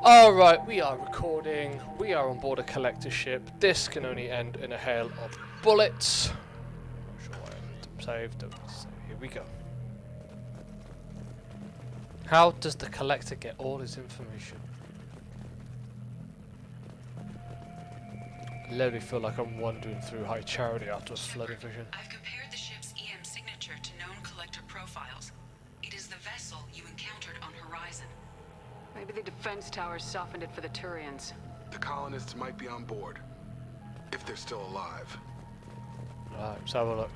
Alright, we are recording. We are on board a collector ship. This can only end in a hail of bullets. Not sure why I saved. So here we go. How does the collector get all his information? I literally feel like I'm wandering through High Charity after a flooding vision. I've compared the ship's EM signature to known collector profiles. It is the vessel you encountered on Horizon. Maybe the defense towers softened it for the Turians. The colonists might be on board, if they're still alive. Right, let's have a look.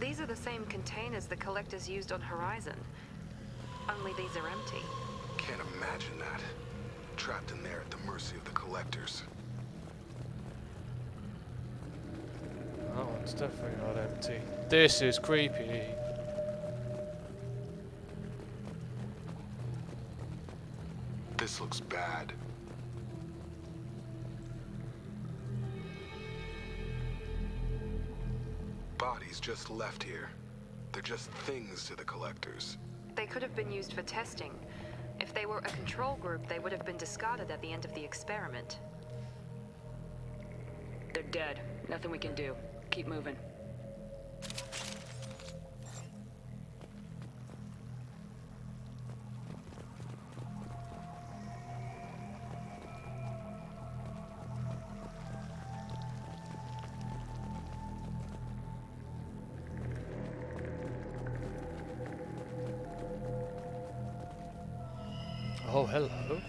These are the same containers the collectors used on Horizon. Only these are empty. Can't imagine that. Trapped in there at the mercy of the collectors. That one's definitely not empty. This is creepy. This looks bad. Bodies just left here. They're just things to the collectors. They could have been used for testing. If they were a control group, they would have been discarded at the end of the experiment. They're dead. Nothing we can do. Keep moving. Oh, hello.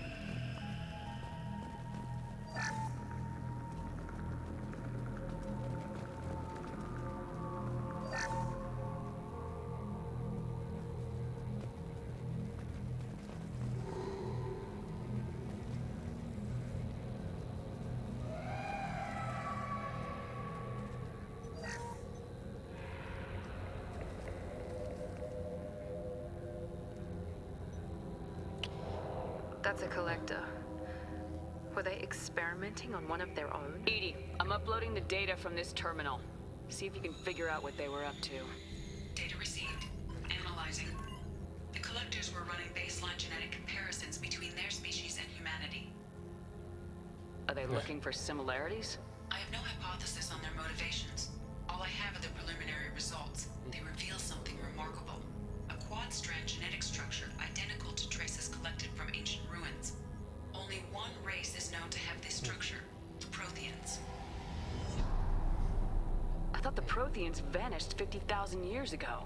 That's a collector. Were they experimenting on one of their own? Edie, I'm uploading the data from this terminal. See if you can figure out what they were up to. Data received. Analyzing. The collectors were running baseline genetic comparisons between their species and humanity. Are they looking for similarities? I have no hypothesis on their motivations. All I have are the preliminary results. They reveal something remarkable. A quad-strand genetic structure identical to traces collected from ancient ruins. Only one race is known to have this structure, the Protheans. I thought the Protheans vanished 50,000 years ago.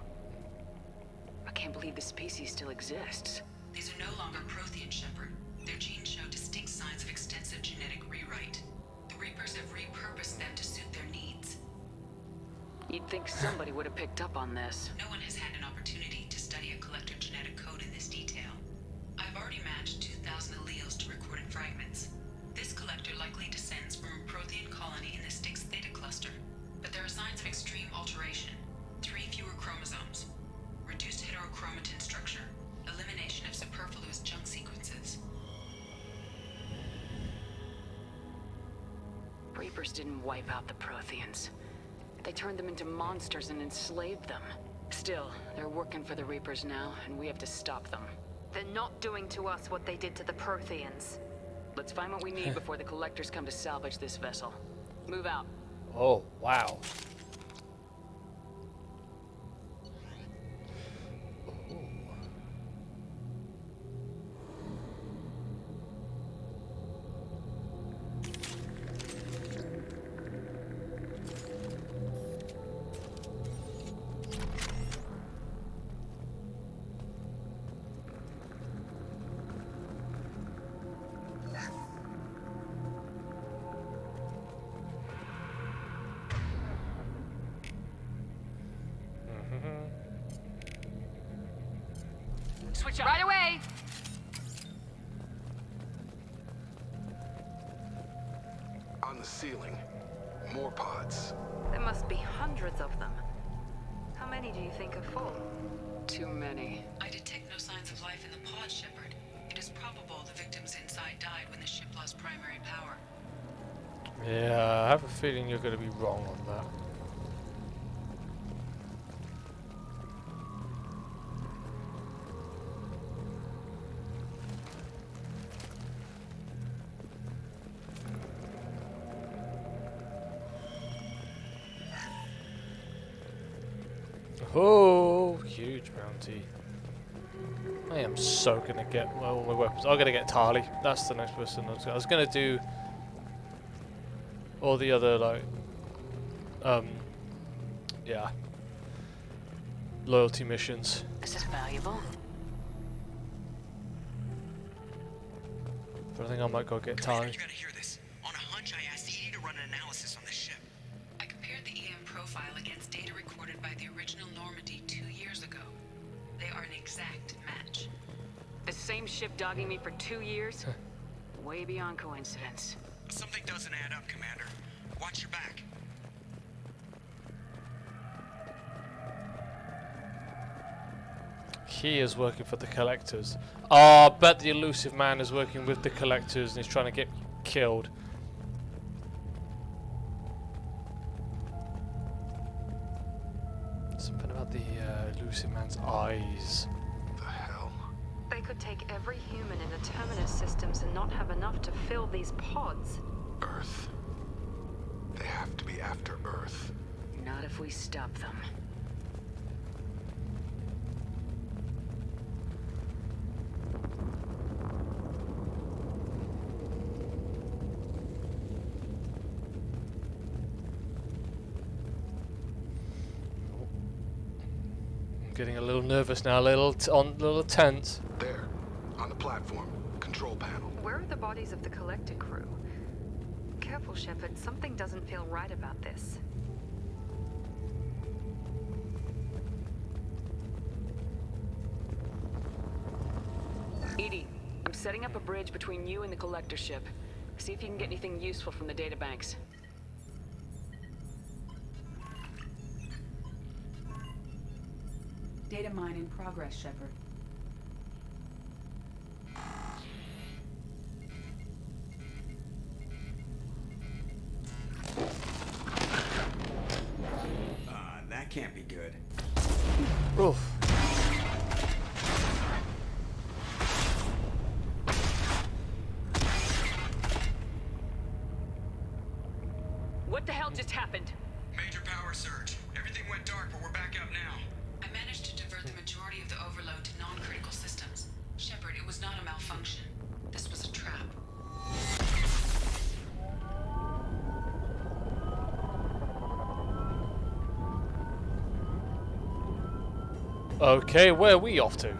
I can't believe the species still exists. These are no longer Prothean, Shepard. Their genes show distinct signs of extensive genetic rewrite. The Reapers have repurposed them to suit their needs. You'd think somebody would have picked up on this. No one has had an opportunity to study a collector genetic code in this detail. I've already matched 2,000 alleles to recorded fragments. This collector likely descends from a Prothean colony in the Styx Theta cluster, but there are signs of extreme alteration. 3 fewer chromosomes, reduced heterochromatin structure, elimination of superfluous junk sequences. Reapers didn't wipe out the Protheans. They turned them into monsters and enslaved them. Still, they're working for the Reapers now, and we have to stop them. They're not doing to us what they did to the Protheans. Let's find what we need before the collectors come to salvage this vessel. Move out. Oh, wow. Switch up. Right away! On the ceiling, more pods. There must be hundreds of them. How many do you think are full? Too many. I detect no signs of life in the pod, Shepard. It is probable the victims inside died when the ship lost primary power. Yeah, I have a feeling you're going to be wrong on that. Oh, huge bounty. I am so gonna get all my weapons. I'm gonna get Tali. That's the next person. I was gonna do all the other like, yeah, loyalty missions. This is valuable. But I think I might go get Tali. You gotta hear this. On a hunch, I asked Edie to run an analysis on this ship. I compared the EM profile against data recorded by the original Normandy 2 years ago. They are an exact match. The same ship dogging me for 2 years? Way beyond coincidence. Something doesn't add up, Commander. Watch your back. He is working for the Collectors. Oh, I bet the elusive man is working with the Collectors and he's trying to get killed. Something about the elusive man's eyes. The hell? They could take every human in the Terminus systems and not have enough to fill these pods. Earth. They have to be after Earth. Not if we stop them. I'm getting a little nervous now, a little tense. There. On the platform. Control panel. Where are the bodies of the Collector crew? Careful, Shepard. Something doesn't feel right about this. Edie, I'm setting up a bridge between you and the Collector ship. See if you can get anything useful from the databanks. Data mine in progress, Shepard. That can't be good. Oof. What the hell just happened? Major power surge. Everything went dark, but we're back up now. I managed to divert the majority of the overload to non-critical systems. Shepard, it was not a malfunction. This was a trap. Okay, where are we off to?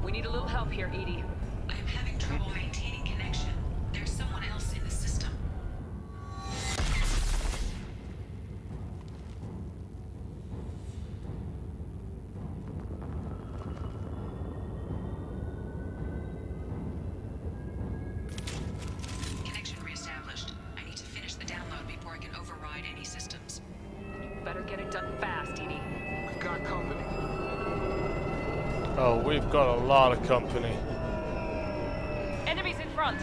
We need a little help here, Edie. I am having trouble maintaining connection. There's someone else in the system. Connection reestablished. I need to finish the download before I can override any systems. Better get it done fast, Edie. We've got company. Oh, we've got a lot of company. Enemies in front!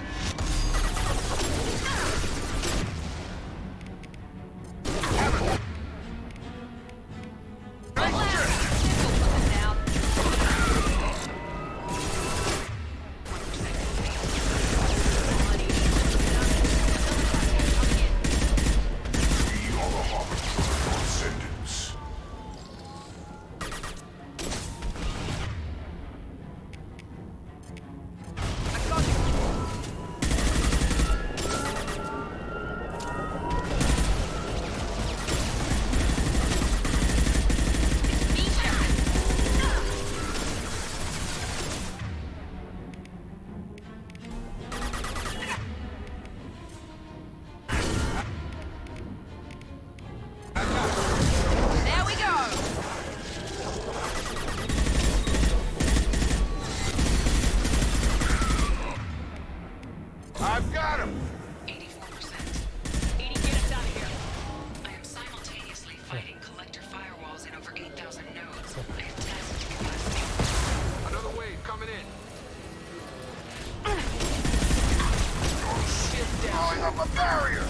I've got him! 84%. Edie, get us out of here. I am simultaneously fighting collector firewalls in over 8,000 nodes. I am tasked to be fast. Another wave coming in. Blowing up a barrier!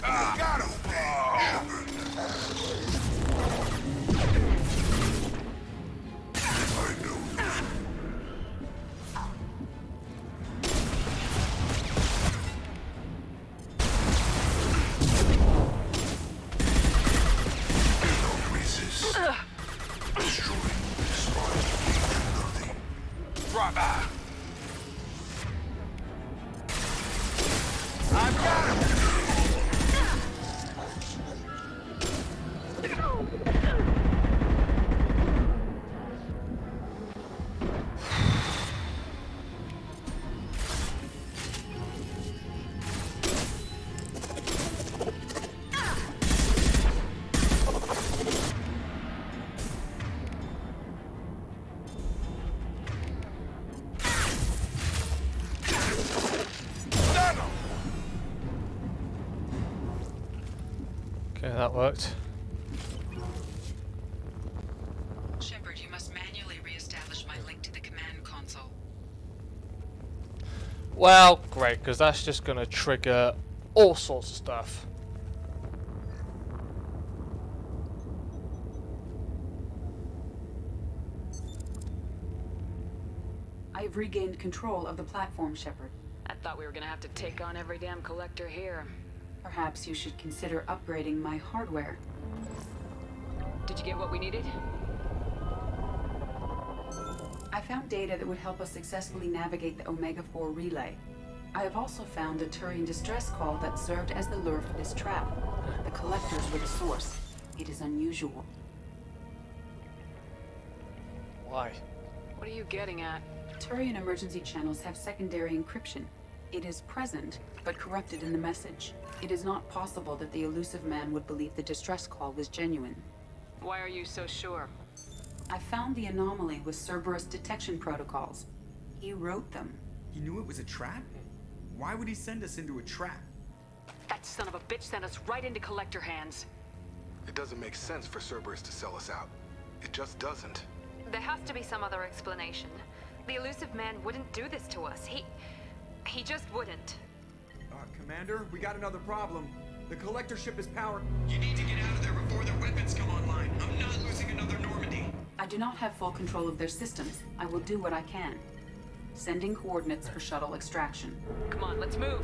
Got him! Okay, that worked. Shepard, you must manually re-establish my link to the command console. Well, great, because that's just going to trigger all sorts of stuff. I have regained control of the platform, Shepard. I thought we were gonna have to take on every damn collector here. Perhaps you should consider upgrading my hardware. Did you get what we needed? I found data that would help us successfully navigate the Omega-4 relay. I have also found a Turian distress call that served as the lure for this trap. The collectors were the source. It is unusual. Why? What are you getting at? Turian emergency channels have secondary encryption. It is present, but corrupted in the message. It is not possible that the elusive man would believe the distress call was genuine. Why are you so sure? I found the anomaly with Cerberus detection protocols. He wrote them. He knew it was a trap? Why would he send us into a trap? That son of a bitch sent us right into collector hands. It doesn't make sense for Cerberus to sell us out. It just doesn't. There has to be some other explanation. The elusive man wouldn't do this to us. He just wouldn't. Commander, we got another problem. The collector ship is powered. You need to get out of there before their weapons come online. I'm not losing another Normandy. I do not have full control of their systems. I will do what I can. Sending coordinates for shuttle extraction. Come on, let's move.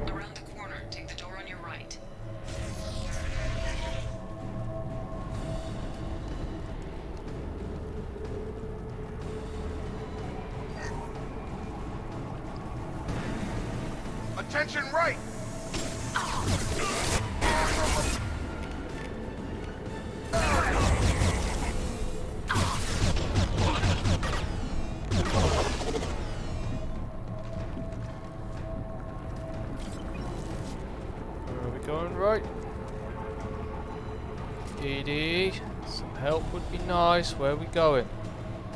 Around the corner, take the door on your right. Attention right! Are we going right? ED, some help would be nice. Where are we going?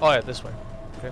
Oh yeah, this way. Okay.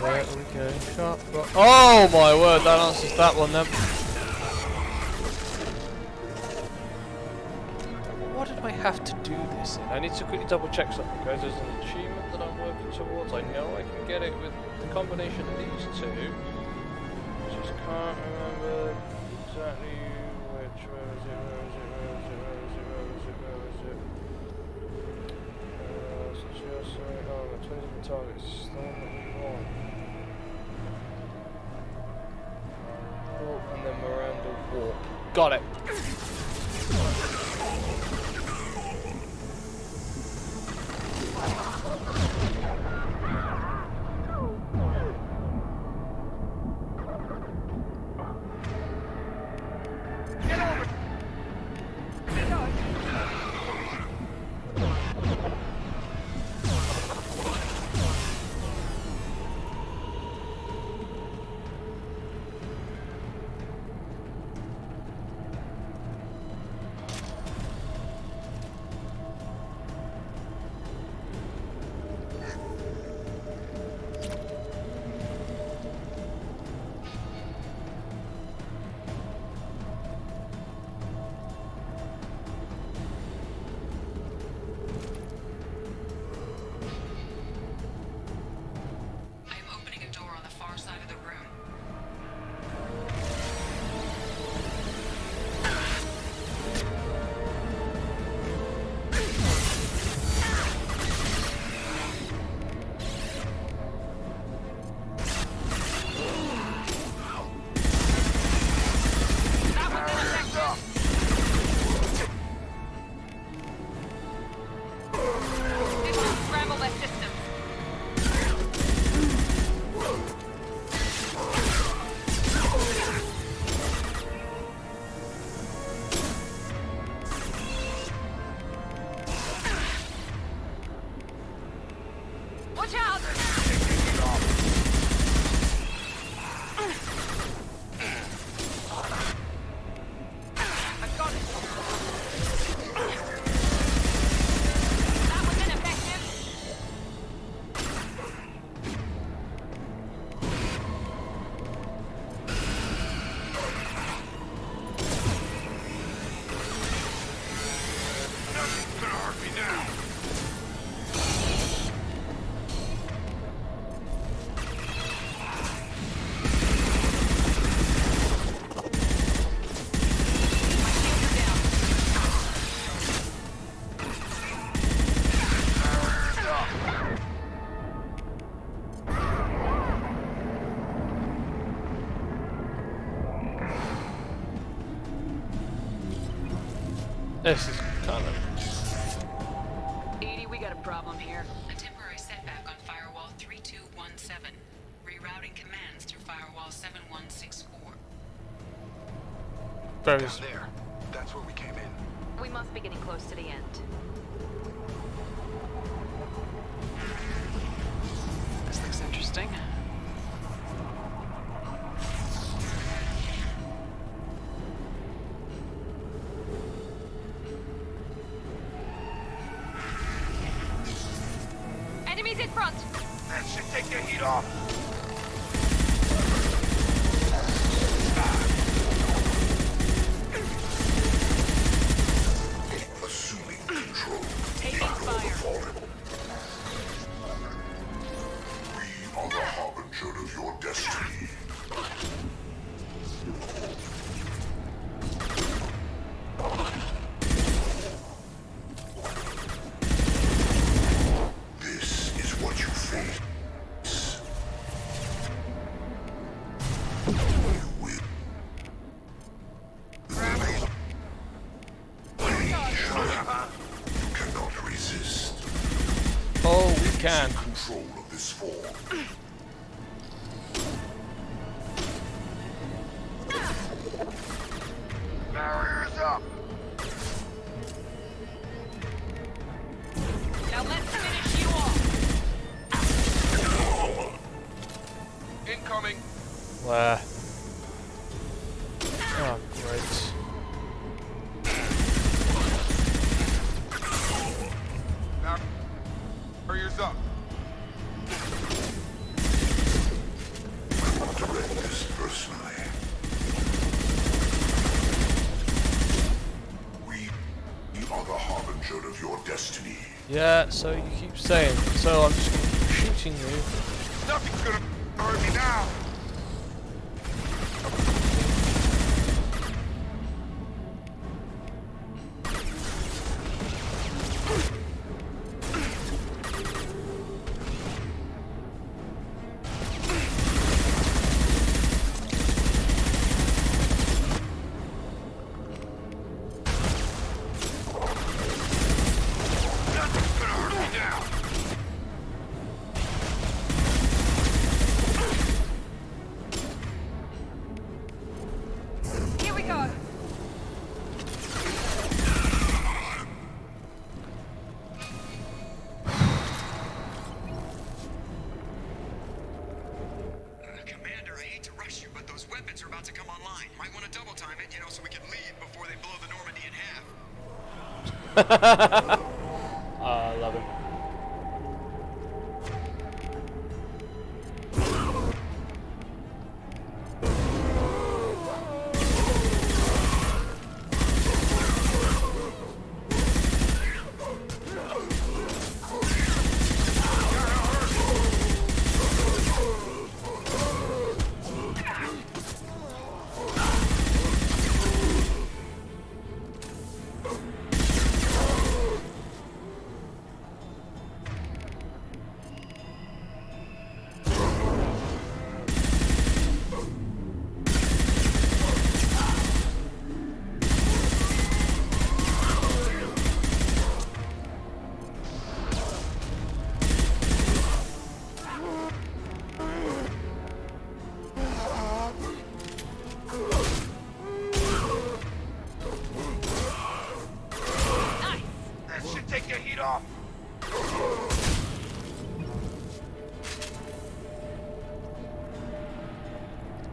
There we go. Sharp rock. Oh my word, that answers that one then. What did I have to do this in? I need to quickly double check something, guys. There's an achievement that I'm working towards. I know I can get it with the combination of these two. Just can't remember exactly which. Where is it? Where is it? Where is it? Where is it? Where is it? Where is it? Just oh, the 20 different targets. The one that we want. Oh, and then Miranda Warp. Got it. This is kind of... Edie, we got a problem here. A temporary setback on firewall 3217. Rerouting commands through firewall 7164. Very... Down there. That's where we came in. We must be getting close to the end. This looks interesting. Enemies in front! That should take the heat off. Assuming control. Taking fire. We are the harbinger of your destiny. This is what you face. You will. You cannot resist. Oh, we can. Control of this form. Barriers up. Now let's finish you off. Incoming. Where? Oh, great. Barriers up. Direct this personally. We are the harbinger of your destiny. Yeah, so you keep saying. So I'm just shooting you. Nothing's gonna hurt me now. Nothing's gonna hurt me now. Here we go! Commander, I hate to rush you, but those weapons are about to come online. Might want to double time it, so we can leave before they blow the Normandy in half. I love it. That should take the heat off.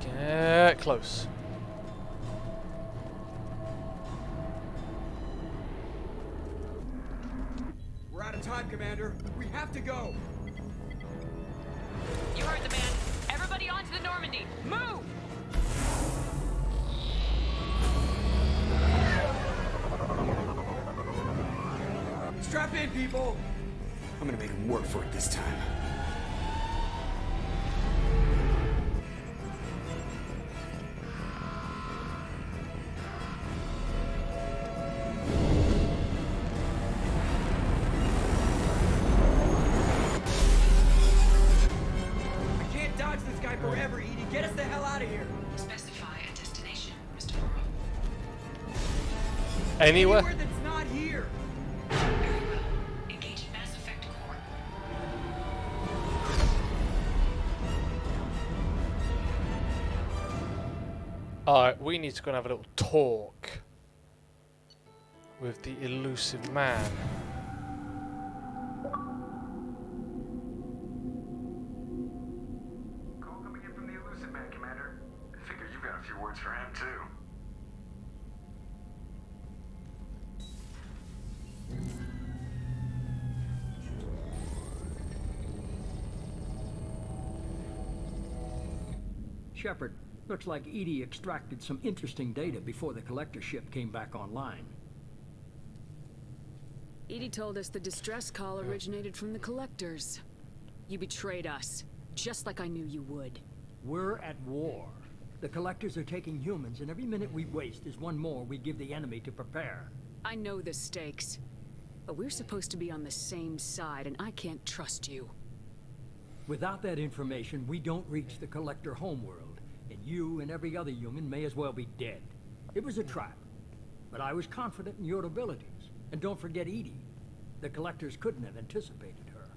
Get close. We're out of time, Commander. We have to go. You heard the man. Everybody onto the Normandy. Move! Strap in, people. I'm gonna make him work for it this time. I can't dodge this guy forever, Edie. Get us the hell out of here. Specify a destination, Mr. Morrow. Anywhere? Anywhere that's not Alright, we need to go and have a little talk with the elusive man. Call coming in from the elusive man, Commander. I figure you've got a few words for him, too. Shepard, looks like Edie extracted some interesting data before the collector ship came back online. Edie told us the distress call originated from the collectors. You betrayed us, just like I knew you would. We're at war. The collectors are taking humans, and every minute we waste is one more we give the enemy to prepare. I know the stakes, but we're supposed to be on the same side, and I can't trust you. Without that information, we don't reach the collector homeworld, and you and every other human may as well be dead. It was a trap, but I was confident in your abilities. And don't forget Edie. The collectors couldn't have anticipated her.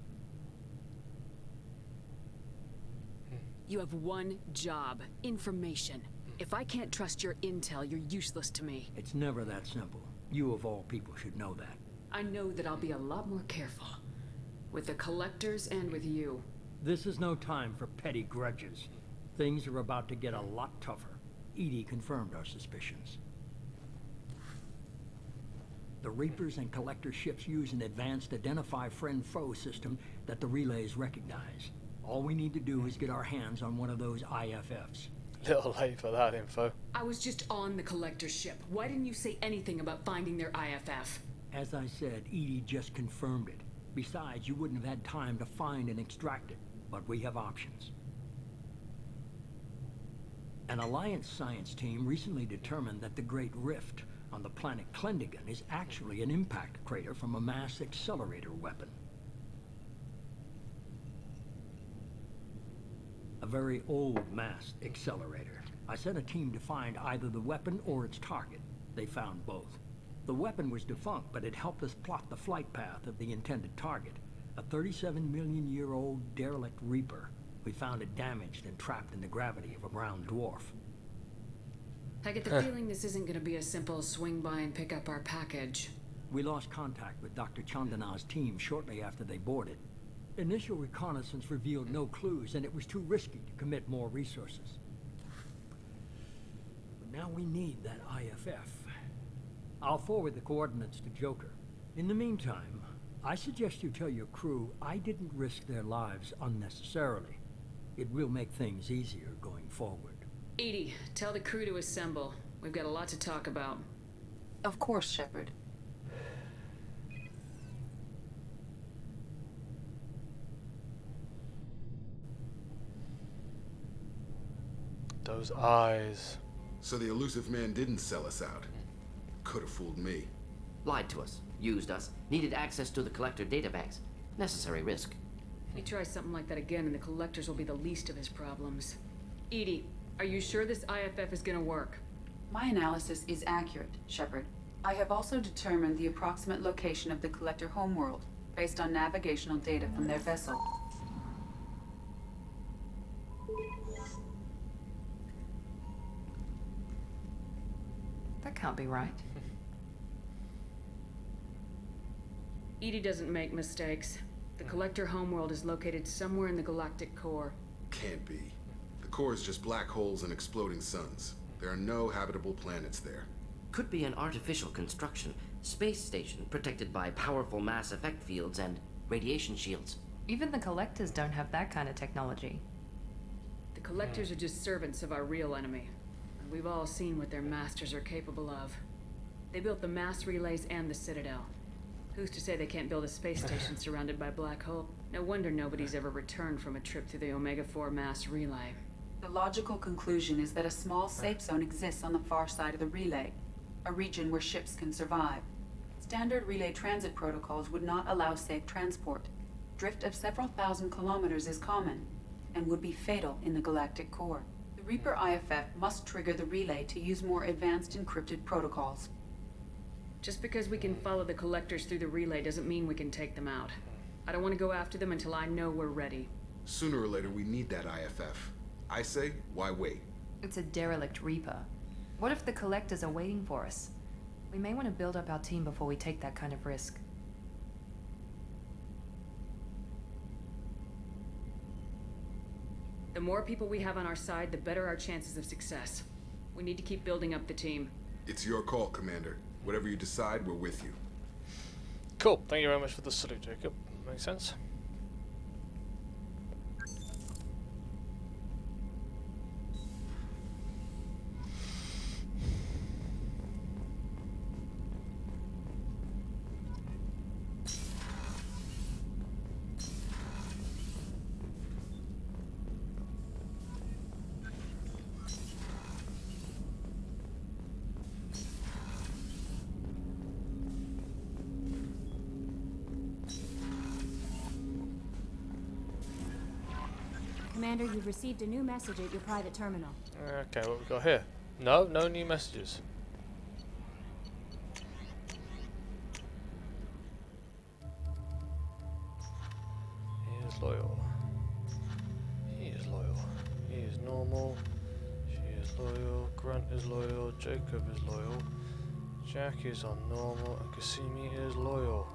You have one job, information. If I can't trust your intel, you're useless to me. It's never that simple. You of all people should know that. I know that I'll be a lot more careful. With the collectors and with you. This is no time for petty grudges. Things are about to get a lot tougher. Edie confirmed our suspicions. The Reapers and Collector ships use an advanced Identify Friend-Foe system that the relays recognize. All we need to do is get our hands on one of those IFFs. Little late for that info. I was just on the collector ship. Why didn't you say anything about finding their IFF? As I said, Edie just confirmed it. Besides, you wouldn't have had time to find and extract it. But we have options. An Alliance science team recently determined that the Great Rift on the planet Klendigan is actually an impact crater from a mass accelerator weapon. A very old mass accelerator. I sent a team to find either the weapon or its target. They found both. The weapon was defunct, but it helped us plot the flight path of the intended target. A 37-million-year-old derelict Reaper. We found it damaged and trapped in the gravity of a brown dwarf. I get the feeling this isn't going to be a simple swing by and pick up our package. We lost contact with Dr. Chandana's team shortly after they boarded. Initial reconnaissance revealed no clues, and it was too risky to commit more resources. But now we need that IFF. I'll forward the coordinates to Joker. In the meantime, I suggest you tell your crew I didn't risk their lives unnecessarily. It will make things easier going forward. Edie, tell the crew to assemble. We've got a lot to talk about. Of course, Shepard. Those eyes. So the elusive man didn't sell us out. Could have fooled me. Lied to us, used us, needed access to the collector databanks. Necessary risk. He tries something like that again and the collectors will be the least of his problems. Edie, are you sure this IFF is gonna work? My analysis is accurate, Shepard. I have also determined the approximate location of the collector homeworld, based on navigational data from their vessel. That can't be right. Edie doesn't make mistakes. The collector homeworld is located somewhere in the galactic core. Can't be. The core is just black holes and exploding suns. There are no habitable planets there. Could be an artificial construction, space station protected by powerful mass effect fields and radiation shields. Even the collectors don't have that kind of technology. The collectors are just servants of our real enemy. And we've all seen what their masters are capable of. They built the mass relays and the Citadel. Who's to say they can't build a space station surrounded by black hole? No wonder nobody's ever returned from a trip through the Omega-4 mass relay. The logical conclusion is that a small safe zone exists on the far side of the relay, a region where ships can survive. Standard relay transit protocols would not allow safe transport. Drift of several thousand kilometers is common, and would be fatal in the galactic core. The Reaper IFF must trigger the relay to use more advanced encrypted protocols. Just because we can follow the collectors through the relay doesn't mean we can take them out. I don't want to go after them until I know we're ready. Sooner or later, we need that IFF. I say, why wait? It's a derelict Reaper. What if the Collectors are waiting for us? We may want to build up our team before we take that kind of risk. The more people we have on our side, the better our chances of success. We need to keep building up the team. It's your call, Commander. Whatever you decide, we're with you. Cool. Thank you very much for the salute, Jacob. Makes sense. Commander, you've received a new message at your private terminal. Okay, what we got here? No new messages. He is loyal. He is loyal. He is normal. She is loyal. Grant is loyal. Jacob is loyal. Jack is on normal. And Cassimi is loyal.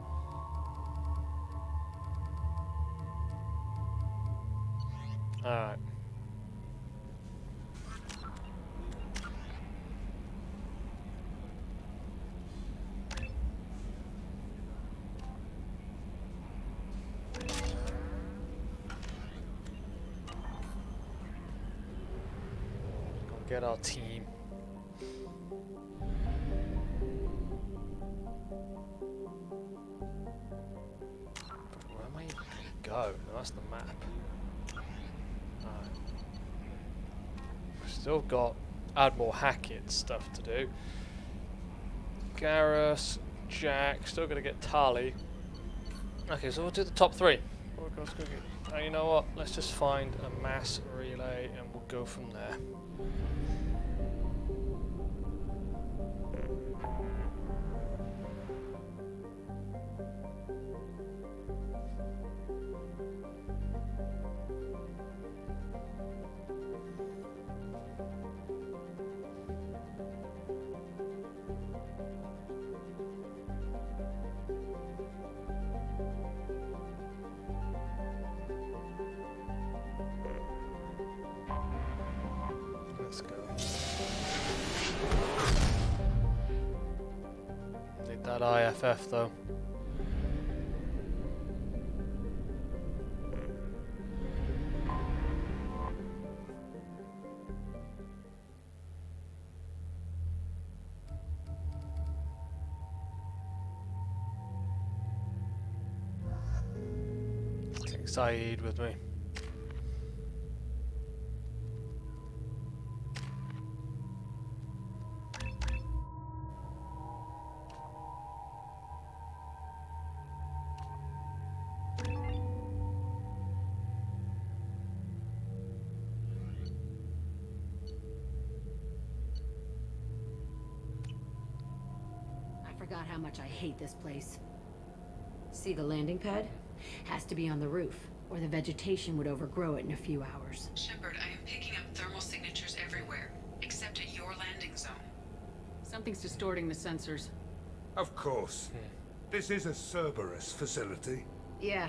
Alright. Go get our team. Where am I even gonna go? No, that's the map. Still got Admiral Hackett stuff to do. Garrus, Jack, still gonna get Tali. Okay, so we'll do the top three. You know what? Let's just find a mass relay and we'll go from there. Let's go. Need that IFF though. Take Saeed with me. Forgot how much I hate this place. See the landing pad? Has to be on the roof, or the vegetation would overgrow it in a few hours. Shepard, I am picking up thermal signatures everywhere, except at your landing zone. Something's distorting the sensors. Of course. This is a Cerberus facility. Yeah.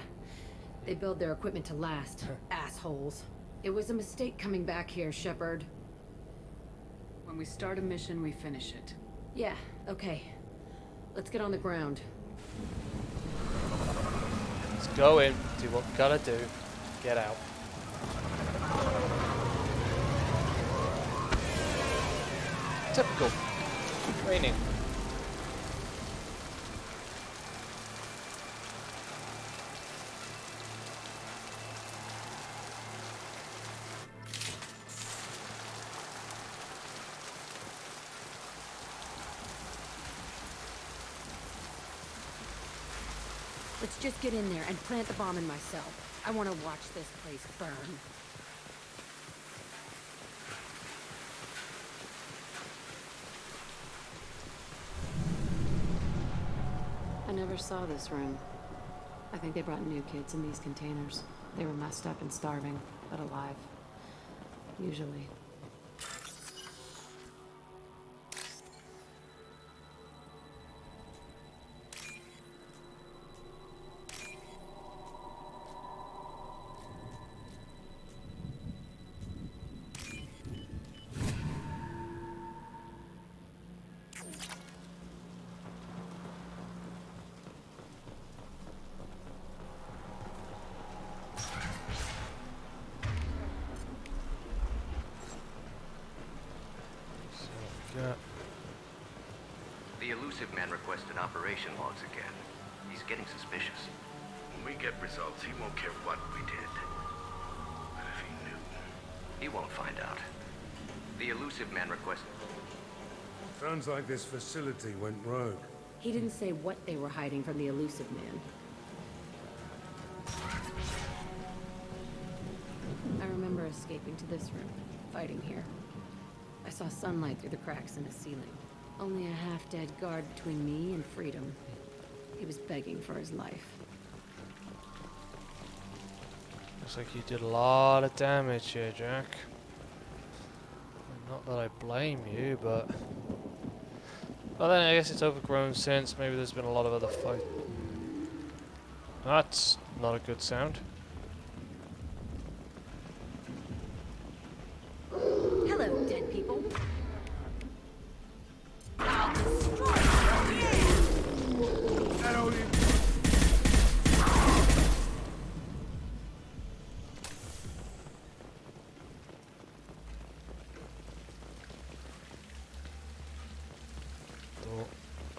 They build their equipment to last. Assholes. It was a mistake coming back here, Shepard. When we start a mission, we finish it. Yeah, okay. Let's get on the ground. Let's go in, do what we gotta do, get out. Typical. Training. Let's just get in there and plant the bomb in myself. I want to watch this place burn. I never saw this room. I think they brought new kids in these containers. They were messed up and starving, but alive. Usually. got? The elusive man requested operation logs again. He's getting suspicious. When we get results, he won't care what we did. But if he knew... He won't find out. The elusive man requested... Sounds like this facility went rogue. He didn't say what they were hiding from the elusive man. I remember escaping to this room, fighting here. I saw sunlight through the cracks in the ceiling. Only a half-dead guard between me and freedom. He was begging for his life. Looks like you did a lot of damage here, Jack. Not that I blame you, but... Well then, I guess it's overgrown since. Maybe there's been a lot of other fight. That's not a good sound. Hello, dead people. That only...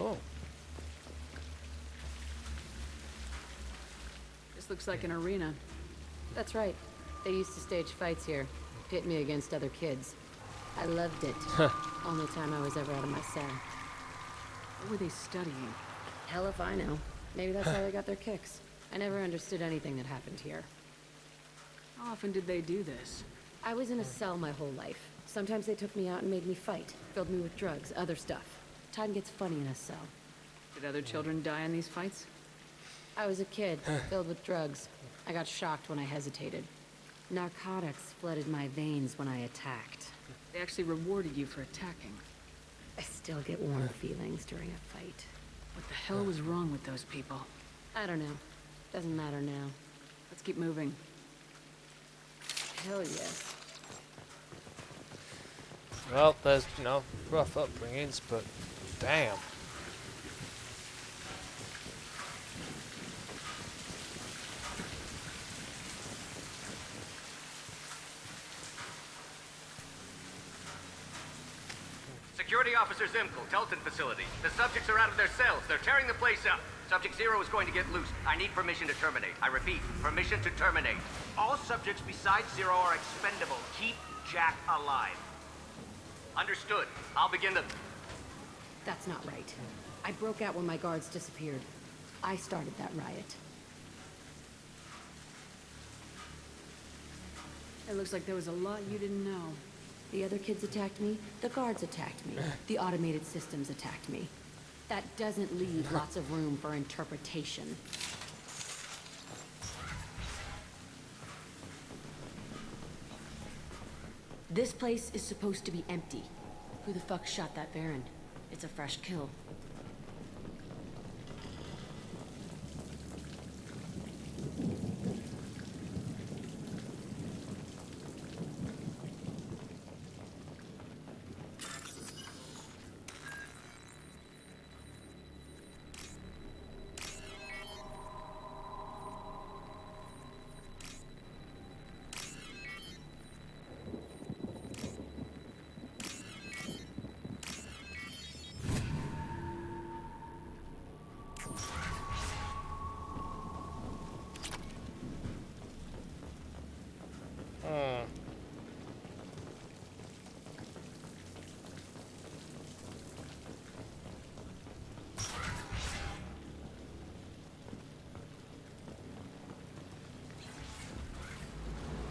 Oh. This looks like an arena. That's right. They used to stage fights here, pit me against other kids. I loved it. Only time I was ever out of my cell. What were they studying? Hell if I know. Maybe that's how they got their kicks. I never understood anything that happened here. How often did they do this? I was in a cell my whole life. Sometimes they took me out and made me fight. Filled me with drugs, other stuff. Time gets funny in a cell. Did other children die in these fights? I was a kid, filled with drugs. I got shocked when I hesitated. Narcotics flooded my veins when I attacked. They actually rewarded you for attacking. I still get warm feelings during a fight. What the hell was wrong with those people? I don't know. Doesn't matter now. Let's keep moving. Hell yes. Well, there's, you know, rough upbringings, but damn. Security Officer Zimkel, Telton facility. The subjects are out of their cells. They're tearing the place up. Subject 0 is going to get loose. I need permission to terminate. I repeat, permission to terminate. All subjects besides 0 are expendable. Keep Jack alive. Understood. I'll begin the... That's not right. I broke out when my guards disappeared. I started that riot. It looks like there was a lot you didn't know. The other kids attacked me, the guards attacked me, the automated systems attacked me. That doesn't leave lots of room for interpretation. This place is supposed to be empty. Who the fuck shot that Baron? It's a fresh kill.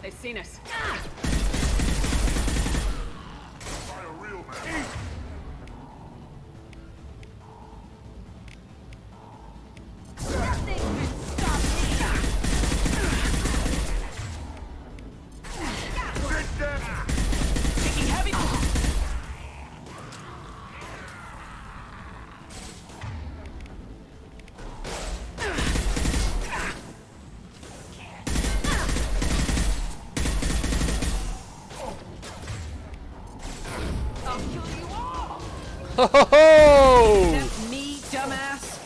They've seen us. By a real man. Ho ho ho! That's me, dumbass.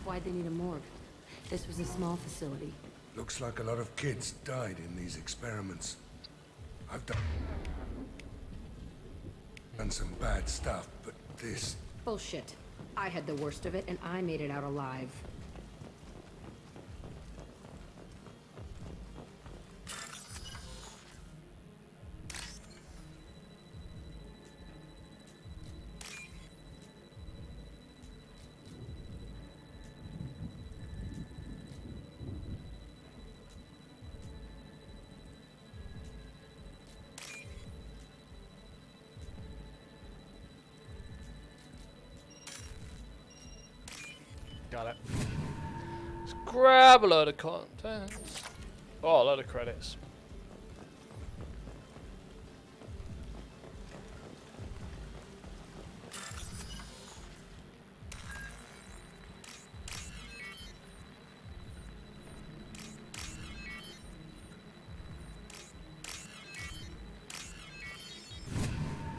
Why'd they need a morgue? This was a small facility. Looks like a lot of kids died in these experiments. I've done some bad stuff, but this... Bullshit. I had the worst of it, and I made it out alive. Got it. Let's grab a load of contents. Oh, a load of credits.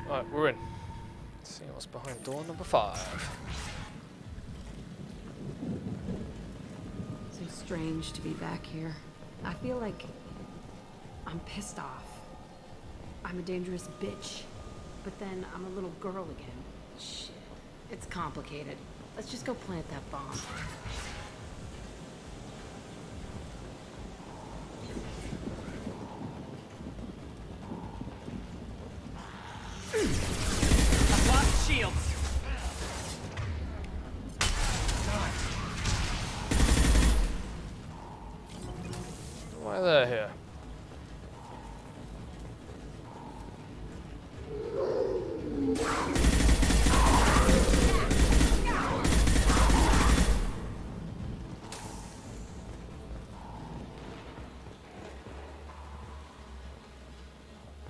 Alright, we're in. Let's see what's behind door number 5. Strange to be back here. I feel like I'm pissed off. I'm a dangerous bitch, but then I'm a little girl again. Shit. It's complicated. Let's just go plant that bomb. I've lost shields. Why they're here?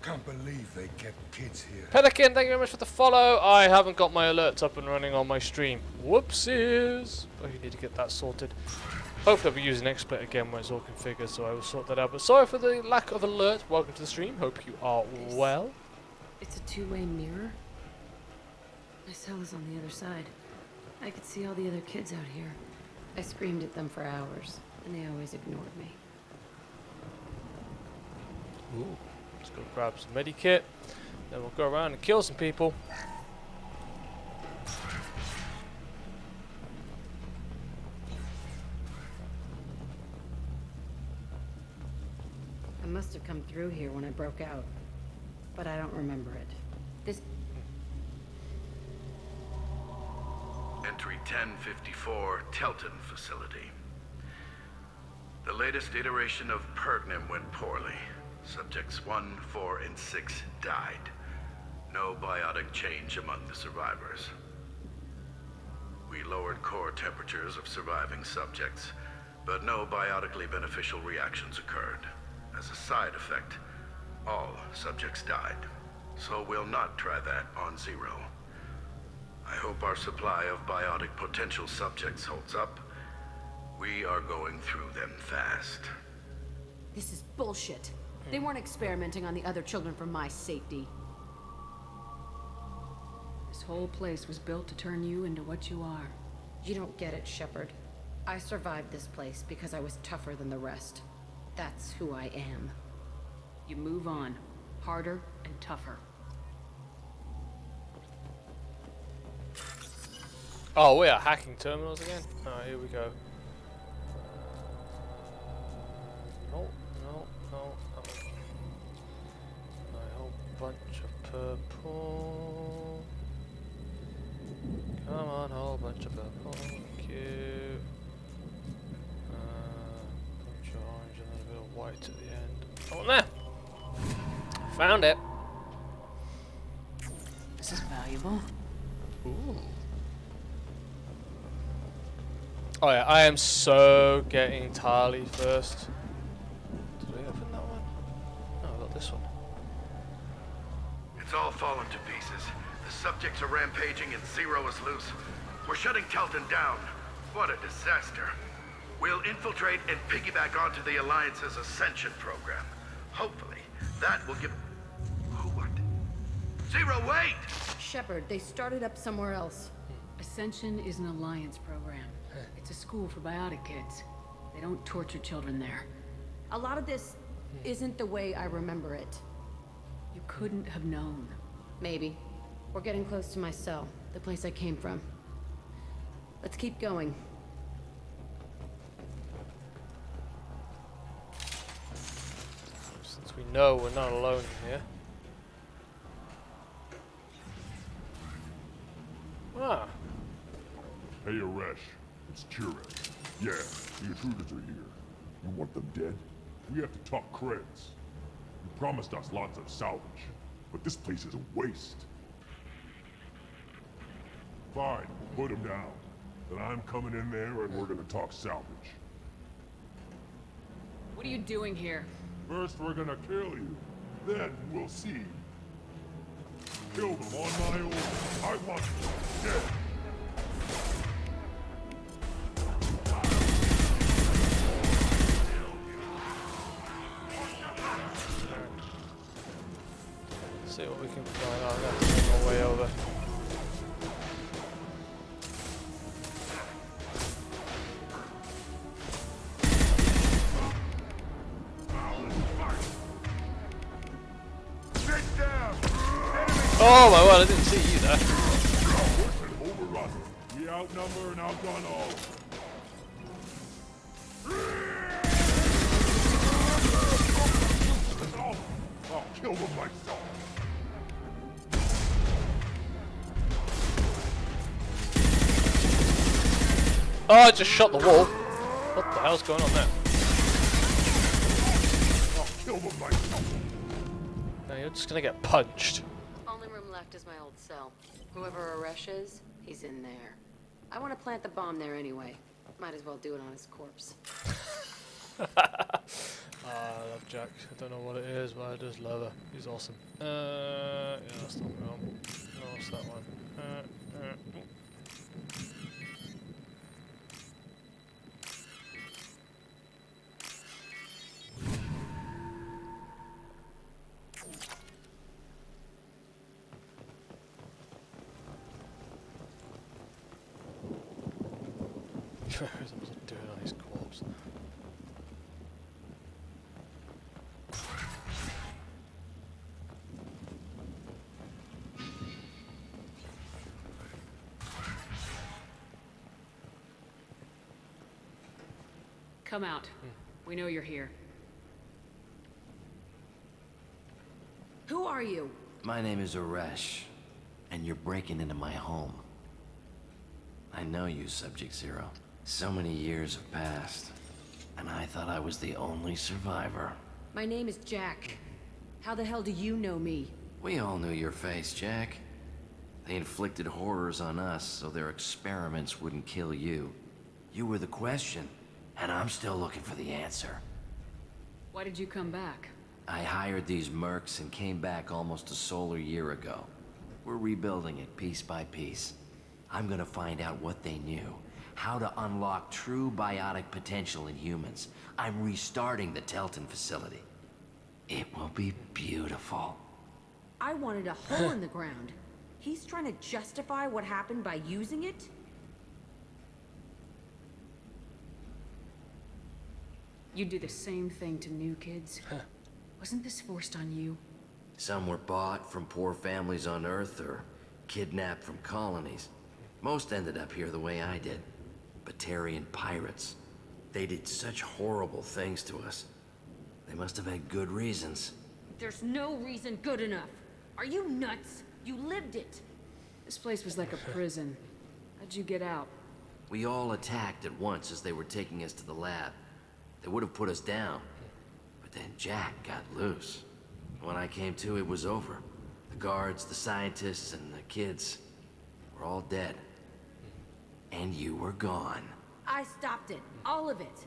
Can't believe they kept kids here. Pelican, thank you very much for the follow. I haven't got my alerts up and running on my stream. Whoopsies. Oh, you need to get that sorted. Hopefully I'll be using XSplit again when it's all configured, so I will sort that out. But sorry for the lack of alert. Welcome to the stream. Hope you are well. It's a two-way mirror. My cell is on the other side. I could see all the other kids out here. I screamed at them for hours, and they always ignored me. Ooh. Let's go grab some medikit. Then we'll go around and kill some people. I must have come through here when I broke out, but I don't remember it. This... Entry 1054, Telton facility. The latest iteration of Pergnum went poorly. Subjects 1, 4, and 6 died. No biotic change among the survivors. We lowered core temperatures of surviving subjects, but no biotically beneficial reactions occurred. As a side effect, all subjects died. So we'll not try that on Zero. I hope our supply of biotic potential subjects holds up. We are going through them fast. This is bullshit. They weren't experimenting on the other children for my safety. This whole place was built to turn you into what you are. You don't get it, Shepard. I survived this place because I was tougher than the rest. That's who I am. You move on. Harder and tougher. Oh, we are hacking terminals again? Oh, here we go. No. A whole bunch of purple. Come on, whole bunch of purple. Thank you. Bunch of orange and then a bit of white at the end. Oh, there! Found it. This is valuable. Ooh. Oh yeah, I am so getting Tali first. Did we open that one? No, I got this one. It's all fallen to pieces. The subjects are rampaging and Zero is loose. We're shutting Telton down. What a disaster. We'll infiltrate and piggyback onto the Alliance's Ascension program. Hopefully, that will give... What? Zero, wait! Shepard, they started up somewhere else. Ascension is an Alliance program. It's a school for biotic kids. They don't torture children there. A lot of this isn't the way I remember it. You couldn't have known. Maybe. We're getting close to my cell, the place I came from. Let's keep going. Since we know we're not alone here. Ah. Hey, Aresh. It's Chirek. Yeah, the intruders are here. You want them dead? We have to talk creds. You promised us lots of salvage, but this place is a waste. Fine, put them down. Then I'm coming in there and we're gonna talk salvage. What are you doing here? First we're gonna kill you, then we'll see. Kill them on my order. I want them dead. See what we can find out. That's on our way over. Oh my word, I didn't see you there. Overrun. We outnumber and outgun all. I'll kill them myself. Oh, I just shot the wall. What the hell's going on there? I'll kill them myself. No, you're just gonna get punched. Only room left is my old cell. Whoever Aresh is, he's in there. I want to plant the bomb there anyway. Might as well do it on his corpse. I love Jack. I don't know what it is, but I just love her. He's awesome. Yeah, that's not wrong. No, what's that one? There's some dirt on his corpse. Come out. We know you're here. Who are you? My name is Aresh, and you're breaking into my home. I know you, Subject Zero. So many years have passed, and I thought I was the only survivor. My name is Jack. How the hell do you know me? We all knew your face, Jack. They inflicted horrors on us so their experiments wouldn't kill you. You were the question, and I'm still looking for the answer. Why did you come back? I hired these mercs and came back almost a solar year ago. We're rebuilding it piece by piece. I'm gonna find out what they knew, how to unlock true biotic potential in humans. I'm restarting the Telton facility. It will be beautiful. I wanted a hole in the ground. He's trying to justify what happened by using it? You do the same thing to new kids. Wasn't this forced on you? Some were bought from poor families on Earth or kidnapped from colonies. Most ended up here the way I did. Batarian pirates. They did such horrible things to us. They must have had good reasons. There's no reason good enough. Are you nuts? You lived it. This place was like a prison. How'd you get out? We all attacked at once as they were taking us to the lab. They would have put us down. But then Jack got loose. When I came to, it was over. The guards, the scientists, and the kids were all dead. And you were gone. I stopped it. All of it.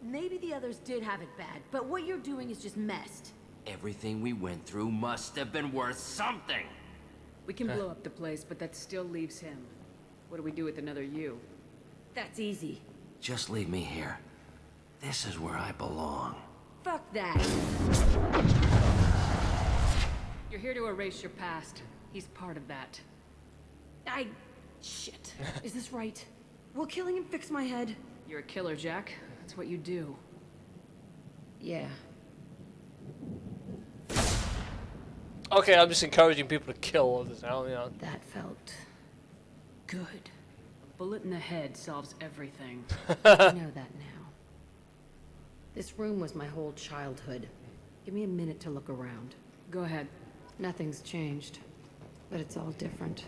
Maybe the others did have it bad, but what you're doing is just messed. Everything we went through must have been worth something. We can blow up the place, but that still leaves him. What do we do with another you? That's easy. Just leave me here. This is where I belong. Fuck that. You're here to erase your past. He's part of that. Shit. Is this right? Will killing him fix my head? You're a killer, Jack. That's what you do. Yeah. Okay, I'm just encouraging people to kill others now, you know. That felt good. A bullet in the head solves everything. I know that now. This room was my whole childhood. Give me a minute to look around. Go ahead. Nothing's changed, but it's all different.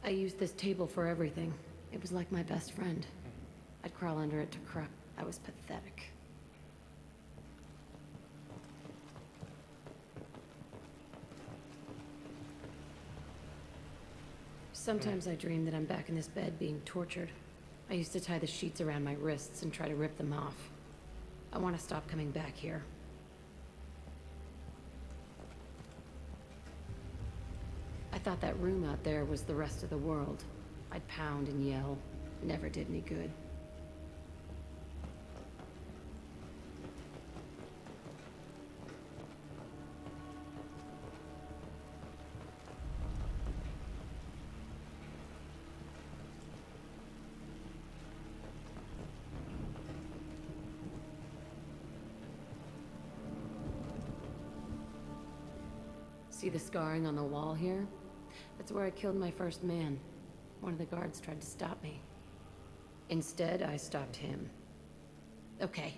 I used this table for everything. It was like my best friend. I'd crawl under it to cry. I was pathetic. Sometimes I dream that I'm back in this bed being tortured. I used to tie the sheets around my wrists and try to rip them off. I want to stop coming back here. I thought that room out there was the rest of the world. I'd pound and yell. Never did any good. See the scarring on the wall here? That's where I killed my first man. One of the guards tried to stop me. Instead, I stopped him. Okay,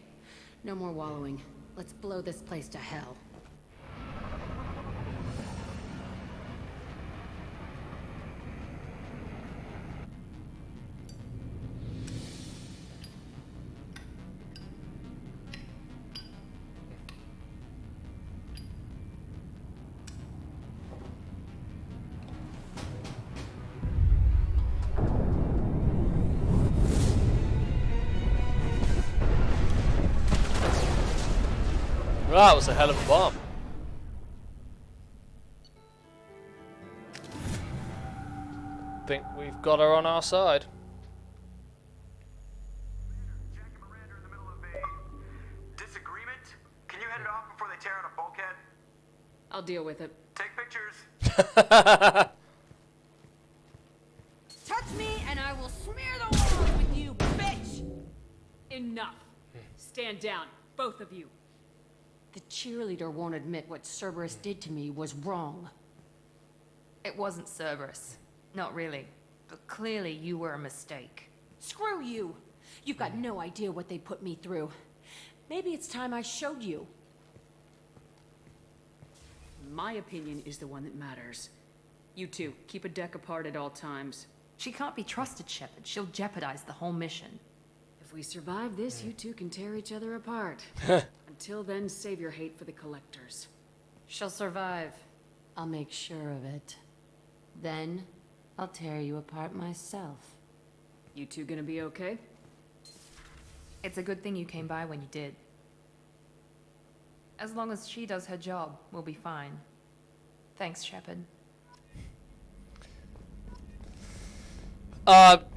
no more wallowing. Let's blow this place to hell. That was a hell of a bomb. Think we've got her on our side. Jack and Miranda are in the middle of a disagreement. Can you head it off before they tear out a bulkhead? I'll deal with it. Take pictures. Touch me and I will smear the walls with you, bitch! Enough. Stand down, both of you. The cheerleader won't admit what Cerberus did to me was wrong. It wasn't Cerberus. Not really. But clearly you were a mistake. Screw you! You've got no idea what they put me through. Maybe it's time I showed you. My opinion is the one that matters. You two, keep a deck apart at all times. She can't be trusted, Shepard. She'll jeopardize the whole mission. If we survive this, you two can tear each other apart. Until then, save your hate for the collectors. She'll survive. I'll make sure of it. Then, I'll tear you apart myself. You two gonna be okay? It's a good thing you came by when you did. As long as she does her job, we'll be fine. Thanks, Shepard.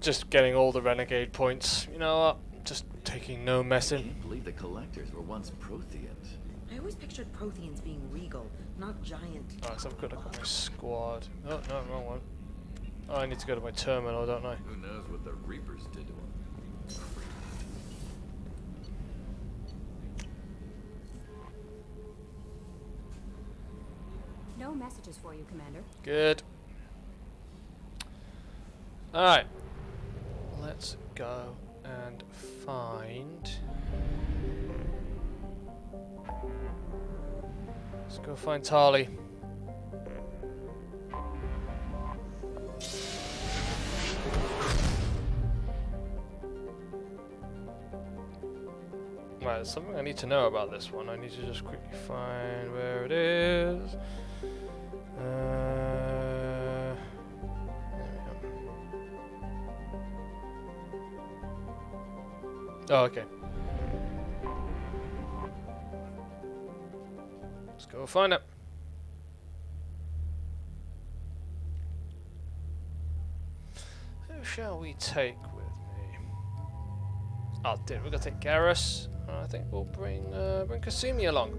Just getting all the renegade points. You know what? Just taking no I messing. can't believe the collectors were once Protheans. I always pictured Protheans being regal, not giant. Alright, so I've got to look at my squad. Oh, no, wrong one. Oh, I need to go to my terminal, don't I? Who knows what the Reapers did to him? No messages for you, Commander. Good. Alright. Let's go and find... Let's go find Tali. Right, there's something I need to know about this one. I need to just quickly find where it is. There we go. Oh, okay. Let's go find it. Who shall we take with me? Oh, we're gonna take Garrus. I think we'll bring Kasumi along.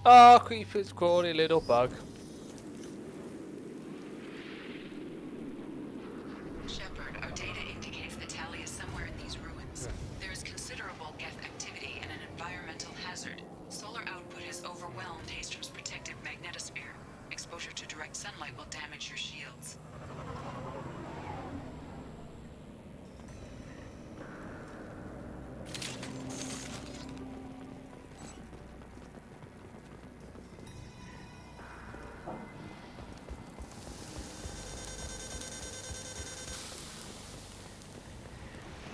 Oh, creepy, crawly little bug. Shepard, our data indicates that Tali is somewhere in these ruins. There is considerable geth activity and an environmental hazard. Solar output has overwhelmed Hastrom's protective magnetosphere. Exposure to direct sunlight will damage your shields.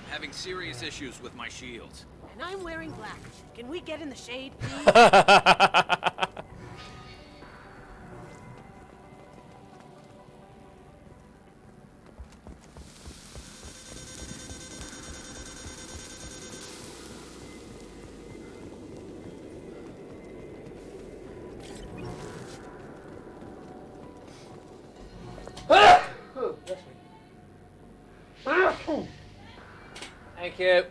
Having serious issues with my shields. And I'm wearing black. Can we get in the shade, please? Thank you.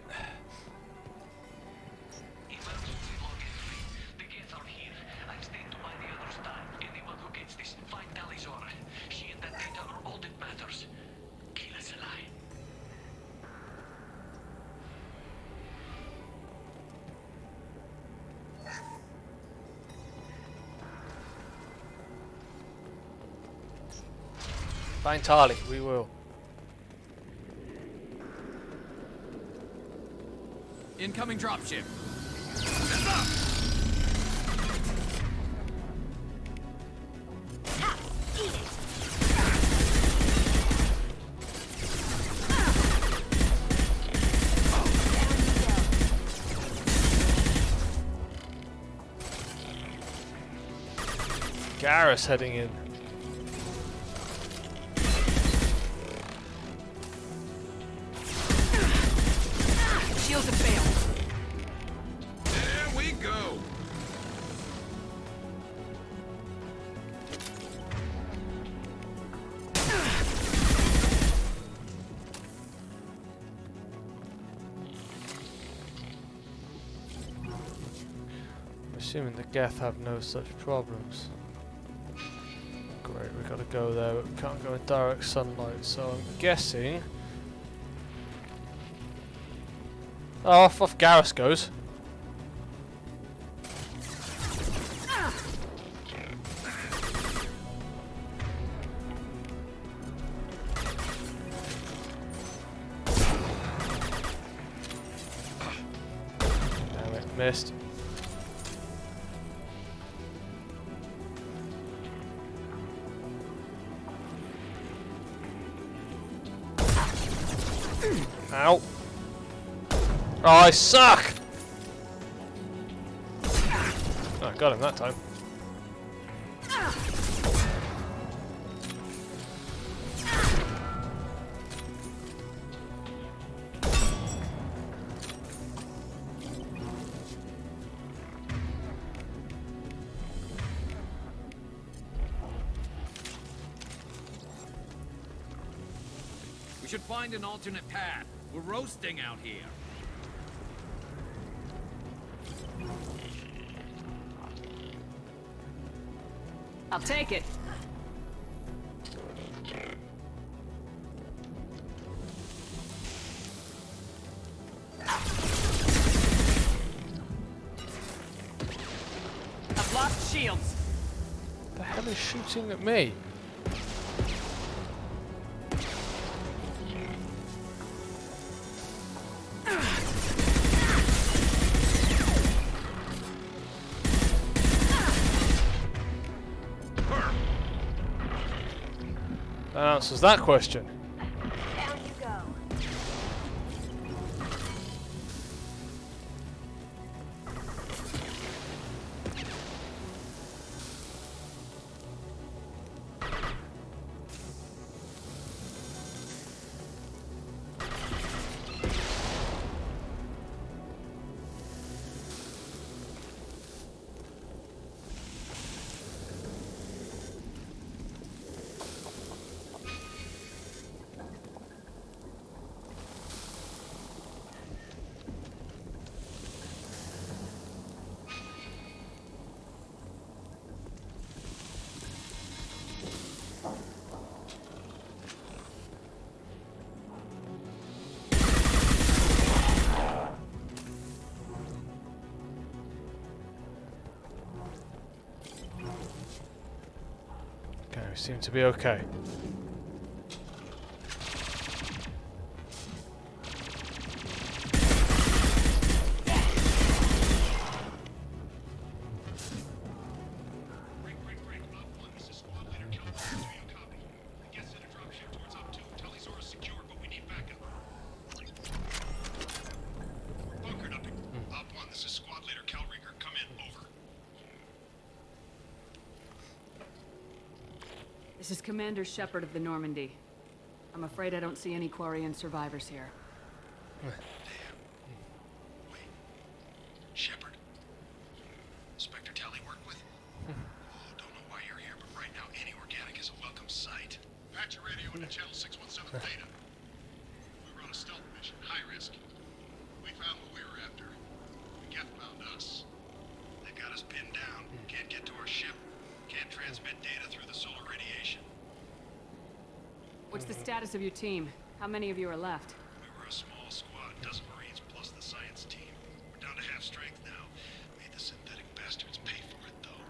Find Tali, we will. Incoming dropship. Garrus heading in. Shields have failed. There we go. I'm assuming the Geth have no such problems. Great, we gotta go there, but we can't go in direct sunlight, so I'm guessing. Oh, off Garrus goes. Damn it, missed. Ow. Oh, I suck! Oh, I got him that time. We should find an alternate path. We're roasting out here. I'll take it. I've lost shields. The hell is shooting at me? That answers that question. Down you go. Okay, we seem to be okay. This is Commander Shepard of the Normandy. I'm afraid I don't see any Quarian survivors here. Shepard? Inspector Tally work with? Oh, don't know why you're here, but right now any organic is a welcome sight. Patch your radio into channel 617 Theta. We were on a stealth mission, high risk. We found what we were after. The Geth found us. They got us pinned down. Can't get to our ship. Can't transmit data through the solar radiation. What's the status of your team? How many of you are left? We were a small squad, dozen Marines plus the science team. We're down to half strength now. Made the synthetic bastards pay for it, though.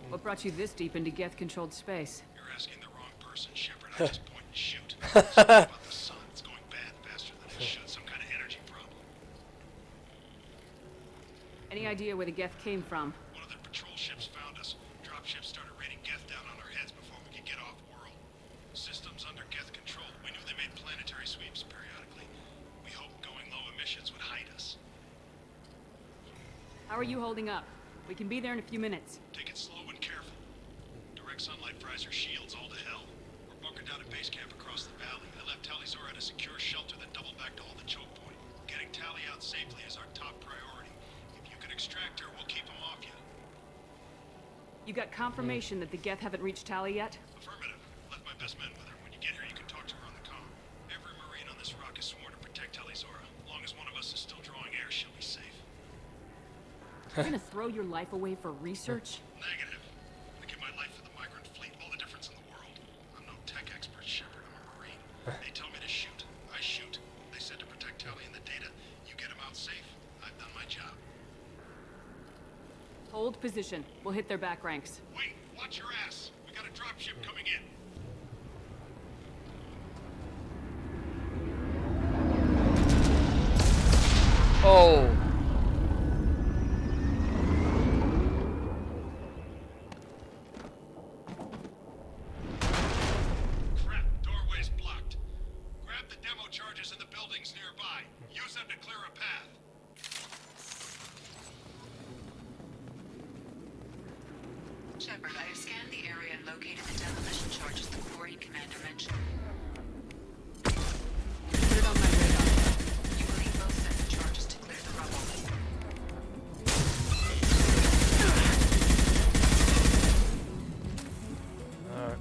What brought you this deep into Geth-controlled space? You're asking the wrong person, Shepard. I just point and shoot. Something about the sun. It's going bad faster than it should. Some kind of energy problem. Any idea where the Geth came from? One of the patrol ships found us. Dropships started raining Geth down on our heads before we could get off-world. Systems under Geth control. We knew they made planetary sweeps periodically. We hoped going low emissions would hide us. How are you holding up? We can be there in a few minutes. Take it slow and careful. Direct sunlight fries our shields all to hell. We're bunkered down at base camp across the valley. I left Tally Zora at a secure shelter, then doubled back to hold the choke point. Getting Tally out safely is our top priority. If you can extract her, we'll keep them off you. You got confirmation that the Geth haven't reached Tally yet? Affirmative. Left my best men with her. When you get here, you can talk to her on the comm. Every Marine on this rock is sworn to protect Tally Zora. As long as one of us is still drawing air, she'll be safe. You're gonna throw your life away for research? Negative. I give my life for the migrant fleet, all the difference in the world. I'm no tech expert, Shepard. I'm a Marine. They tell me to shoot. I shoot. They said to protect Tally and the data. You get them out safe. I've done my job. Hold position. We'll hit their back ranks. Wait, watch your ass. We got a dropship coming in. Oh. Crap, doorway's blocked. Grab the demo charges in the buildings nearby. Use them to clear a path. Shepard, I have scanned the area and located the demolition charges the Quarian commander mentioned. Put it on my radar. You will need both sets of charges to clear the rubble. Alright.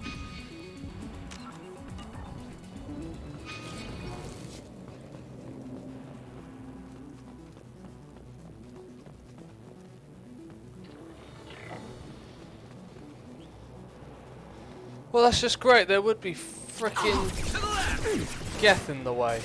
Well, that's just great. There would be frickin' Geth in the way.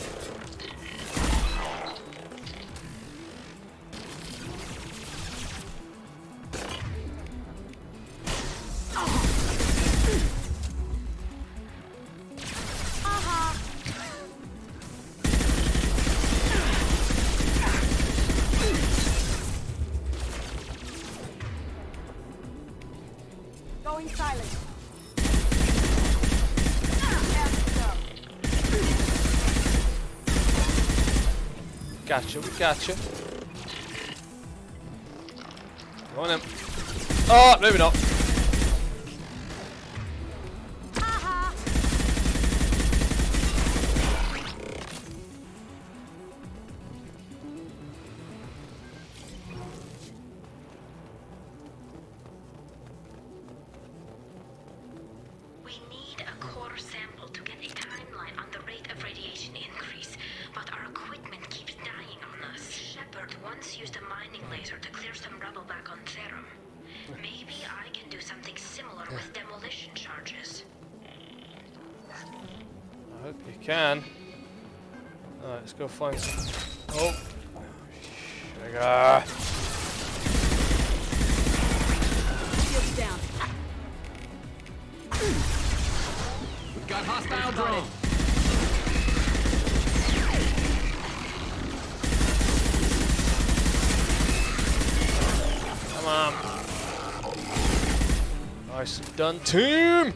Going silent. Gotcha, we gotcha. Go on then. Oh, maybe not. We need a core sample to get a timeline on the rate of radiation increase, but our equipment keeps dying on us. Shepard once used a mining laser to clear some rubble back on Therum. Maybe I can do something similar with demolition charges. I hope you can. Alright, let's go find some. Oh. Sugar. Shields down. drone. Come on. Nicely done, team!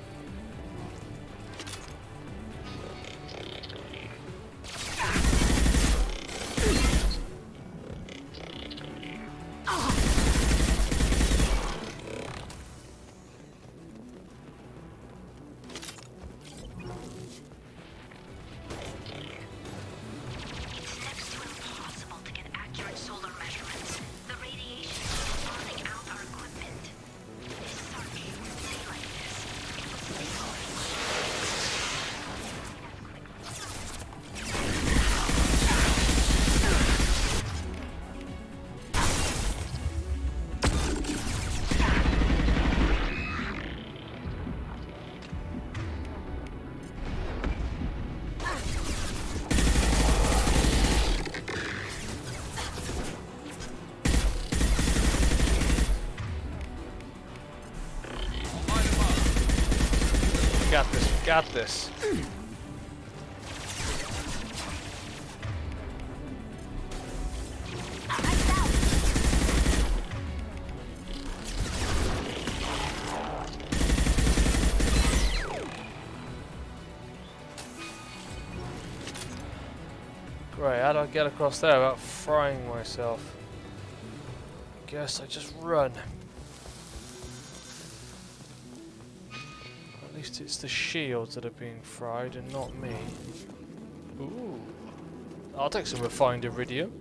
Got this. Great, how do I get across there without frying myself? Guess I just run. At least it's the shields that are being fried and not me. Ooh. I'll take some refined iridium.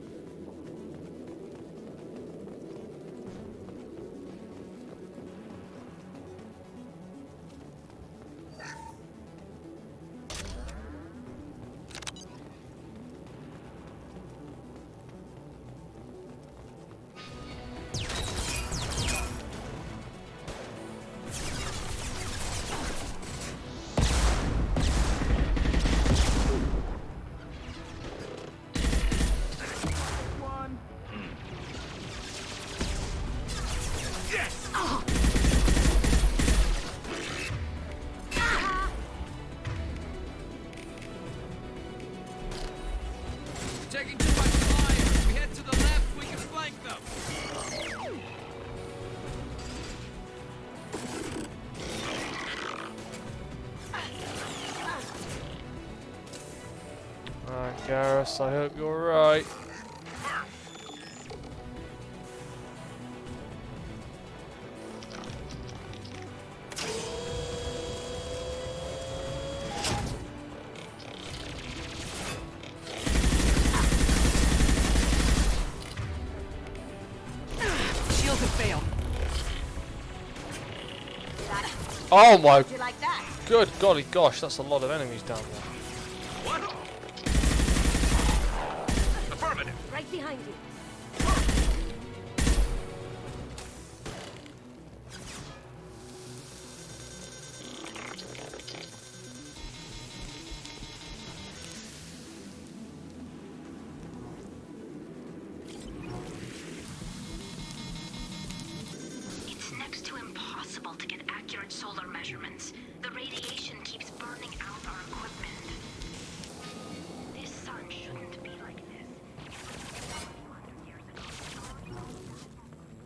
Taking too much fire. If we head to the left, we can flank them. Alright, Garrus, I hope you're right. Oh my good golly gosh, that's a lot of enemies down there. What? Affirmative. Right behind you. It's next to impossible to get accurate solar measurements. The radiation keeps burning out our equipment. This sun shouldn't be like this.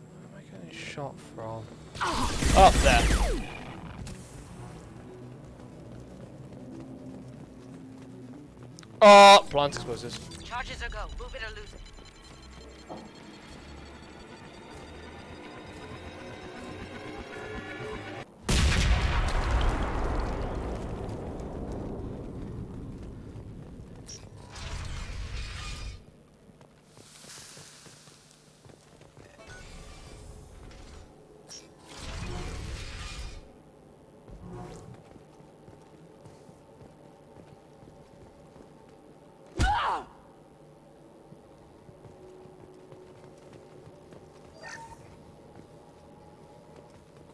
Where am I getting shot from? Up there. Oh, plant explosives. Charges are go. Move it or lose it.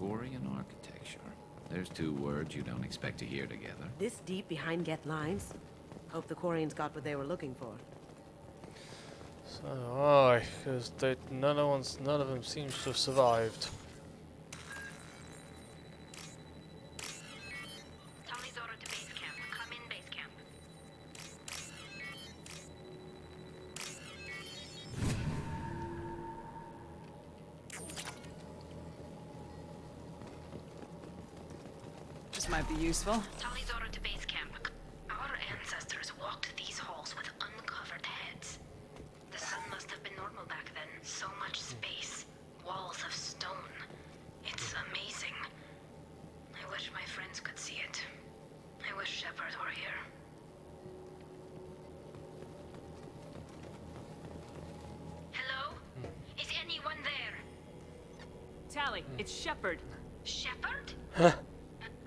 Quarian architecture. There's two words you don't expect to hear together. This deep behind Get lines? Hope the Quarians got what they were looking for. So aye, because none of them seems to have survived. Tony's order to base camp. Come in, This might be useful. Tali's order to base camp. Our ancestors walked these halls with uncovered heads. The sun must have been normal back then. So much space. Walls of stone. It's amazing. I wish my friends could see it. I wish Shepard were here. Hello? Is anyone there? Tali, it's Shepard. Shepard?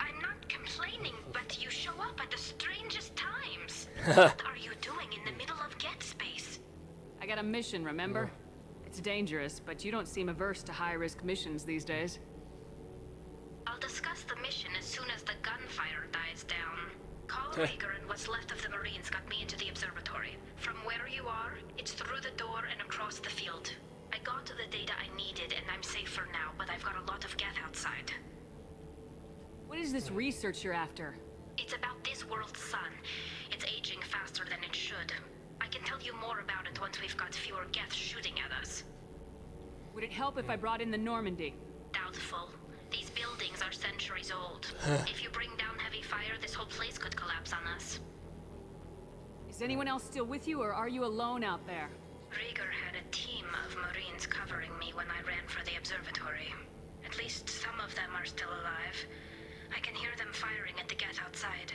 I'm not complaining, but you show up at the strangest times. What are you doing in the middle of Get Space? I got a mission, remember? It's dangerous, but you don't seem averse to high-risk missions these days. I'll discuss the mission as soon as the gunfire dies down. Call Rieger and what's left of the Marines got me into the observatory. From where you are, it's through the door and across the field. I got to the data I needed and I'm safe for now, but I've got a lot of Geth outside. What is this research you're after? It's about this world's sun. It's aging faster than it should. I can tell you more about it once we've got fewer Geth shooting at us. Would it help if I brought in the Normandy? Doubtful. These buildings are centuries old. If you bring down heavy fire, this whole place could collapse on us. Is anyone else still with you, or are you alone out there? Rieger had a team of Marines covering me when I ran for the observatory. At least some of them are still alive. I can hear them firing at the Geth outside.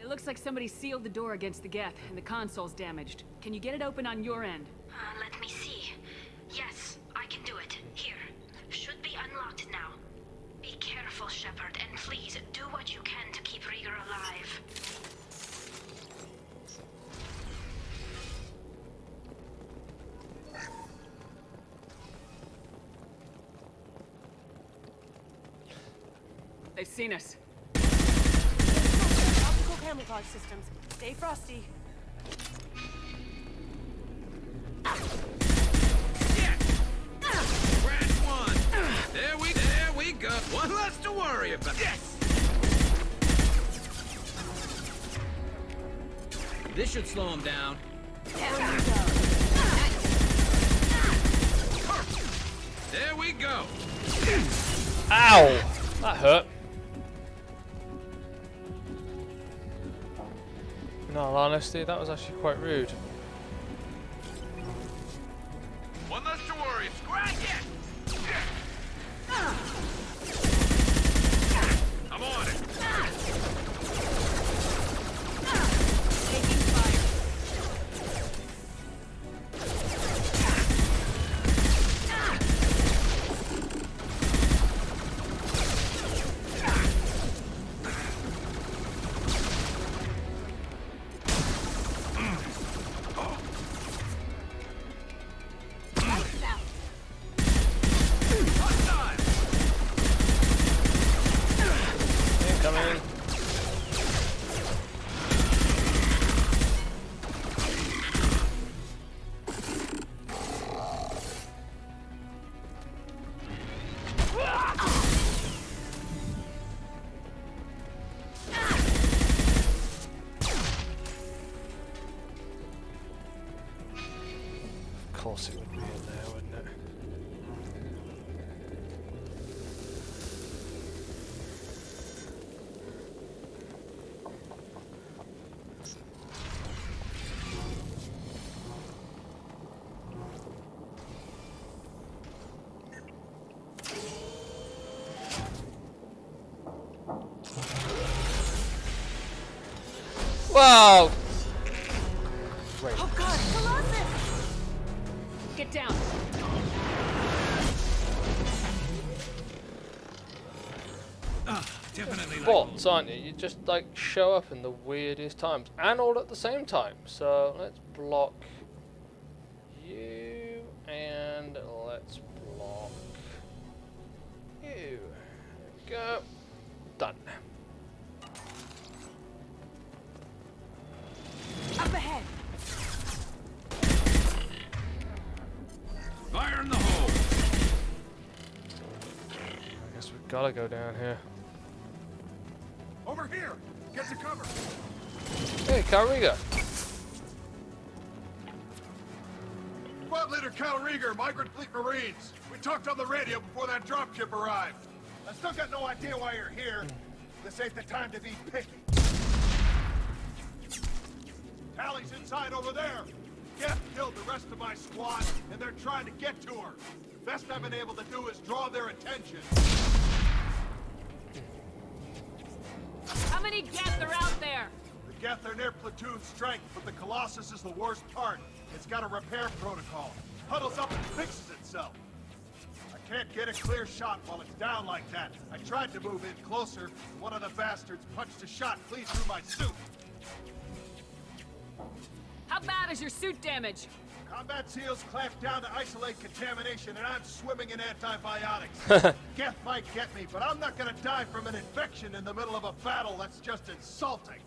It looks like somebody sealed the door against the Geth, and the console's damaged. Can you get it open on your end? Let me see. Yes, I can do it. Here. Should be unlocked now. Be careful, Shepard, and please do what you can to keep Rieger alive. They've seen us. Optical camouflage systems. Stay frosty. Crash one. There we go. One less to worry about. Yes. This should slow him down. There we go. Ow! That hurt. In all honesty, that was actually quite rude. One less to worry. Scratch it! I'm on it. Taking fire. Incoming. Of course it would be in there, wouldn't it? Wow! Great. Oh god, Colossus! Get down. Definitely. Bots, aren't you? You just like show up in the weirdest times and all at the same time. So let's block you and let's block you. There we go. Done. Up ahead! Fire in the hole. I guess we've gotta go down here. Over here! Get to cover! Hey, Carriga. Squad Leader Cal Rieger, Migrant Fleet Marines. We talked on the radio before that dropship arrived. I still got no idea why you're here. This ain't the time to be picky. Tally's inside over there. Geth killed the rest of my squad, and they're trying to get to her. Best I've been able to do is draw their attention. How many Geth are out there? The Geth are near platoon strength, but the Colossus is the worst part. It's got a repair protocol. Huddles up and fixes itself. I can't get a clear shot while it's down like that. I tried to move in closer. One of the bastards punched a shot clean through my suit. How bad is your suit damage? Combat SEALs clamped down to isolate contamination, and I'm swimming in antibiotics. Geth might get me, but I'm not gonna die from an infection in the middle of a battle. That's just insulting.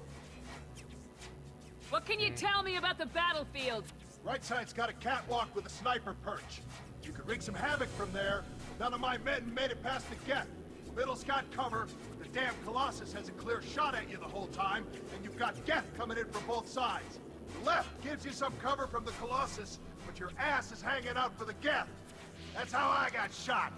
What can you tell me about the battlefield? Right side's got a catwalk with a sniper perch. You could wreak some havoc from there. None of my men made it past the Geth. Middle's got cover, but the damn Colossus has a clear shot at you the whole time, and you've got Geth coming in from both sides. The left gives you some cover from the Colossus, but your ass is hanging out for the Geth. That's how I got shot.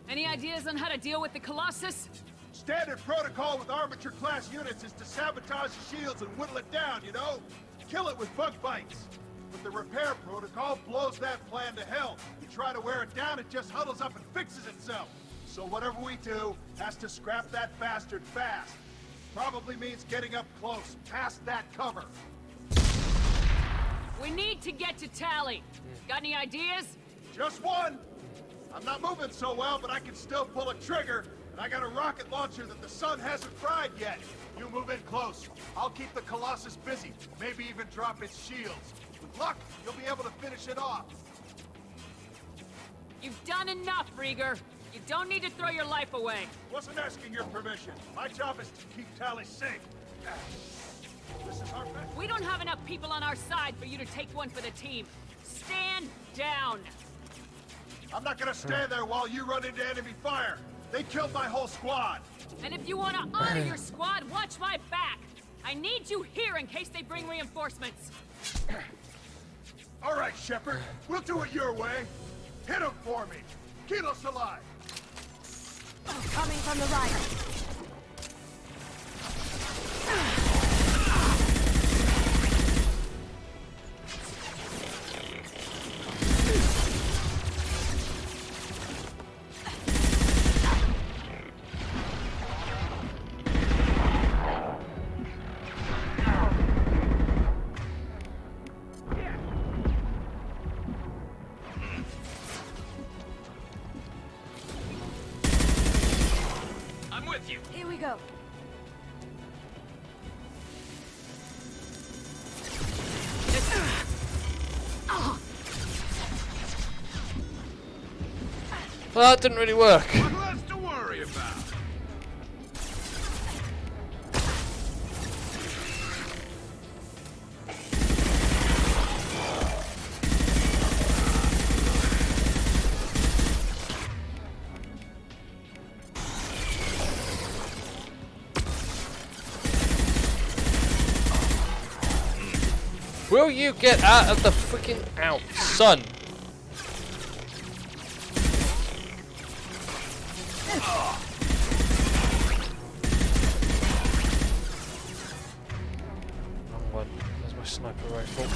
Any ideas on how to deal with the Colossus? Standard protocol with armature-class units is to sabotage the shields and whittle it down, you know? Kill it with bug bites. But the repair protocol blows that plan to hell. You try to wear it down, it just huddles up and fixes itself. So whatever we do has to scrap that bastard fast. Probably means getting up close, past that cover. We need to get to Tally. Got any ideas? Just one. I'm not moving so well, but I can still pull a trigger. And I got a rocket launcher that the sun hasn't fried yet. You move in close. I'll keep the Colossus busy. Maybe even drop its shields. With luck, you'll be able to finish it off. You've done enough, Rieger. You don't need to throw your life away. Wasn't asking your permission. My job is to keep Tally safe. This is our best. We don't have enough people on our side for you to take one for the team. Stand down. I'm not gonna stand there while you run into enemy fire. They killed my whole squad. And if you want to honor your squad, watch my back. I need you here in case they bring reinforcements. All right, Shepard. We'll do it your way. Hit him for me. Kilos alive. Coming from the right. Here we go. Well, that didn't really work. What less to worry about? Will you get out of the freaking out, son? Wrong one. There's my sniper rifle.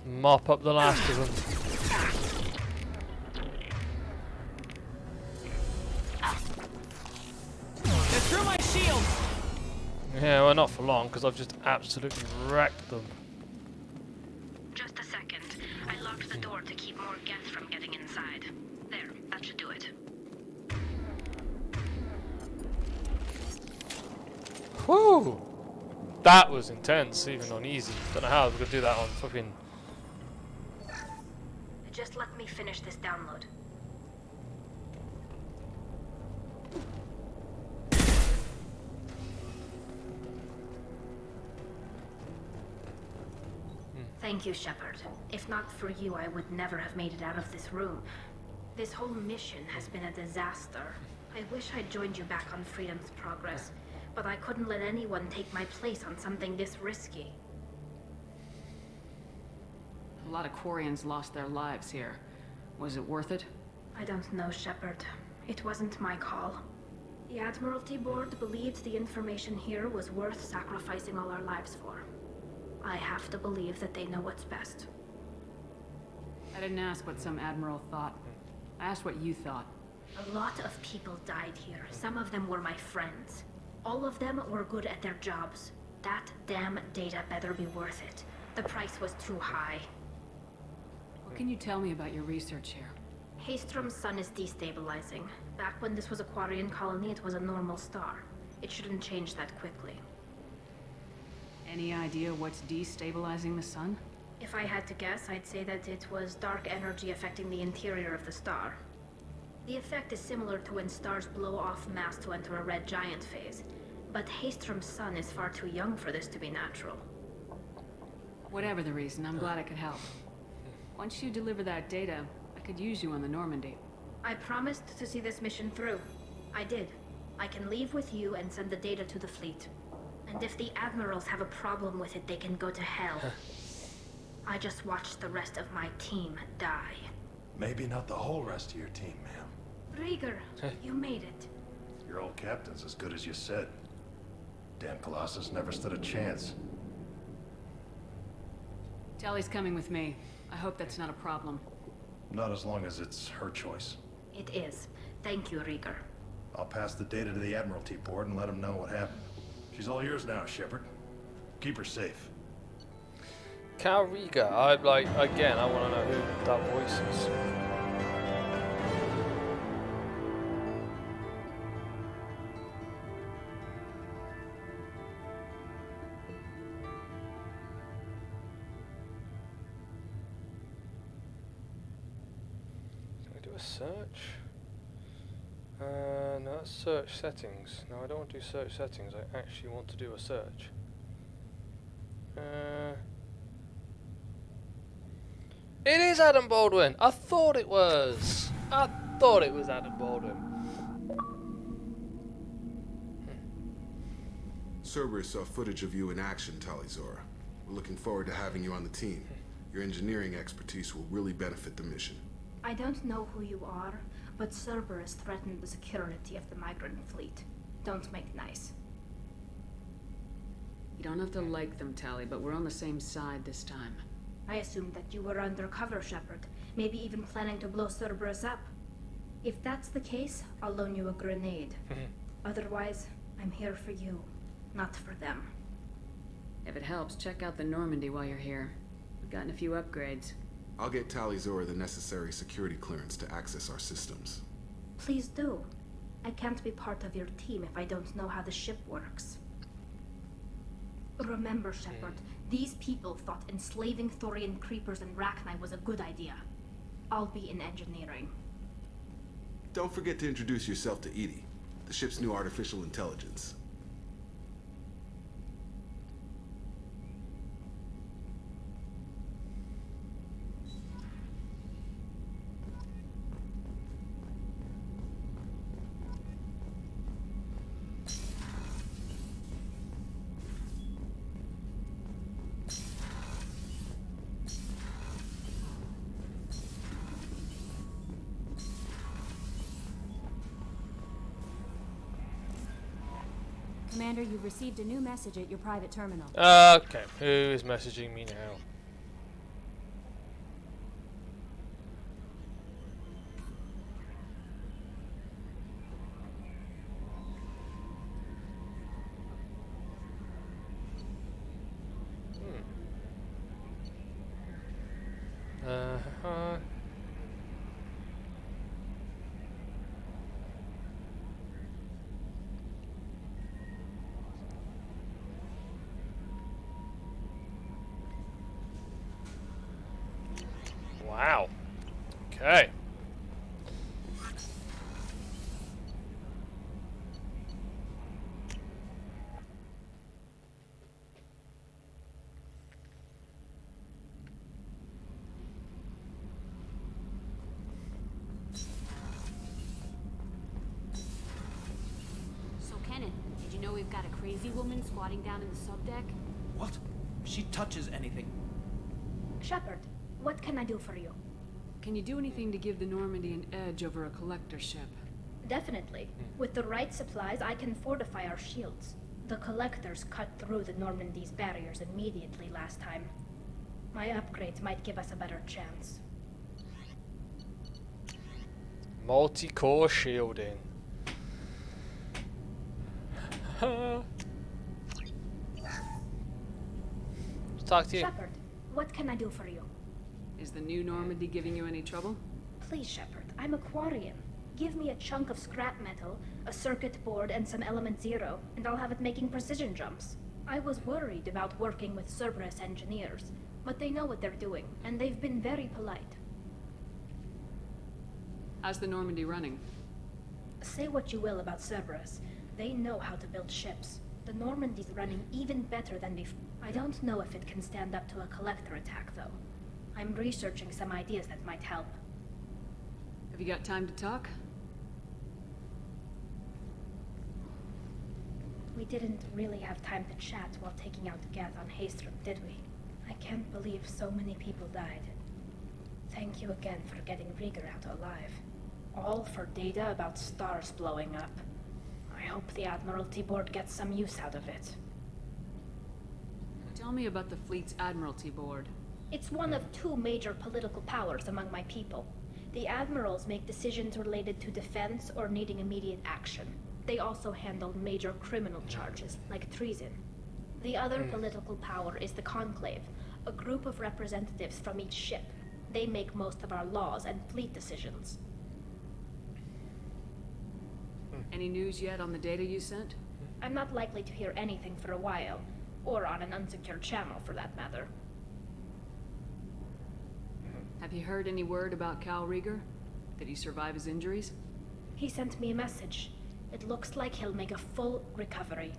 mop up the last of them. They're through my shield! Yeah, well, not for long, because I've just absolutely wrecked them. Just a second. I locked the door to keep more gas from getting inside. There, that should do it. Whew! That was intense, even on easy. Don't know how I was going to do that on fucking... Just let me finish this download. Thank you, Shepard. If not for you, I would never have made it out of this room. This whole mission has been a disaster. I wish I'd joined you back on Freedom's Progress, but I couldn't let anyone take my place on something this risky. A lot of Quarians lost their lives here. Was it worth it? I don't know, Shepard. It wasn't my call. The Admiralty Board believed the information here was worth sacrificing all our lives for. I have to believe that they know what's best. I didn't ask what some admiral thought. I asked what you thought. A lot of people died here. Some of them were my friends. All of them were good at their jobs. That damn data better be worth it. The price was too high. What can you tell me about your research here? Haystrom's sun is destabilizing. Back when this was a Quarian colony, it was a normal star. It shouldn't change that quickly. Any idea what's destabilizing the sun? If I had to guess, I'd say that it was dark energy affecting the interior of the star. The effect is similar to when stars blow off mass to enter a red giant phase. But Haystrom's sun is far too young for this to be natural. Whatever the reason, I'm glad I could help. Once you deliver that data, I could use you on the Normandy. I promised to see this mission through. I did. I can leave with you and send the data to the fleet. And if the admirals have a problem with it, they can go to hell. I just watched the rest of my team die. Maybe not the whole rest of your team, ma'am. Rieger, you made it. Your old captain's as good as you said. Damn Colossus never stood a chance. Tally's coming with me. I hope that's not a problem. Not as long as it's her choice. It is. Thank you, Rieger. I'll pass the data to the Admiralty Board and let them know what happened. She's all yours now, Shepard. Keep her safe. Cal Rieger, I want to know who that voice is. Can I do a search? No, that's search settings. No, I don't want to do search settings. I actually want to do a search. It is Adam Baldwin! I thought it was! I thought it was Adam Baldwin. Cerberus saw footage of you in action, Talizora. We're looking forward to having you on the team. Your engineering expertise will really benefit the mission. I don't know who you are, but Cerberus threatened the security of the migrant fleet. Don't make nice. You don't have to like them, Tally, but we're on the same side this time. I assumed that you were undercover, Shepard. Maybe even planning to blow Cerberus up. If that's the case, I'll loan you a grenade. Otherwise, I'm here for you, not for them. If it helps, check out the Normandy while you're here. We've gotten a few upgrades. I'll get Talizora the necessary security clearance to access our systems. Please do. I can't be part of your team if I don't know how the ship works. Remember, Shepard, these people thought enslaving Thorian creepers and Rachni was a good idea. I'll be in engineering. Don't forget to introduce yourself to Edie, the ship's new artificial intelligence. Commander, you've received a new message at your private terminal. Okay, who is messaging me now? Okay. So, Kenan, did you know we've got a crazy woman squatting down in the subdeck? What? If she touches anything. Shepard, what can I do for you? Can you do anything to give the Normandy an edge over a collector ship? Definitely. With the right supplies, I can fortify our shields. The collectors cut through the Normandy's barriers immediately last time. My upgrades might give us a better chance. Multi-core shielding. Talk to you. Shepard, what can I do for you? Is the new Normandy giving you any trouble? Please, Shepard, I'm a Quarian. Give me a chunk of scrap metal, a circuit board, and some element zero, and I'll have it making precision jumps. I was worried about working with Cerberus engineers, but they know what they're doing, and they've been very polite. How's the Normandy running? Say what you will about Cerberus. They know how to build ships. The Normandy's running even better than before. I don't know if it can stand up to a collector attack, though. I'm researching some ideas that might help. Have you got time to talk? We didn't really have time to chat while taking out Gath on Haestrom, did we? I can't believe so many people died. Thank you again for getting Rieger out alive. All for data about stars blowing up. I hope the Admiralty Board gets some use out of it. Tell me about the fleet's Admiralty Board. It's one of two major political powers among my people. The admirals make decisions related to defense or needing immediate action. They also handle major criminal charges, like treason. The other political power is the Conclave, a group of representatives from each ship. They make most of our laws and fleet decisions. Any news yet on the data you sent? I'm not likely to hear anything for a while, or on an unsecured channel for that matter. Have you heard any word about Cal Rieger? Did he survive his injuries? He sent me a message. It looks like he'll make a full recovery.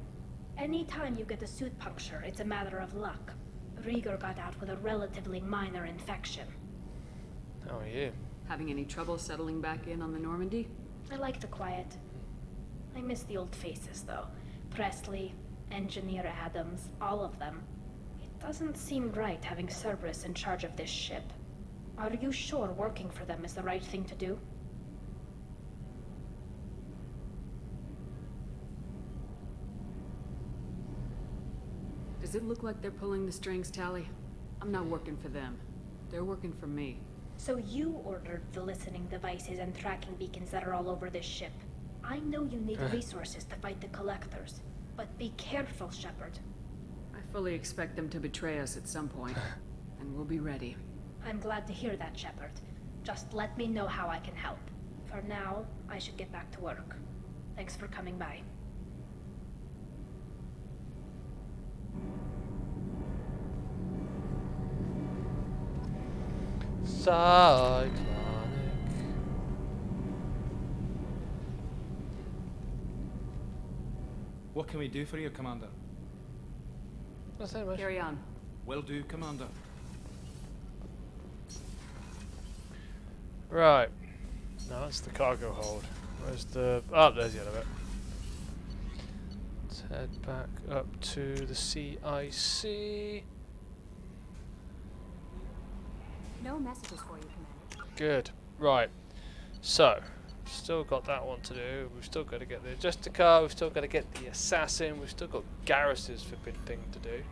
Anytime you get a suit puncture, it's a matter of luck. Rieger got out with a relatively minor infection. How are you? Having any trouble settling back in on the Normandy? I like the quiet. I miss the old faces, though. Presley, Engineer Adams, all of them. It doesn't seem right having Cerberus in charge of this ship. Are you sure working for them is the right thing to do? Does it look like they're pulling the strings, Tally? I'm not working for them. They're working for me. So you ordered the listening devices and tracking beacons that are all over this ship. I know you need resources to fight the Collectors, but be careful, Shepard. I fully expect them to betray us at some point, and we'll be ready. I'm glad to hear that, Shepard. Just let me know how I can help. For now, I should get back to work. Thanks for coming by. Cyclonic. What can we do for you, Commander? Nothing much. Carry on. Will do, Commander. Right. No, that's the cargo hold. Where's the... Oh, there's the end of it. Let's head back up to the CIC. No messages for you, Commander. Good. Right. So, still got that one to do. We've still got to get the Adjuster car. We've still got to get the Assassin. We've still got Garrus's forbidden thing to do.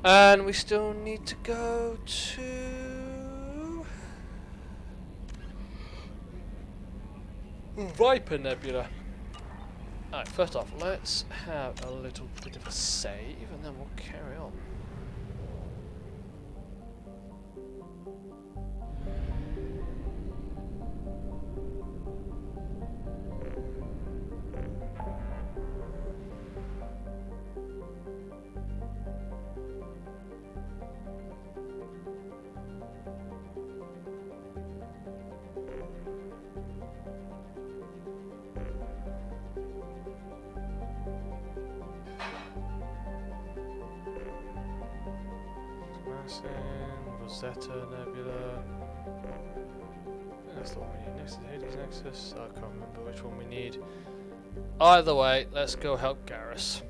And we still need to go to... Viper Nebula. Alright, first off, let's have a little bit of a save and then we'll carry on. Rosetta Nebula. That's the one we need. Next is Hades Nexus. I can't remember which one we need. Either way, let's go help Garrus.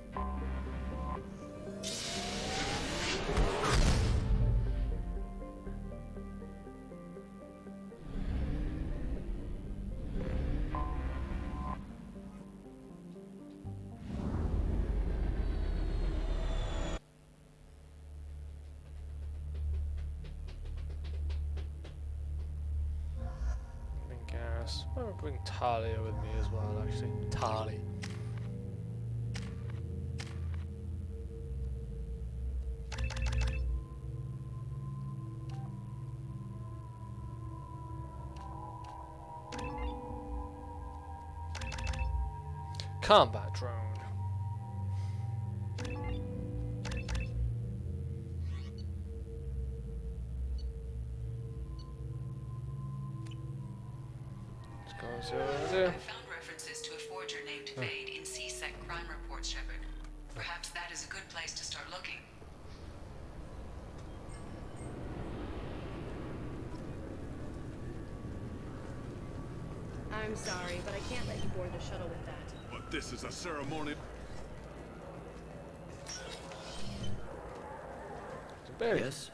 I'm gonna bring Talia with me as well, actually. Talia. Combat drone. I found references to a forger named Fade in CSEC crime reports, Shepard. Perhaps that is a good place to start looking. I'm sorry, but I can't let you board the shuttle with that. But this is a ceremony. Yes?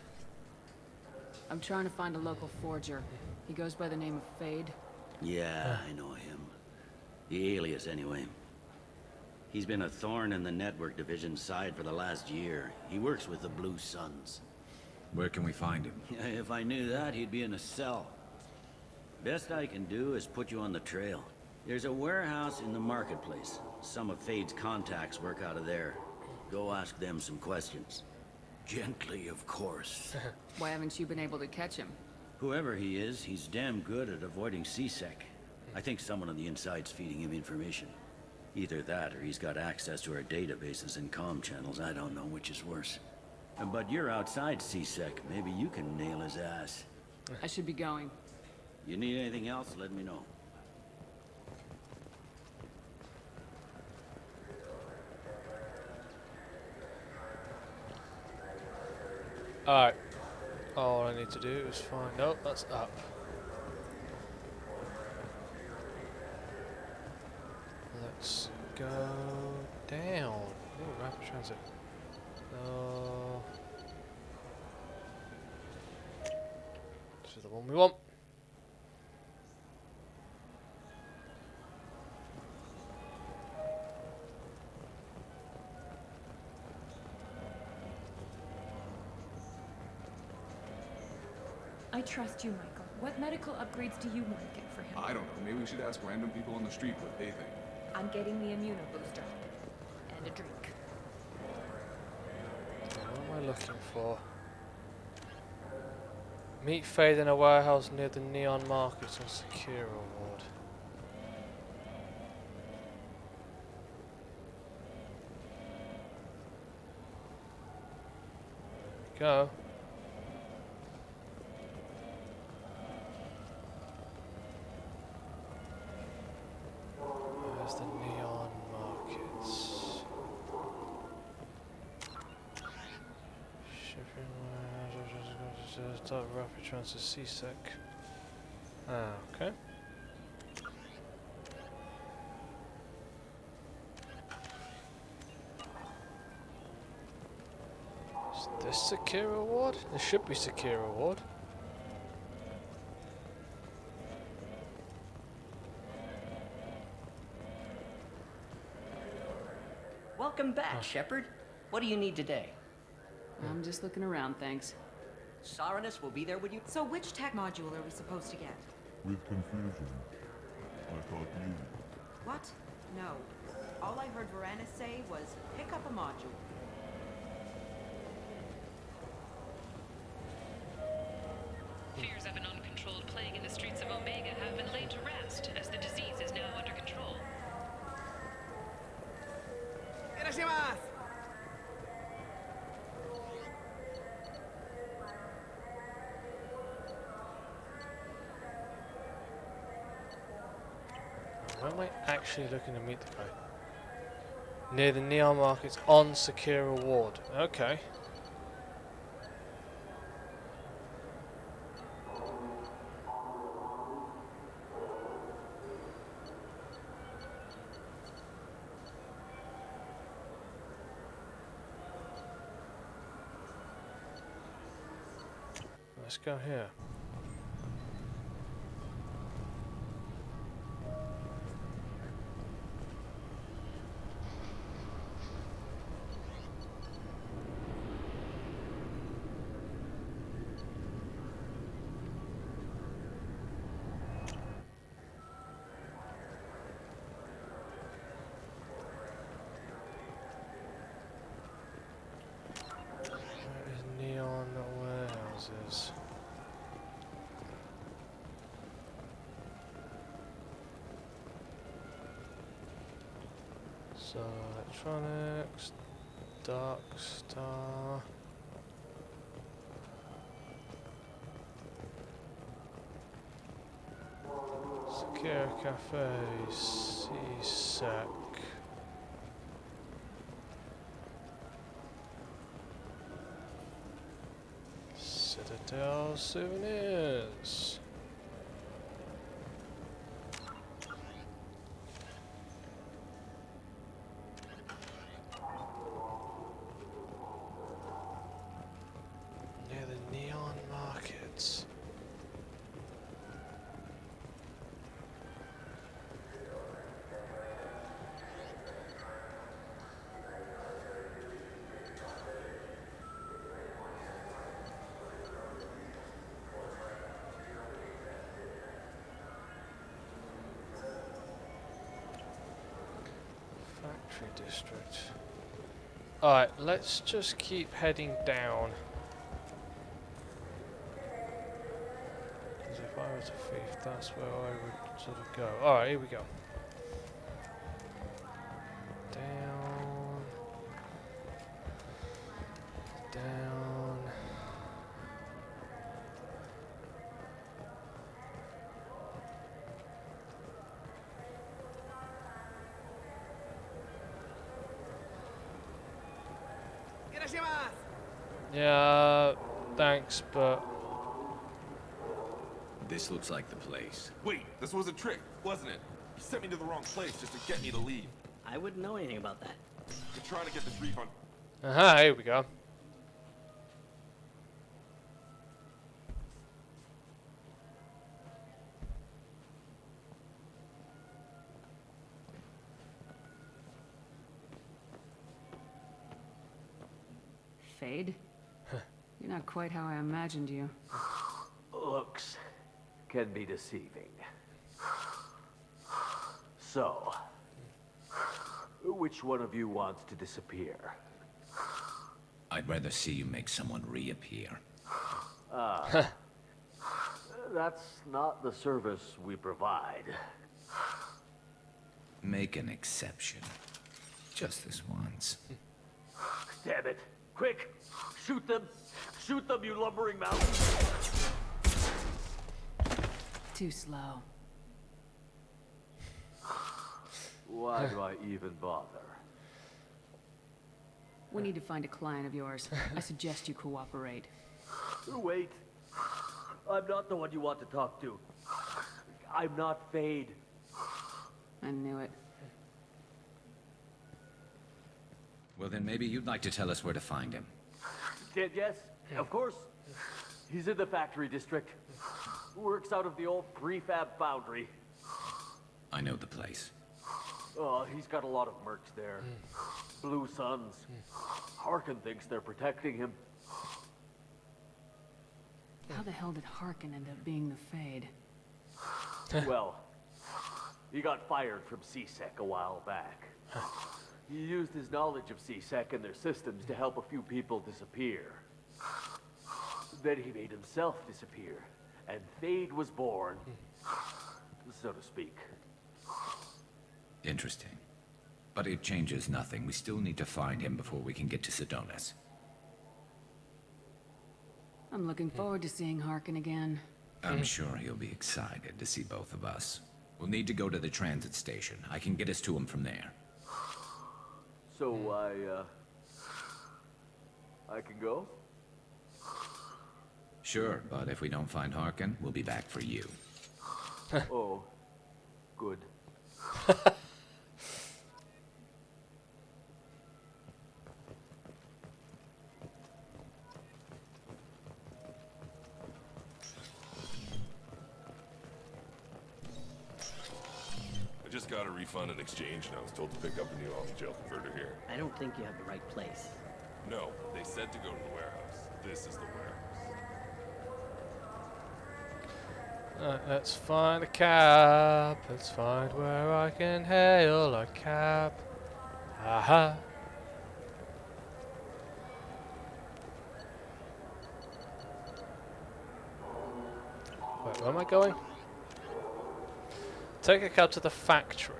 I'm trying to find a local forger. He goes by the name of Fade. Yeah, I know him. The alias, anyway. He's been a thorn in the network division's side for the last year. He works with the Blue Suns. Where can we find him? If I knew that, he'd be in a cell. Best I can do is put you on the trail. There's a warehouse in the marketplace. Some of Fade's contacts work out of there. Go ask them some questions. Gently, of course. Why haven't you been able to catch him? Whoever he is, he's damn good at avoiding CSEC. I think someone on the inside's feeding him information. Either that, or he's got access to our databases and comm channels. I don't know which is worse. But you're outside CSEC. Maybe you can nail his ass. I should be going. You need anything else, let me know. Alright. All I need to do is find... Nope, that's up. Let's go down. Ooh, rapid transit. This is the one we want. I trust you, Michael. What medical upgrades do you want to get for him? I don't know. Maybe we should ask random people on the street what they think. I'm getting the immunobooster. And a drink. What am I looking for? Meet Fade in a warehouse near the Neon Market on Secure Award. Go. Where's the Neon Markets? Shipping rapid transit CSEC. Ah, okay. Is this Secure Award? There should be Secure Award. Welcome back, Shepard. What do you need today? I'm just looking around, thanks. Saranus will be there with you. So which tech module are we supposed to get? With confusion. I thought you... What? No. All I heard Varanus say was, pick up a module. Fears of an uncontrolled plague in the streets of Omega have been laid to rest, as the disease is now under control. Where am I actually looking to meet the guy? Near the Neon Markets on Secure Award. Okay. let's go here. Neon warehouses. So electronics, Dark Star. Secure Cafe, CSEC. Citadel souvenirs. Near the neon markets. Factory district. Alright, let's just keep heading down. Because if I was a thief, that's where I would sort of go. Alright, here we go. Down. Down. Yeah, thanks, but... This looks like the place. Wait, this was a trick, wasn't it? You sent me to the wrong place just to get me to leave. I wouldn't know anything about that. You're trying to get this refund. Aha, here we go. Fade? You're not quite how I imagined you. Looks can be deceiving. So, which one of you wants to disappear? I'd rather see you make someone reappear. That's not the service we provide. Make an exception. Just this once. Damn it. Quick! Shoot them! Shoot them, you lumbering mountain! Too slow. Why do I even bother? We need to find a client of yours. I suggest you cooperate. Wait. I'm not the one you want to talk to. I'm not Fade. I knew it. Well, then maybe you'd like to tell us where to find him. Yes, of course. He's in the factory district. Works out of the old prefab foundry. I know the place. Oh, he's got a lot of mercs there. Blue Suns. Harkin thinks they're protecting him. How the hell did Harkin end up being the Fade? Well, he got fired from CSEC a while back. He used his knowledge of CSEC and their systems to help a few people disappear. Then he made himself disappear, and Fade was born, so to speak. Interesting. But it changes nothing. We still need to find him before we can get to Sedonis. I'm looking forward to seeing Harkin again. I'm sure he'll be excited to see both of us. We'll need to go to the transit station. I can get us to him from there. So I can go? Sure, but if we don't find Harkin, we'll be back for you. Oh, good. just got a refund and exchange, and I was told to pick up a new off-the-jail converter here. I don't think you have the right place. No, they said to go to the warehouse. This is the warehouse. Let's find a cab. Let's find where I can hail a cab. Aha. Wait, where am I going? Take a cab to the factory.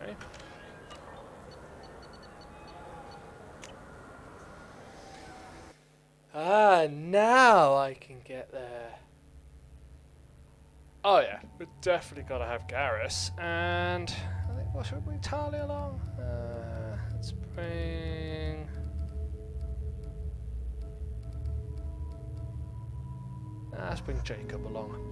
Okay. Ah, now I can get there. Oh yeah, we've definitely got to have Garrus. And I think, what should we bring Tali along? Let's bring... let's bring Jacob along.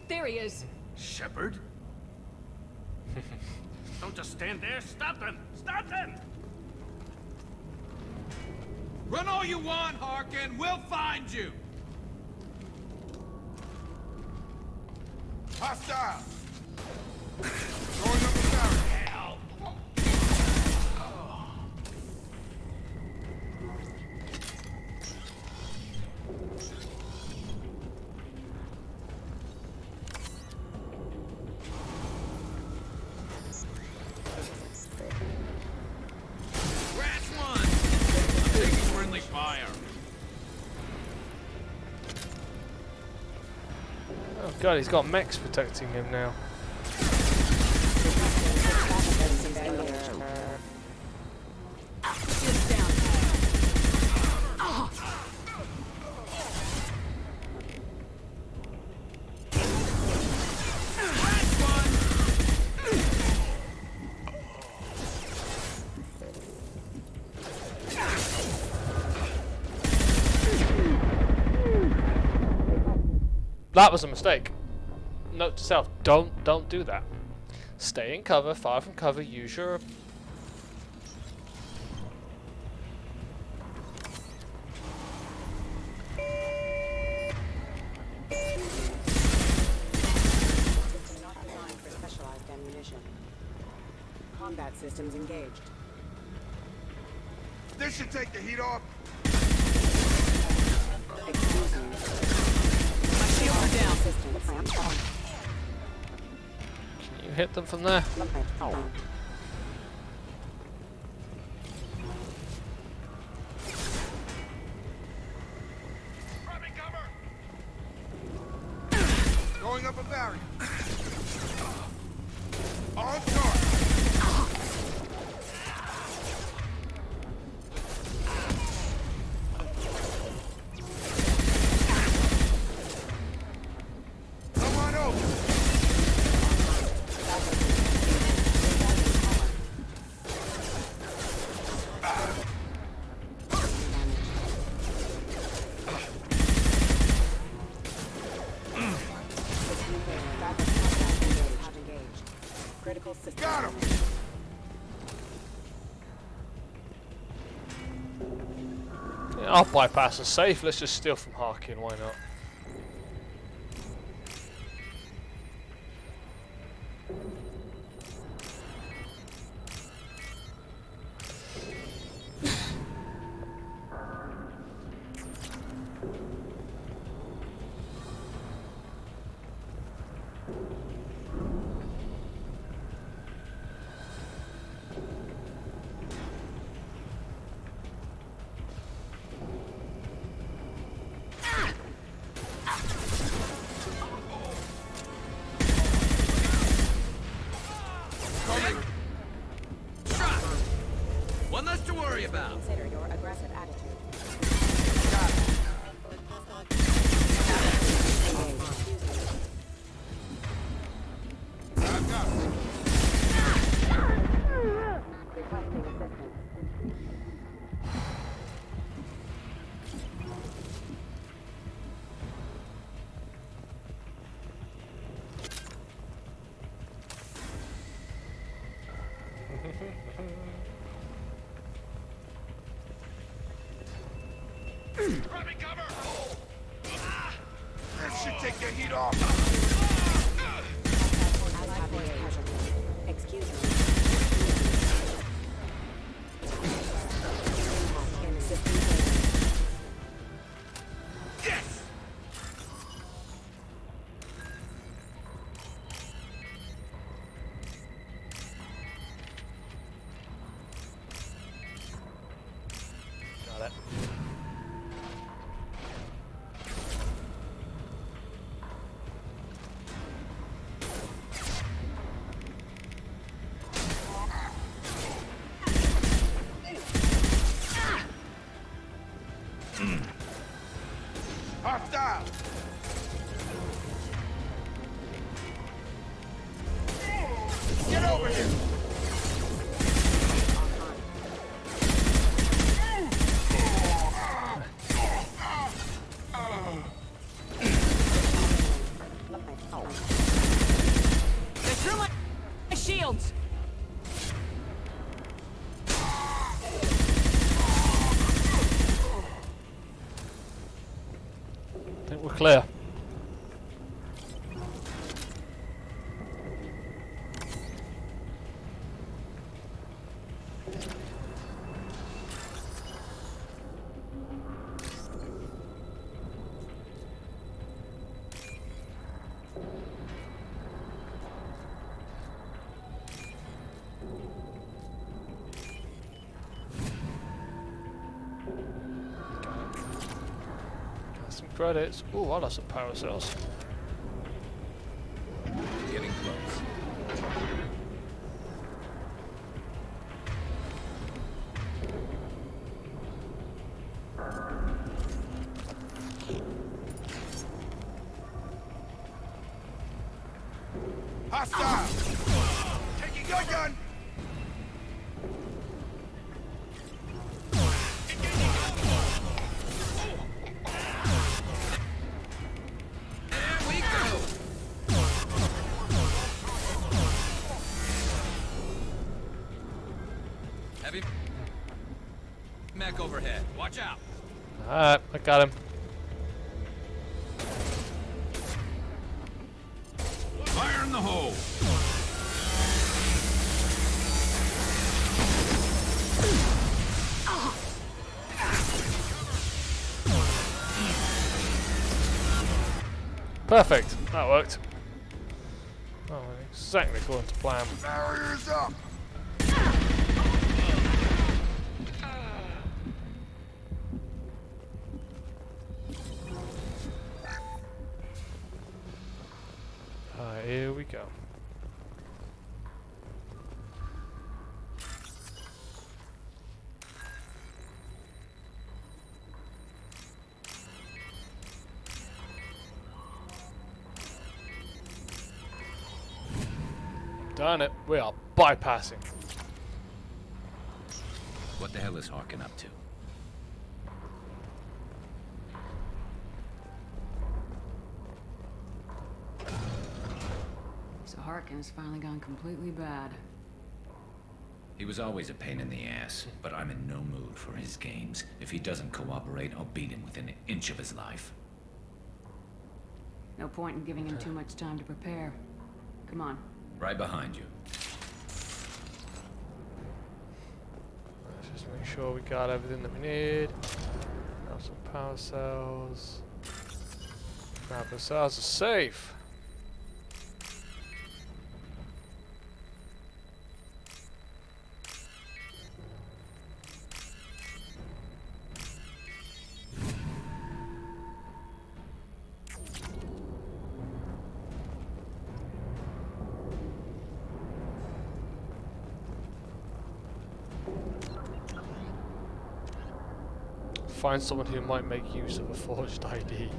There he is. Shepard? Don't just stand there. Stop them! Stop them! Run all you want, Harkin. We'll find you. Hostile! Going up the barrel. Hell! Oh god, he's got mechs protecting him now. That was a mistake. Note to self, don't do that. Stay in cover, far from cover, use your... Not designed for specialized ammunition. Combat systems engaged. This should take the heat off. Excuse me. My shields are down. Can you hit them from there? Grabbing cover. Going up a barrier. On target. Come on over. Critical system. Got him. Yeah, I'll bypass the safe. Let's just steal from Harkin. Why not? Grabbing cover! This should take the heat off! Excuse me. Yes! Got it. Hostile! Get over here! They threw my shields! I think we're clear. Got some credits. Ooh, I lost some power cells. Getting close. Hostile! Taking your gun! There we go! Heavy mech overhead. Watch out! Alright, I got him. Fire in the hole! Perfect. That worked. Oh, exactly according to plan. Barriers up! Alright, here we go. Done it. We are bypassing. What the hell is Harkin up to? So Harkin's finally gone completely bad. He was always a pain in the ass, but I'm in no mood for his games. If he doesn't cooperate, I'll beat him within an inch of his life. No point in giving him too much time to prepare. Come on. Right behind you. Let's just make sure we got everything that we need. Grab some power cells. Grab the cells are safe. Find someone who might make use of a forged ID.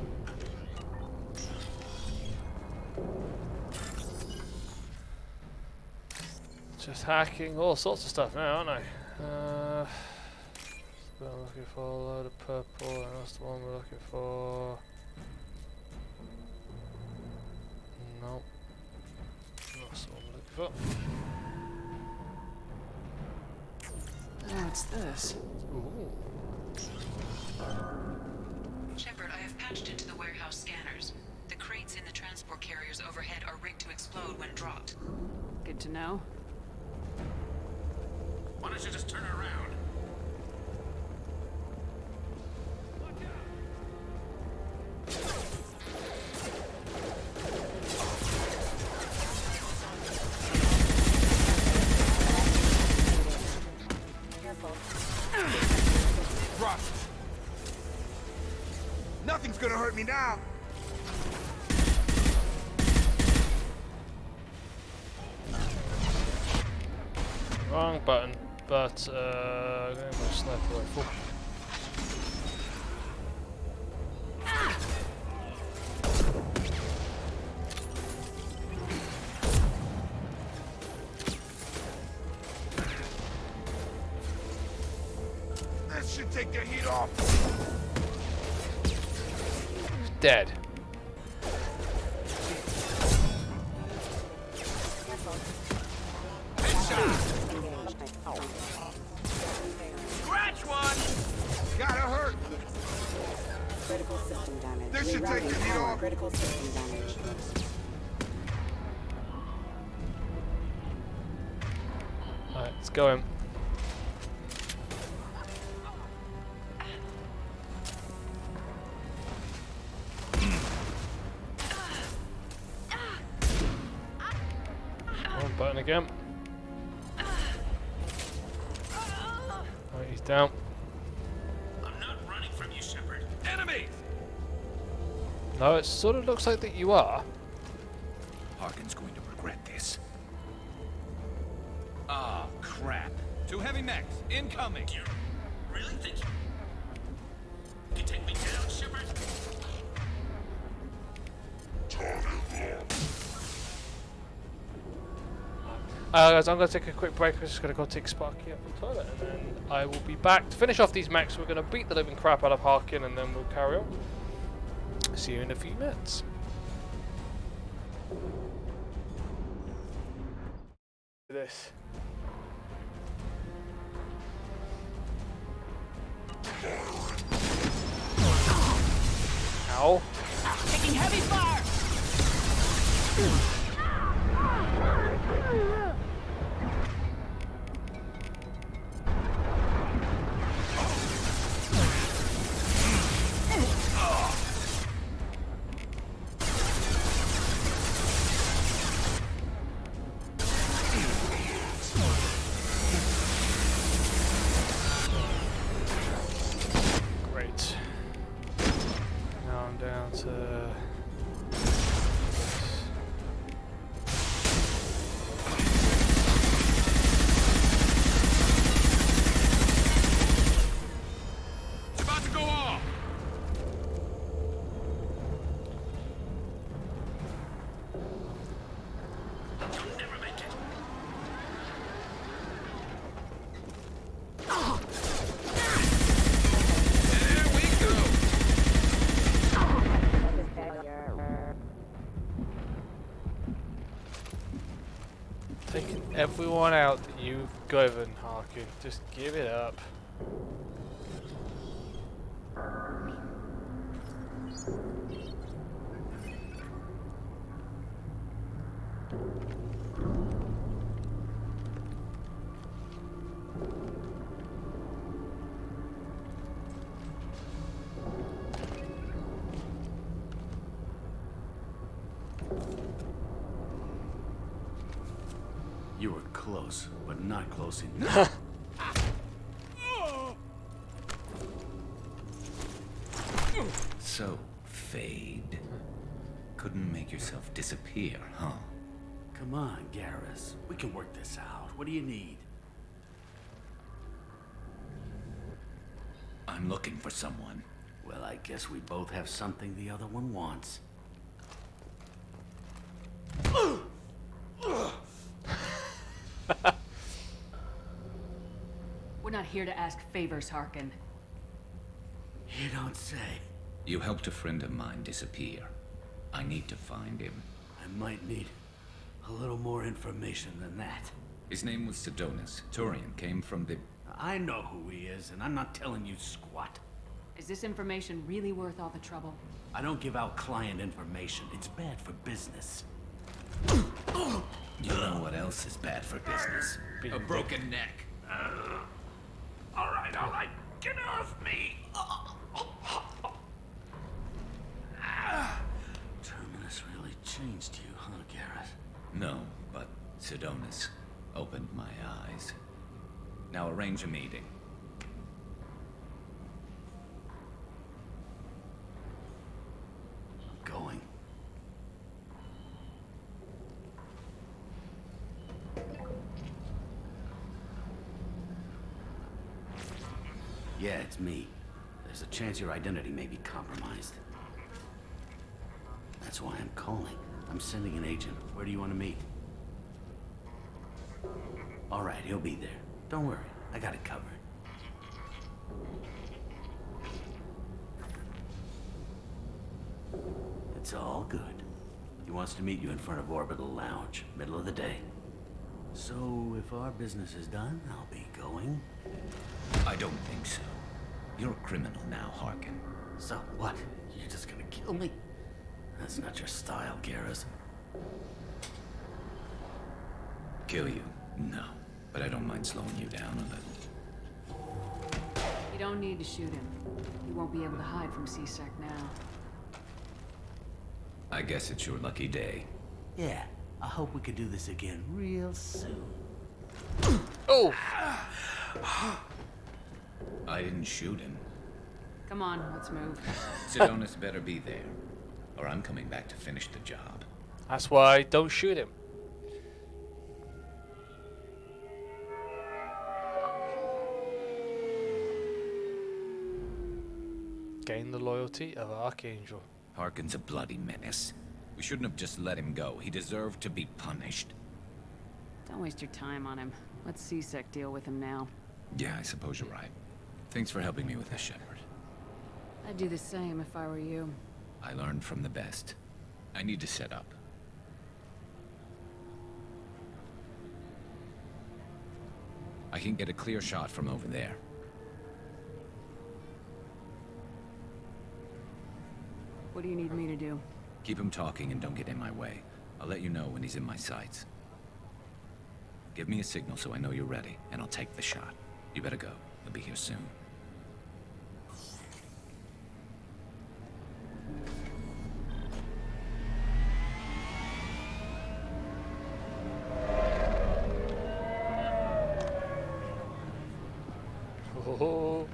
Just hacking all sorts of stuff now, aren't I? Still looking for a load of purple, and that's the one we're looking for. Nope. That's the one we're looking for. What's this? Ooh. Shepard, I have patched into the warehouse scanners. The crates in the transport carriers overhead are rigged to explode when dropped. Good to know. Why don't you just turn around? Rust. Nothing's gonna hurt me now. Wrong button, but I'm going to go sniper rifle. That should take the heat off. Dead. Scratch one! Gotta hurt! Critical system damage. This should take the heat off. Critical system damage. Alright, let's go in. Wrong button again. Alright, he's down. I'm not running from you, Shepard. Enemies! No, it sort of looks like that you are. Harkin's going to regret this. Ah, crap. Two heavy mechs, incoming. You really think you can take me down, Shepard? Guys, I'm going to take a quick break. We're just going to go take Sparky up the toilet, and then I will be back to finish off these mechs. We're going to beat the living crap out of Harkin, and then we'll carry on. See you in a few minutes. This. Ow. Taking heavy fire! Great. Now I'm down to... It's about to go off. You'll never make it. There we go. Taking everyone out that you've given, Harkin. Just give it up. You were close, but not close enough. So, Fade. Couldn't make yourself disappear, huh? Come on, Garrus. We can work this out. What do you need? I'm looking for someone. Well, I guess we both have something the other one wants. We're not here to ask favors, Harkin. You don't say. You helped a friend of mine disappear. I need to find him. I might need a little more information than that. His name was Sedonis. Turian came from the... I know who he is, and I'm not telling you squat. Is this information really worth all the trouble? I don't give out client information. It's bad for business. You know what else is bad for business? A broken neck. All right. Get off me! Terminus really changed you, huh, Garrett? No, but Sidonis opened my eyes. Now arrange a meeting. I'm going. Yeah, it's me. There's a chance your identity may be compromised. That's why I'm calling. I'm sending an agent. Where do you want to meet? All right, he'll be there. Don't worry, I got it covered. It's all good. He wants to meet you in front of Orbital Lounge, middle of the day. So, if our business is done, I'll be going. I don't think so. You're a criminal now, Harkin. So what? You're just gonna kill me? That's not your style, Garrus. Kill you? No. But I don't mind slowing you down a little. You don't need to shoot him. He won't be able to hide from C-Sec now. I guess it's your lucky day. Yeah, I hope we can do this again real soon. Oh! I didn't shoot him. Come on, let's move. Sidonis better be there, or I'm coming back to finish the job. That's why don't shoot him. Gain the loyalty of Archangel. Harkin's a bloody menace. We shouldn't have just let him go. He deserved to be punished. Don't waste your time on him. Let C-Sec deal with him now. Yeah, I suppose you're right. Thanks for helping me with this, Shepard. I'd do the same if I were you. I learned from the best. I need to set up. I can get a clear shot from over there. What do you need me to do? Keep him talking and don't get in my way. I'll let you know when he's in my sights. Give me a signal so I know you're ready, and I'll take the shot. You better go. He'll be here soon. Oh.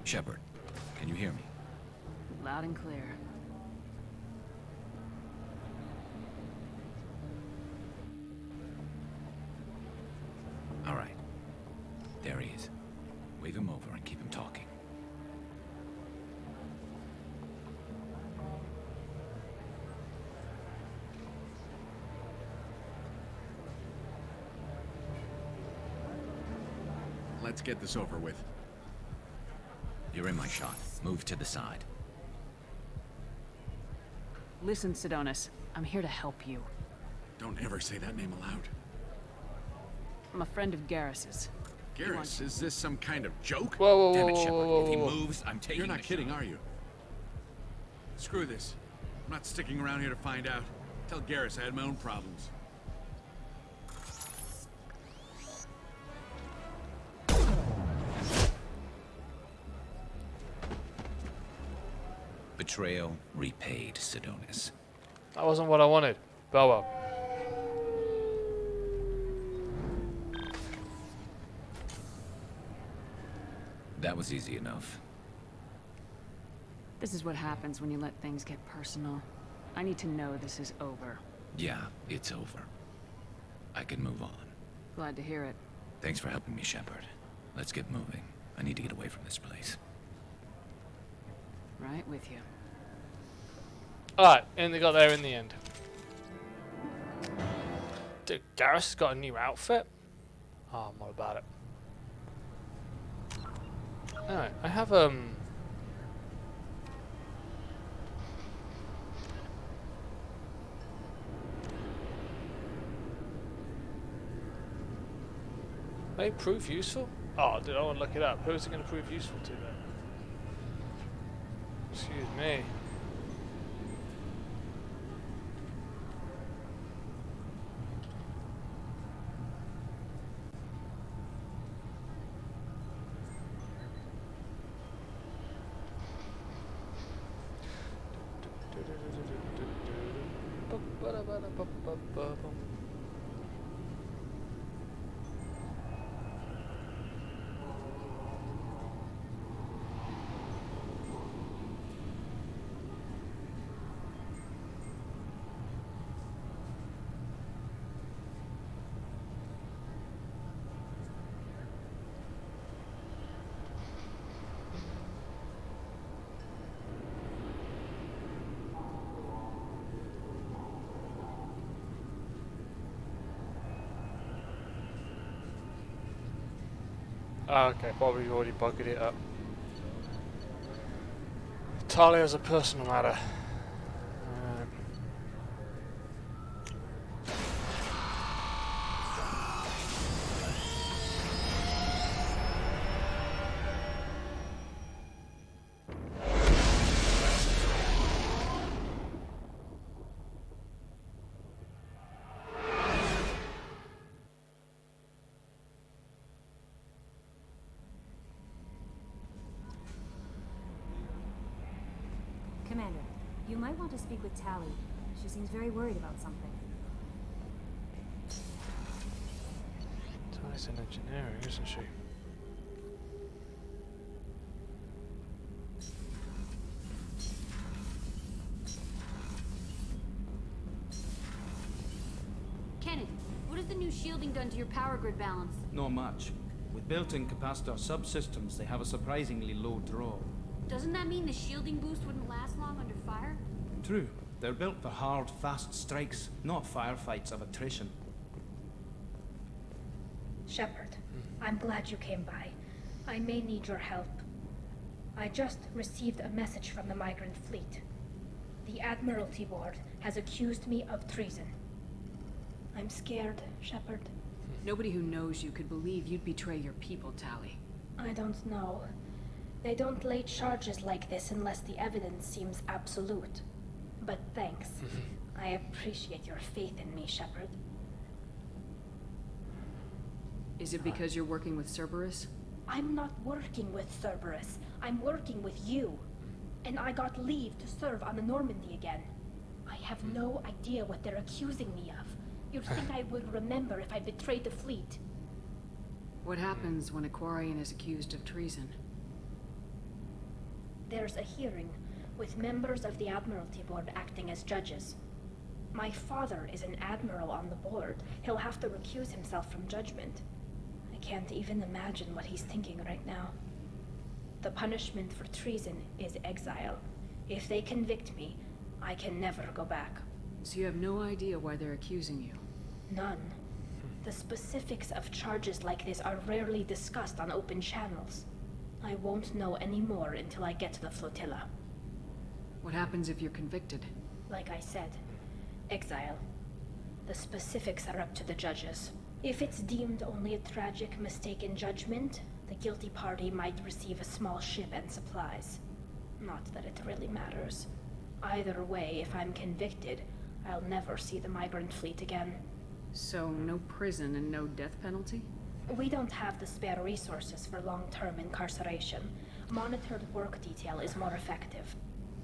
Shepard, can you hear me? Loud and clear. All right. There he is. Wave him over and keep him talking. Let's get this over with. You're in my shot. Move to the side. Listen, Sidonis. I'm here to help you. Don't ever say that name aloud. I'm a friend of Garrus's. Garrus, is this some kind of joke? Whoa, Damn it, Shepard. If he moves, I'm taking You're not the kidding, shot. are you? Screw this. I'm not sticking around here to find out. Tell Garrus I had my own problems. Betrayal repaid, Sidonis. That wasn't what I wanted. But well. That was easy enough. This is what happens when you let things get personal. I need to know this is over. Yeah, it's over. I can move on. Glad to hear it. Thanks for helping me, Shepard. Let's get moving. I need to get away from this place. Right with you. Alright, and they got there in the end. Dude, Garrus has got a new outfit? Oh, I'm all about it. Alright, I have Hey, prove useful? Oh, dude, I want to look it up. Who's it going to prove useful to then? Excuse me. Ah, okay, probably already bugged it up. Talia is a personal matter. Commander, you might want to speak with Tally. She seems very worried about something. Talia's an engineering, isn't she? Kenneth, what has the new shielding done to your power grid balance? Not much. With built-in capacitor subsystems, they have a surprisingly low draw. Doesn't that mean the shielding boost wouldn't last long under fire? True. They're built for hard, fast strikes, not firefights of attrition. Shepard, I'm glad you came by. I may need your help. I just received a message from the migrant fleet. The Admiralty Board has accused me of treason. I'm scared, Shepard. Nobody who knows you could believe you'd betray your people, Tally. I don't know. They don't lay charges like this unless the evidence seems absolute. But thanks. I appreciate your faith in me, Shepard. Is it because you're working with Cerberus? I'm not working with Cerberus. I'm working with you. And I got leave to serve on the Normandy again. I have no idea what they're accusing me of. You'd think I would remember if I betrayed the fleet. What happens when a Quarian is accused of treason? There's a hearing, with members of the Admiralty Board acting as judges. My father is an admiral on the board. He'll have to recuse himself from judgment. I can't even imagine what he's thinking right now. The punishment for treason is exile. If they convict me, I can never go back. So you have no idea why they're accusing you? None. The specifics of charges like this are rarely discussed on open channels. I won't know any more until I get to the flotilla. What happens if you're convicted? Like I said, exile. The specifics are up to the judges. If it's deemed only a tragic mistake in judgment, the guilty party might receive a small ship and supplies. Not that it really matters. Either way, if I'm convicted, I'll never see the migrant fleet again. So no prison and no death penalty? We don't have the spare resources for long-term incarceration. Monitored work detail is more effective.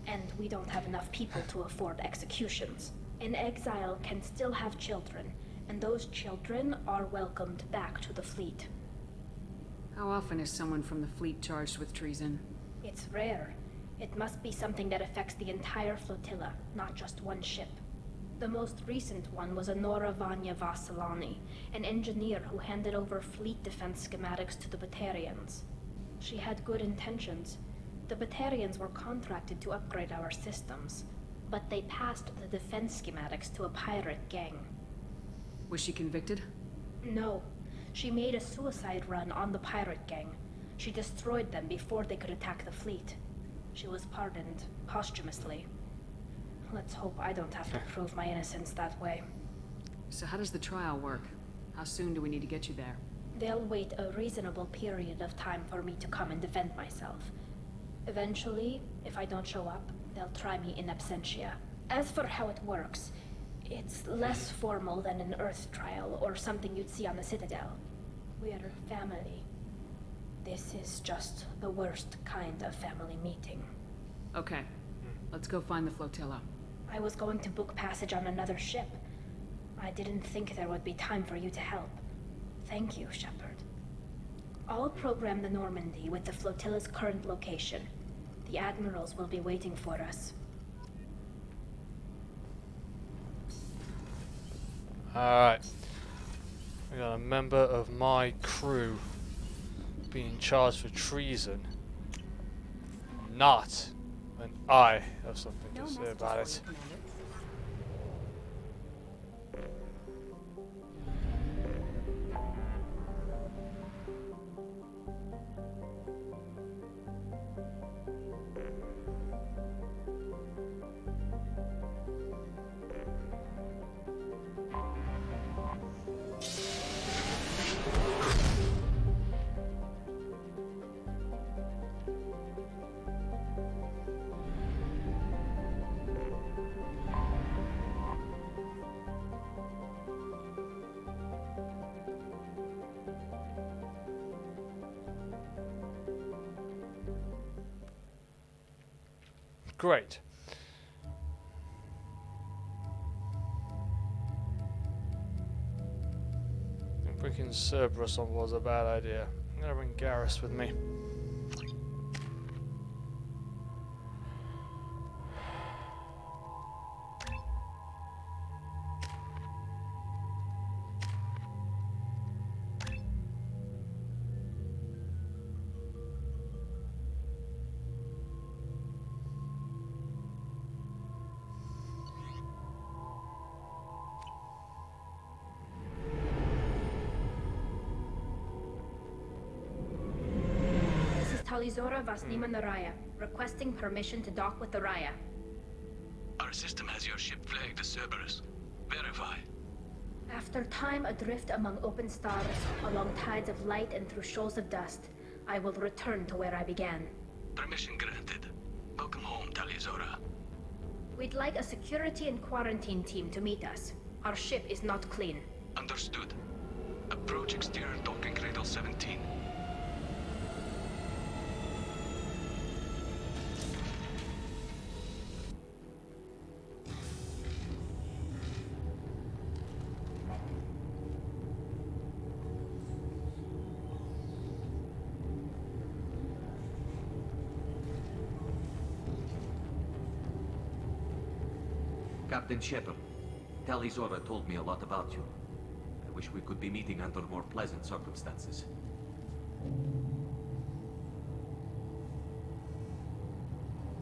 And we don't have enough people to afford executions. An exile can still have children, and those children are welcomed back to the fleet. How often is someone from the fleet charged with treason? It's rare. It must be something that affects the entire flotilla, not just one ship. The most recent one was Honora Vanya Vassilani, an engineer who handed over fleet defense schematics to the Batarians. She had good intentions. The Batarians were contracted to upgrade our systems, but they passed the defense schematics to a pirate gang. Was she convicted? No. She made a suicide run on the pirate gang. She destroyed them before they could attack the fleet. She was pardoned posthumously. Let's hope I don't have to prove my innocence that way. So how does the trial work? How soon do we need to get you there? They'll wait a reasonable period of time for me to come and defend myself. Eventually, if I don't show up, they'll try me in absentia. As for how it works, it's less formal than an Earth trial or something you'd see on the Citadel. We're family. This is just the worst kind of family meeting. Okay, let's go find the flotilla. I was going to book passage on another ship. I didn't think there would be time for you to help. Thank you, Shepard. I'll program the Normandy with the flotilla's current location. The admirals will be waiting for us. Alright. We got a member of my crew being charged for treason. Not when I have something to say about it. Great. Bringing Cerberus on was a bad idea. I'm gonna bring Garrus with me. Talizora Vasnima Naraya, requesting permission to dock with the Raya. Our system has your ship flagged as Cerberus. Verify. After time adrift among open stars, along tides of light and through shoals of dust, I will return to where I began. Permission granted. Welcome home, Talizora. We'd like a security and quarantine team to meet us. Our ship is not clean. Understood. Approach exterior docking cradle 17. Captain Shepard, Talizora told me a lot about you. I wish we could be meeting under more pleasant circumstances.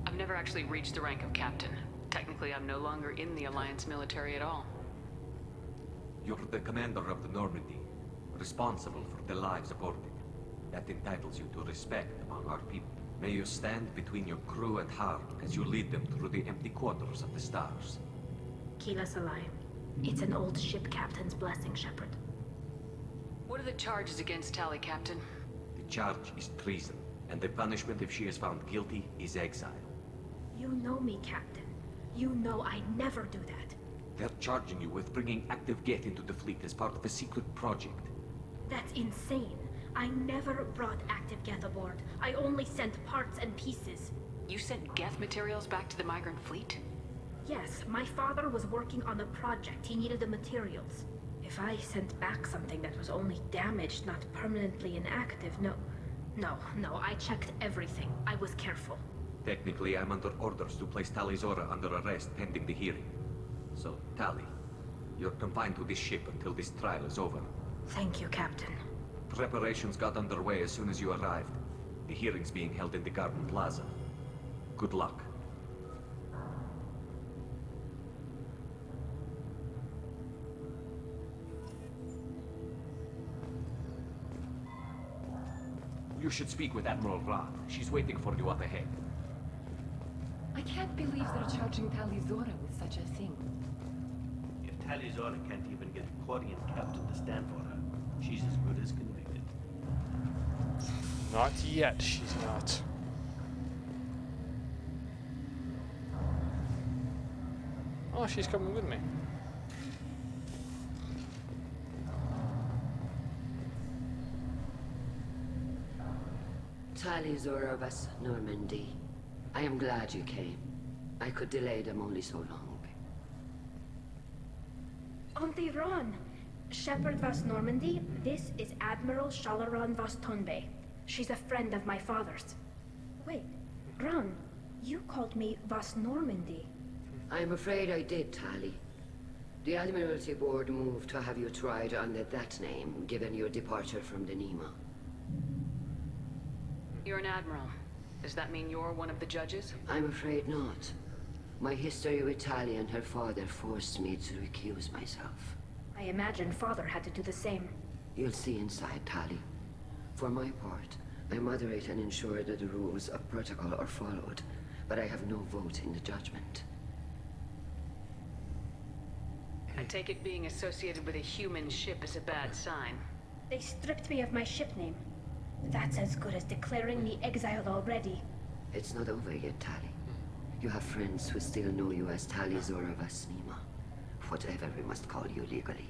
I've never actually reached the rank of captain. Technically, I'm no longer in the Alliance military at all. You're the commander of the Normandy, responsible for the lives aboard it. That entitles you to respect among our people. May you stand between your crew and Har as you lead them through the empty quarters of the stars. Keep us alive. It's an old ship captain's blessing, Shepard. What are the charges against Tali, Captain? The charge is treason, and the punishment if she is found guilty is exile. You know me, Captain. You know I never do that. They're charging you with bringing active Geth into the fleet as part of a secret project. That's insane. I never brought active Geth aboard. I only sent parts and pieces. You sent Geth materials back to the migrant fleet? Yes, my father was working on a project. He needed the materials. If I sent back something that was only damaged, not permanently inactive, no, I checked everything. I was careful. Technically, I'm under orders to place Talizora under arrest pending the hearing. So, Tali, you're confined to this ship until this trial is over. Thank you, Captain. Preparations got underway as soon as you arrived. The hearing's being held in the Garden Plaza. Good luck. You should speak with Admiral Roth. She's waiting for you up ahead. I can't believe they're charging Talizora with such a thing. If Talizora can't even get a Quarian captain to stand for her, She's as good as convicted. Not yet, she's not. Oh, she's coming with me. Tali Zorovas, Normandy. I am glad you came. I could delay them only so long. Auntie Ron! Shepard Vas Normandy, this is Admiral Shalaran Vas Tonbe. She's a friend of my father's. Wait, Ron, you called me Vas Normandy. I'm afraid I did, Tali. The Admiralty Board moved to have you tried under that name, given your departure from the Nima. You're an admiral. Does that mean you're one of the judges? I'm afraid not. My history with Tali and her father forced me to recuse myself. I imagine father had to do the same. You'll see inside, Tali. For my part, I moderate and ensure that the rules of protocol are followed, but I have no vote in the judgment. I take it being associated with a human ship is a bad sign. They stripped me of my ship name. That's as good as declaring me exiled already. It's not over yet, Tali. You have friends who still know you as Tali Zorovas Nima. Whatever we must call you legally.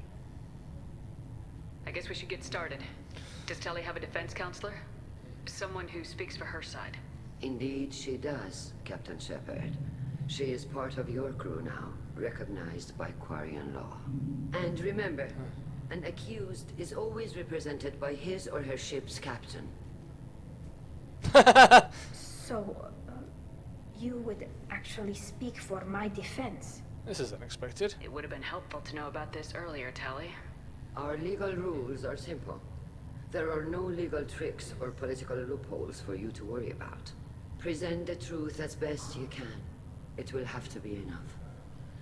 I guess we should get started. Does Tali have a defense counselor? Someone who speaks for her side. Indeed she does, Captain Shepard. She is part of your crew now, recognized by Quarian law. And remember, an accused is always represented by his or her ship's captain. So, you would actually speak for my defense? This is unexpected. It would have been helpful to know about this earlier, Tali. Our legal rules are simple. There are no legal tricks or political loopholes for you to worry about. Present the truth as best you can. It will have to be enough.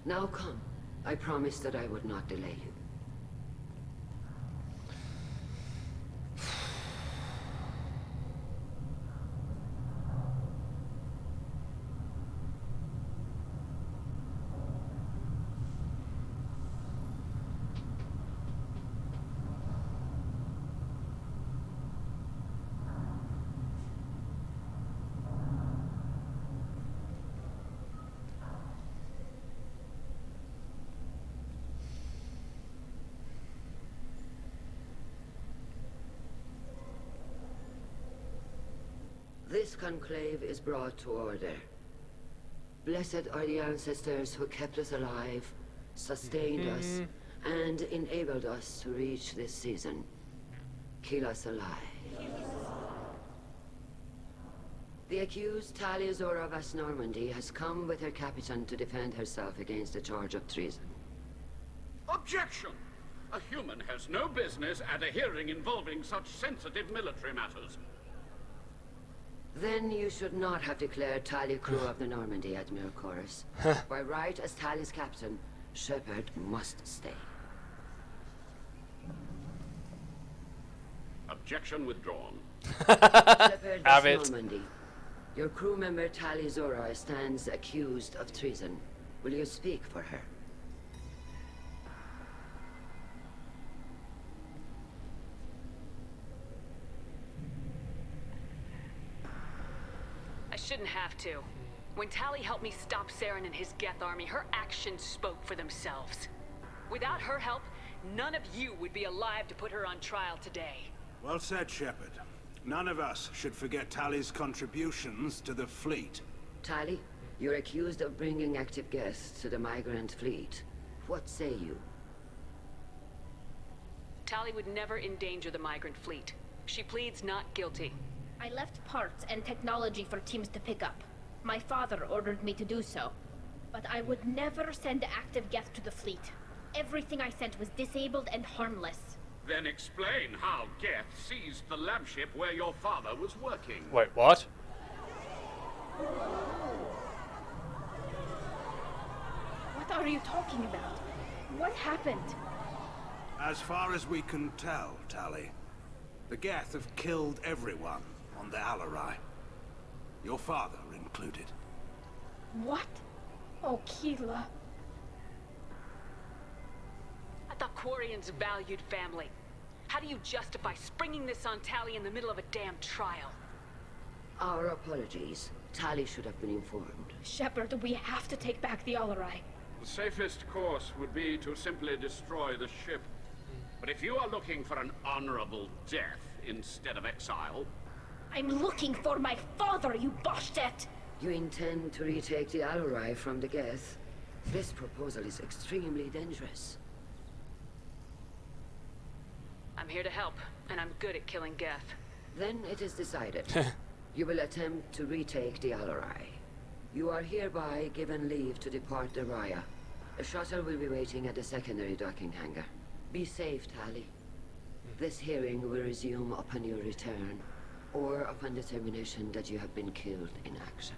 Now come. I promised that I would not delay you. This conclave is brought to order. Blessed are the ancestors who kept us alive, sustained us, and enabled us to reach this season. Keep us alive. The accused Tali Zorovas Normandy has come with her captain to defend herself against a charge of treason. Objection! A human has no business at a hearing involving such sensitive military matters. Then you should not have declared Tali crew of the Normandy, Admiral Chorus. By right as Tali's captain, Shepard must stay. Objection withdrawn. Shepard Have of it. Normandy. Your crew member Tali Zora stands accused of treason. Will you speak for her? I shouldn't have to. When Tali helped me stop Saren and his Geth army, her actions spoke for themselves. Without her help, none of you would be alive to put her on trial today. Well said, Shepard. None of us should forget Tali's contributions to the fleet. Tali, you're accused of bringing active guests to the migrant fleet. What say you? Tali would never endanger the migrant fleet. She pleads not guilty. I left parts and technology for teams to pick up. My father ordered me to do so. But I would never send active Geth to the fleet. Everything I sent was disabled and harmless. Then explain how Geth seized the lab ship where your father was working. Wait, what? What are you talking about? What happened? As far as we can tell, Tali, the Geth have killed everyone on the Alarai. Your father included. What? Oh, Keela. I thought Quarians valued family. How do you justify springing this on Tally in the middle of a damn trial? Our apologies. Tally should have been informed. Shepard, we have to take back the Alarai. The safest course would be to simply destroy the ship. But if you are looking for an honorable death instead of exile... I'm looking for my father, you Boshtet! You intend to retake the Alarai from the Geth? This proposal is extremely dangerous. I'm here to help, and I'm good at killing Geth. Then it is decided. You will attempt to retake the Alarai. You are hereby given leave to depart the Raya. A shuttle will be waiting at the secondary docking hangar. Be safe, Tally. This hearing will resume upon your return, or upon determination that you have been killed in action.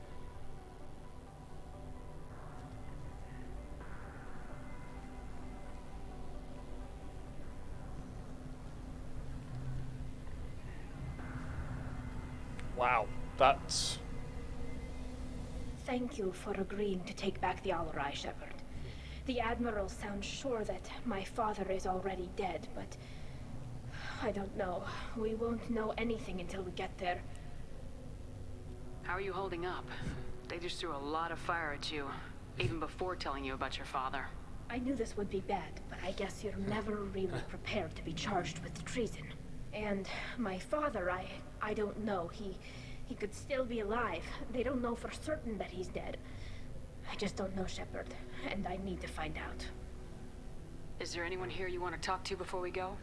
Wow, that's... Thank you for agreeing to take back the Alarai, Shepard. The Admiral sounds sure that my father is already dead, but... I don't know. We won't know anything until we get there. How are you holding up? They just threw a lot of fire at you, even before telling you about your father. I knew this would be bad, but I guess you're never really prepared to be charged with treason. And my father, I don't know. He could still be alive. They don't know for certain that he's dead. I just don't know, Shepard, and I need to find out. Is there anyone here you want to talk to before we go?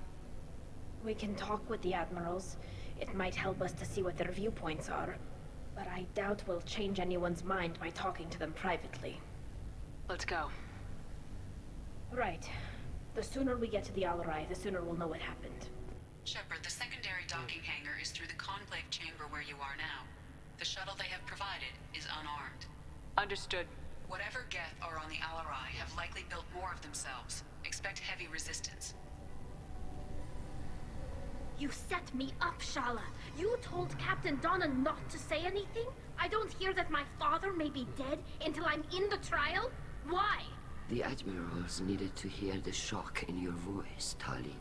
We can talk with the Admirals. It might help us to see what their viewpoints are. But I doubt we'll change anyone's mind by talking to them privately. Let's go. Right. The sooner we get to the Alarai, the sooner we'll know what happened. Shepard, the secondary docking hangar is through the conclave chamber where you are now. The shuttle they have provided is unarmed. Understood. Whatever Geth are on the Alarai have likely built more of themselves. Expect heavy resistance. You set me up, Shala. You told Captain Donna not to say anything? I don't hear that my father may be dead until I'm in the trial? Why? The Admirals needed to hear the shock in your voice, Tali.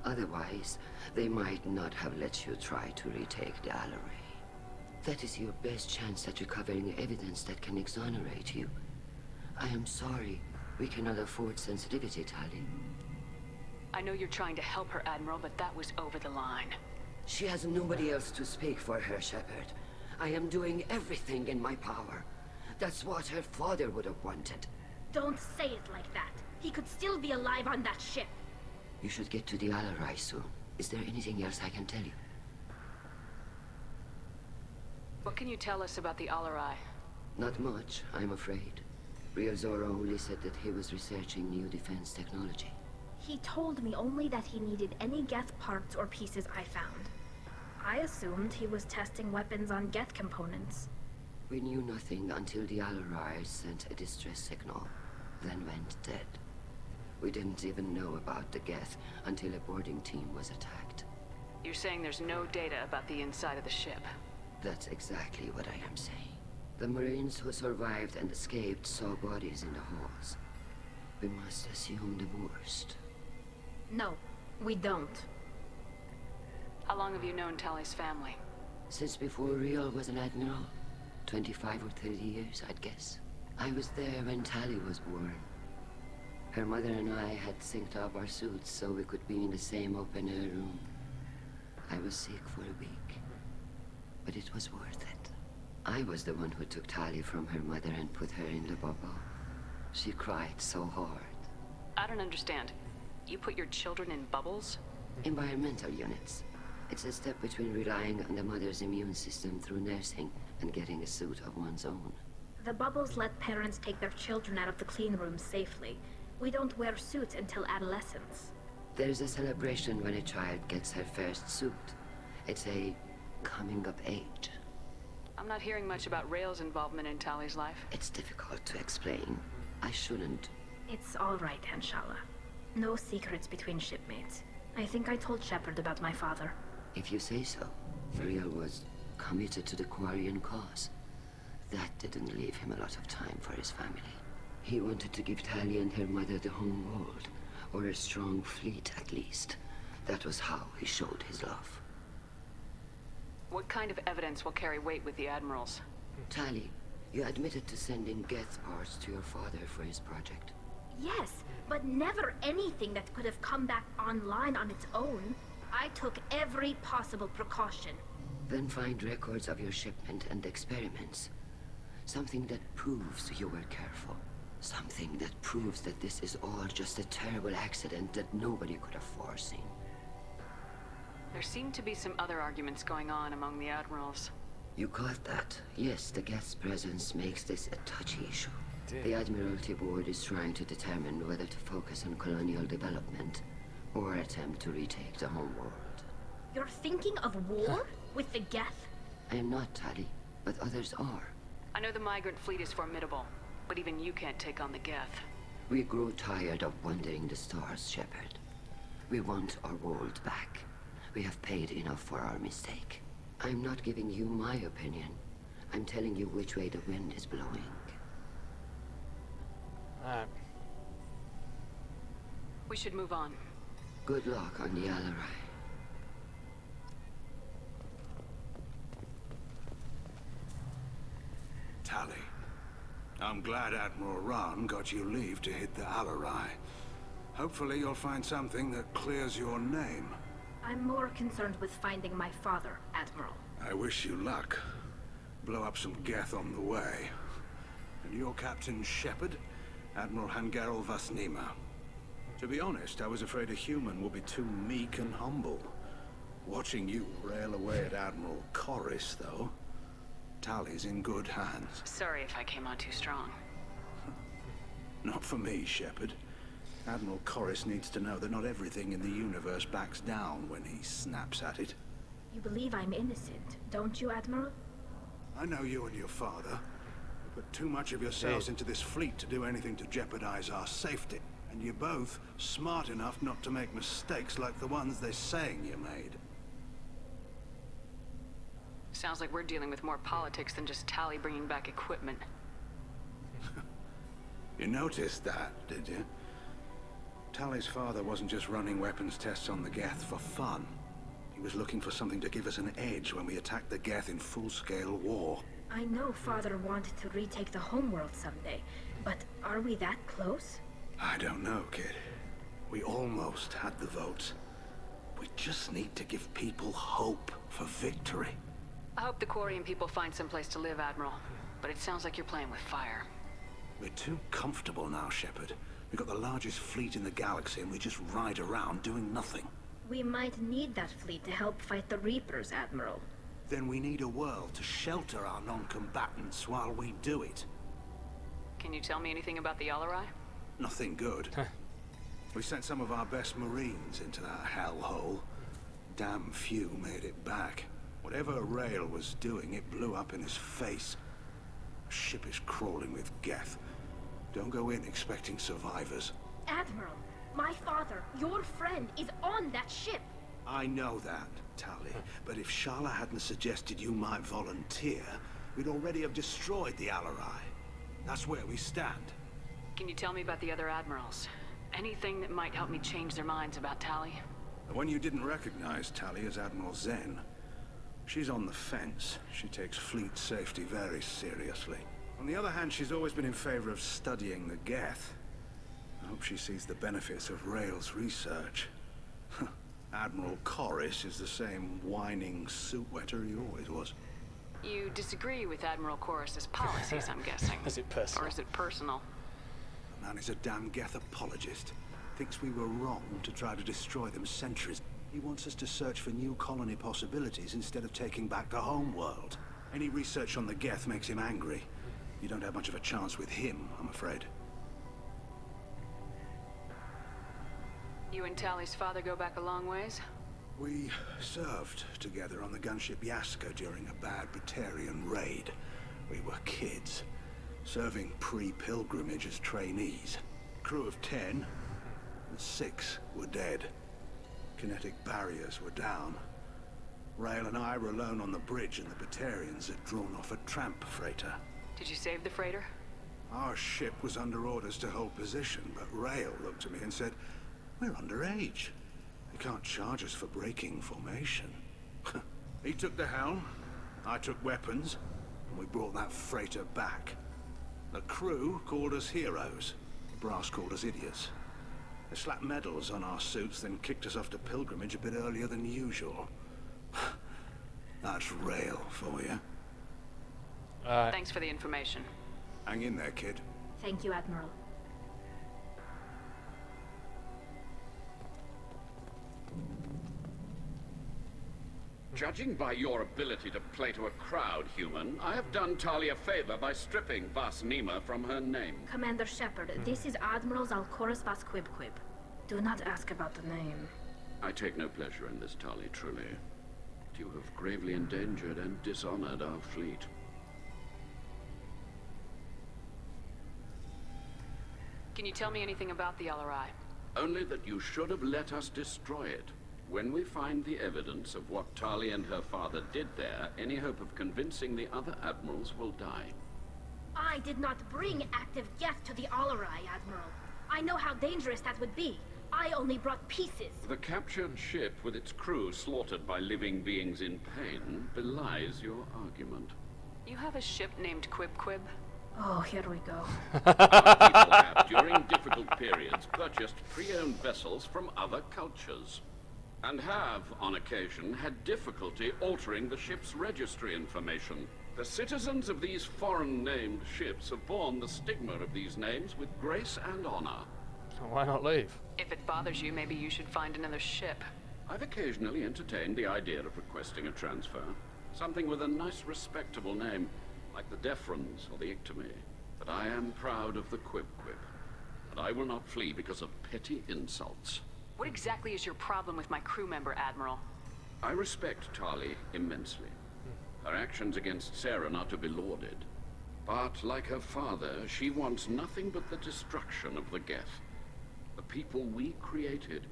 Otherwise, they might not have let you try to retake the Alarai. That is your best chance at recovering evidence that can exonerate you. I am sorry. We cannot afford sensitivity, Tali. I know you're trying to help her, Admiral, but that was over the line. She has nobody else to speak for her, Shepard. I am doing everything in my power. That's what her father would have wanted. Don't say it like that. He could still be alive on that ship. You should get to the Alarai soon. Is there anything else I can tell you? What can you tell us about the Alarai? Not much, I'm afraid. Real Zoro only said that he was researching new defense technology. He told me only that he needed any Geth parts or pieces I found. I assumed he was testing weapons on Geth components. We knew nothing until the Alarai sent a distress signal, then went dead. We didn't even know about the Geth until a boarding team was attacked. You're saying there's no data about the inside of the ship? That's exactly what I am saying. The Marines who survived and escaped saw bodies in the halls. We must assume the worst. No, we don't. How long have you known Tali's family? Since before Real was an admiral. 25 or 30 years, I'd guess. I was there when Tali was born. Her mother and I had synced up our suits so we could be in the same open-air room. I was sick for a week, but it was worth it. I was the one who took Tali from her mother and put her in the bubble. She cried so hard. I don't understand. You put your children in bubbles? Environmental units. It's a step between relying on the mother's immune system through nursing and getting a suit of one's own. The bubbles let parents take their children out of the clean rooms safely. We don't wear suits until adolescence. There's a celebration when a child gets her first suit. It's a coming of age. I'm not hearing much about Rail's involvement in Tali's life. It's difficult to explain. I shouldn't. It's all right, Anshala. No secrets between shipmates. I think I told Shepard about my father. If you say so. Real was committed to the Quarian cause. That didn't leave him a lot of time for his family. He wanted to give Tali and her mother the home world, or a strong fleet at least. That was how he showed his love. What kind of evidence will carry weight with the admirals? Tali, you admitted to sending Geth parts to your father for his project. Yes, but never anything that could have come back online on its own. I took every possible precaution. Then find records of your shipment and experiments. Something that proves you were careful. Something that proves that this is all just a terrible accident that nobody could have foreseen. There seem to be some other arguments going on among the admirals. You caught that? Yes, the Geth's presence makes this a touchy issue. The Admiralty Board is trying to determine whether to focus on colonial development or attempt to retake the homeworld. You're thinking of war with the Geth? I am not, Tali, but others are. I know the migrant fleet is formidable, but even you can't take on the Geth. We grow tired of wandering the stars, Shepard. We want our world back. We have paid enough for our mistake. I'm not giving you my opinion. I'm telling you which way the wind is blowing. We should move on. Good luck on the Alarai. Tali, I'm glad Admiral Rahn got you leave to hit the Alarai. Hopefully you'll find something that clears your name. I'm more concerned with finding my father, Admiral. I wish you luck. Blow up some Geth on the way. And your Captain Shepard, Admiral Hangarel Vasnima. To be honest, I was afraid a human would be too meek and humble. Watching you rail away at Admiral Corris, though, Tali's in good hands. Sorry if I came on too strong. Not for me, Shepard. Admiral Corris needs to know that not everything in the universe backs down when he snaps at it. You believe I'm innocent, don't you, Admiral? I know you and your father. You put too much of yourselves into this fleet to do anything to jeopardize our safety. And you're both smart enough not to make mistakes like the ones they're saying you made. Sounds like we're dealing with more politics than just Tali bringing back equipment. You noticed that, did you? Tali's father wasn't just running weapons tests on the Geth for fun. He was looking for something to give us an edge when we attacked the Geth in full-scale war. I know Father wanted to retake the homeworld someday, but are we that close? I don't know, kid. We almost had the votes. We just need to give people hope for victory. I hope the Quarian people find some place to live, Admiral. But it sounds like you're playing with fire. We're too comfortable now, Shepard. We've got the largest fleet in the galaxy and we just ride around doing nothing. We might need that fleet to help fight the Reapers, Admiral. Then we need a world to shelter our non-combatants while we do it. Can you tell me anything about the Alarai? Nothing good. We sent some of our best Marines into that hellhole. Damn few made it back. Whatever Rail was doing, it blew up in his face. The ship is crawling with Geth. Don't go in expecting survivors. Admiral, my father, your friend, is on that ship. I know that, Tali. But if Shala hadn't suggested you might volunteer, we'd already have destroyed the Alarai. That's where we stand. Can you tell me about the other admirals? Anything that might help me change their minds about Tali? The one you didn't recognize, Tali, is Admiral Zen. She's on the fence. She takes fleet safety very seriously. On the other hand, she's always been in favor of studying the Geth. I hope she sees the benefits of Rail's research. Admiral Corris is the same whining suit-wetter he always was. You disagree with Admiral Corris's policies, I'm guessing. Is it personal? Or is it personal? The man is a damn Geth apologist. Thinks we were wrong to try to destroy them centuries. He wants us to search for new colony possibilities instead of taking back the homeworld. Any research on the Geth makes him angry. You don't have much of a chance with him, I'm afraid. You and Tali's father go back a long ways? We served together on the gunship Yaska during a bad Batarian raid. We were kids, serving pre-pilgrimage as trainees. Crew of 10, and 6 were dead. Kinetic barriers were down. Rail and I were alone on the bridge and the Batarians had drawn off a tramp freighter. Did you save the freighter? Our ship was under orders to hold position, but Rail looked at me and said, "We're underage. You can't charge us for breaking formation. He took the helm, I took weapons, and we brought that freighter back. The crew called us heroes. The brass called us idiots. They slapped medals on our suits, then kicked us off to pilgrimage a bit earlier than usual. That's rail for you. Thanks for the information. Hang in there, kid. Thank you, Admiral. Judging by your ability to play to a crowd, human, I have done Tali a favor by stripping Vas Nima from her name. Commander Shepard, this is Admiral Zalkoris Vas Quibquib. Do not ask about the name. I take no pleasure in this, Tali, truly. But you have gravely endangered and dishonored our fleet. Can you tell me anything about the LRI? Only that you should have let us destroy it. When we find the evidence of what Tali and her father did there, any hope of convincing the other admirals will die. I did not bring active geth to the Alarai, Admiral. I know how dangerous that would be. I only brought pieces. The captured ship with its crew slaughtered by living beings in pain belies your argument. You have a ship named Quibquib? Oh, here we go. Our people have, during difficult periods, purchased pre-owned vessels from other cultures. And have, on occasion, had difficulty altering the ship's registry information. The citizens of these foreign-named ships have borne the stigma of these names with grace and honor. Why not leave? If it bothers you, maybe you should find another ship. I've occasionally entertained the idea of requesting a transfer. Something with a nice, respectable name, like the Defrons or the Ictomy. But I am proud of the Quibquib. And I will not flee because of petty insults. What exactly is your problem with my crew member, Admiral? I respect Tali immensely. Her actions against Sarah are not to be lauded. But, like her father, she wants nothing but the destruction of the Geth. The people we created.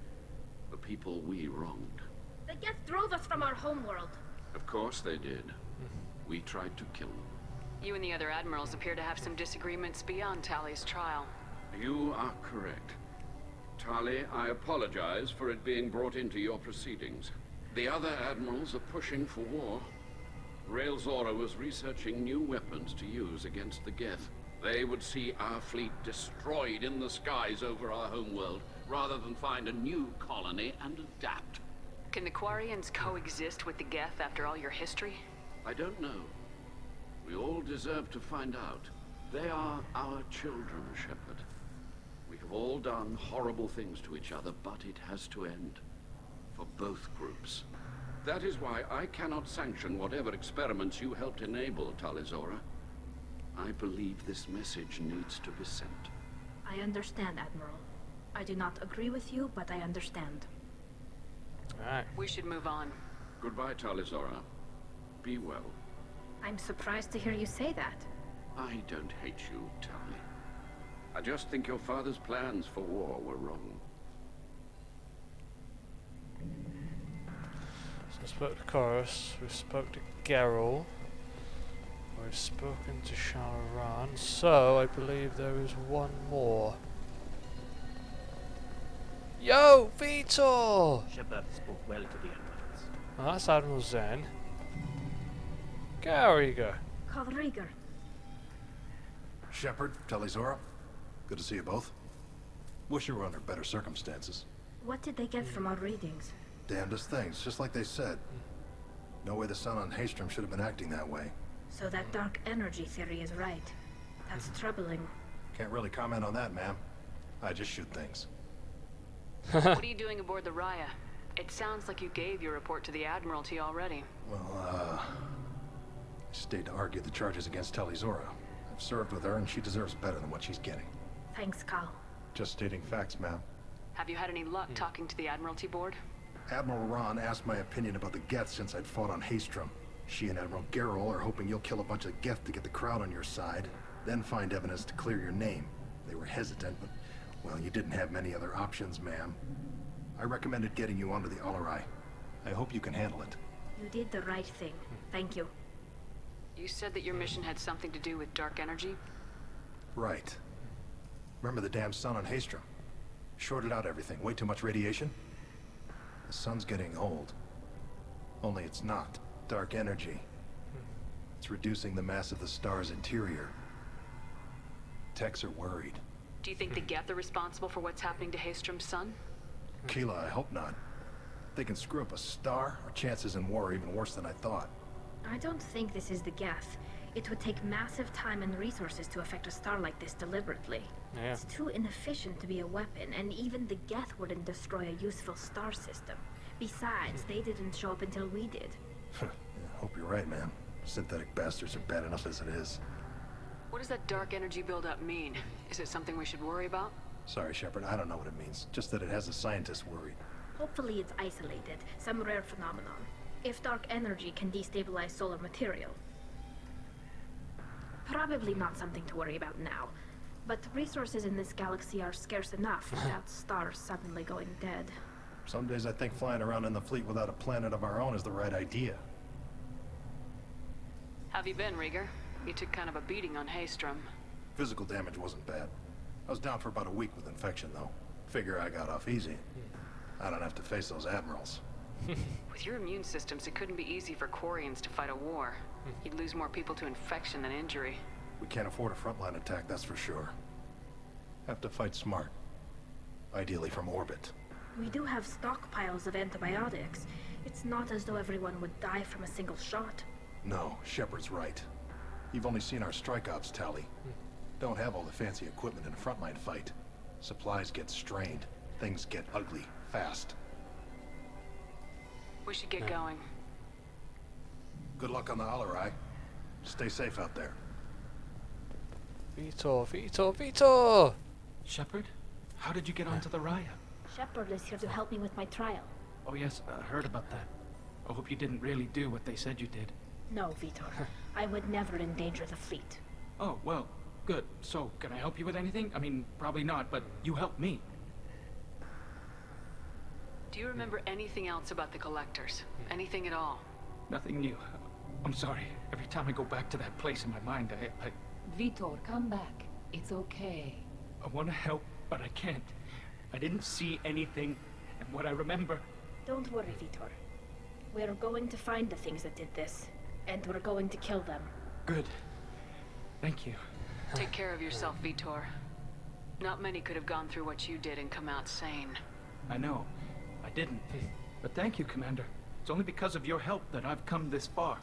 The people we wronged. The Geth drove us from our homeworld. Of course they did. We tried to kill them. You and the other admirals appear to have some disagreements beyond Tali's trial. You are correct. Tali, I apologize for it being brought into your proceedings. The other admirals are pushing for war. Rail Zora was researching new weapons to use against the Geth. They would see our fleet destroyed in the skies over our homeworld, rather than find a new colony and adapt. Can the Quarians coexist with the Geth after all your history? I don't know. We all deserve to find out. They are our children, Shepard. We have all done horrible things to each other, but it has to end. For both groups. That is why I cannot sanction whatever experiments you helped enable, Talizora. I believe this message needs to be sent. I understand, Admiral. I do not agree with you, but I understand. Alright. We should move on. Goodbye, Talizora. Be well. I'm surprised to hear you say that. I don't hate you, Tali. I just think your father's plans for war were wrong. So I spoke to Chorus, we spoke to Geralt, we've spoken to Shahran, so I believe there is one more. Yo, Vitor! Shepard spoke well to the Admirals. Oh, that's Admiral Zen. Garriga. Kalriger. Shepard, Talizora. Good to see you both. Wish you were under better circumstances. What did they get from our readings? Damnedest things, just like they said. No way the sun on Haystrom should have been acting that way. So that dark energy theory is right. That's troubling. Can't really comment on that, ma'am. I just shoot things. What are you doing aboard the Raya? It sounds like you gave your report to the Admiralty already. Well, I stayed to argue the charges against Talizora. I've served with her, and she deserves better than what she's getting. Thanks, Cal. Just stating facts, ma'am. Have you had any luck talking to the Admiralty board? Admiral Ron asked my opinion about the Geth since I'd fought on Haystrom. She and Admiral Geralt are hoping you'll kill a bunch of Geth to get the crowd on your side, then find evidence to clear your name. They were hesitant, but, well, you didn't have many other options, ma'am. I recommended getting you onto the Alarai. I hope you can handle it. You did the right thing. Thank you. You said that your mission had something to do with dark energy? Right. Remember the damn sun on Haystrom? Shorted out everything. Way too much radiation? The sun's getting old. Only it's not. Dark energy. It's reducing the mass of the star's interior. Techs are worried. Do you think the Geth are responsible for what's happening to Haystrom's sun? Keela, I hope not. If they can screw up a star, our chances in war are even worse than I thought. I don't think this is the Geth. It would take massive time and resources to affect a star like this deliberately. Yeah. It's too inefficient to be a weapon, and even the Geth wouldn't destroy a useful star system. Besides, they didn't show up until we did. Yeah, hope you're right, man. Synthetic bastards are bad enough as it is. What does that dark energy buildup mean? Is it something we should worry about? Sorry, Shepard, I don't know what it means. Just that it has the scientists worried. Hopefully it's isolated, some rare phenomenon. If dark energy can destabilize solar material. Probably not something to worry about now. But resources in this galaxy are scarce enough without stars suddenly going dead. Some days I think flying around in the fleet without a planet of our own is the right idea. How've you been, Rieger? You took kind of a beating on Haystrom. Physical damage wasn't bad. I was down for about a week with infection, though. Figure I got off easy. I don't have to face those admirals. With your immune systems, it couldn't be easy for Quarians to fight a war. You'd lose more people to infection than injury. We can't afford a frontline attack, that's for sure. Have to fight smart. Ideally from orbit. We do have stockpiles of antibiotics. It's not as though everyone would die from a single shot. No, Shepard's right. You've only seen our strike ops tally. Don't have all the fancy equipment in a frontline fight. Supplies get strained. Things get ugly, fast. We should get going. Good luck on the Alarai. Stay safe out there. Vitor! Shepard, how did you get onto the Raya? Shepard is here to help me with my trial. Oh yes, I heard about that. I hope you didn't really do what they said you did. No, Vitor. I would never endanger the fleet. Oh, well, good. So, can I help you with anything? I mean, probably not, but you helped me. Do you remember anything else about the Collectors? Anything at all? Nothing new. I'm sorry. Every time I go back to that place in my mind, I Vitor, come back. It's okay. I want to help, but I can't. I didn't see anything, and what I remember... Don't worry, Vitor. We're going to find the things that did this, and we're going to kill them. Good. Thank you. Take care of yourself, Vitor. Not many could have gone through what you did and come out sane. I know. I didn't. But thank you, Commander. It's only because of your help that I've come this far.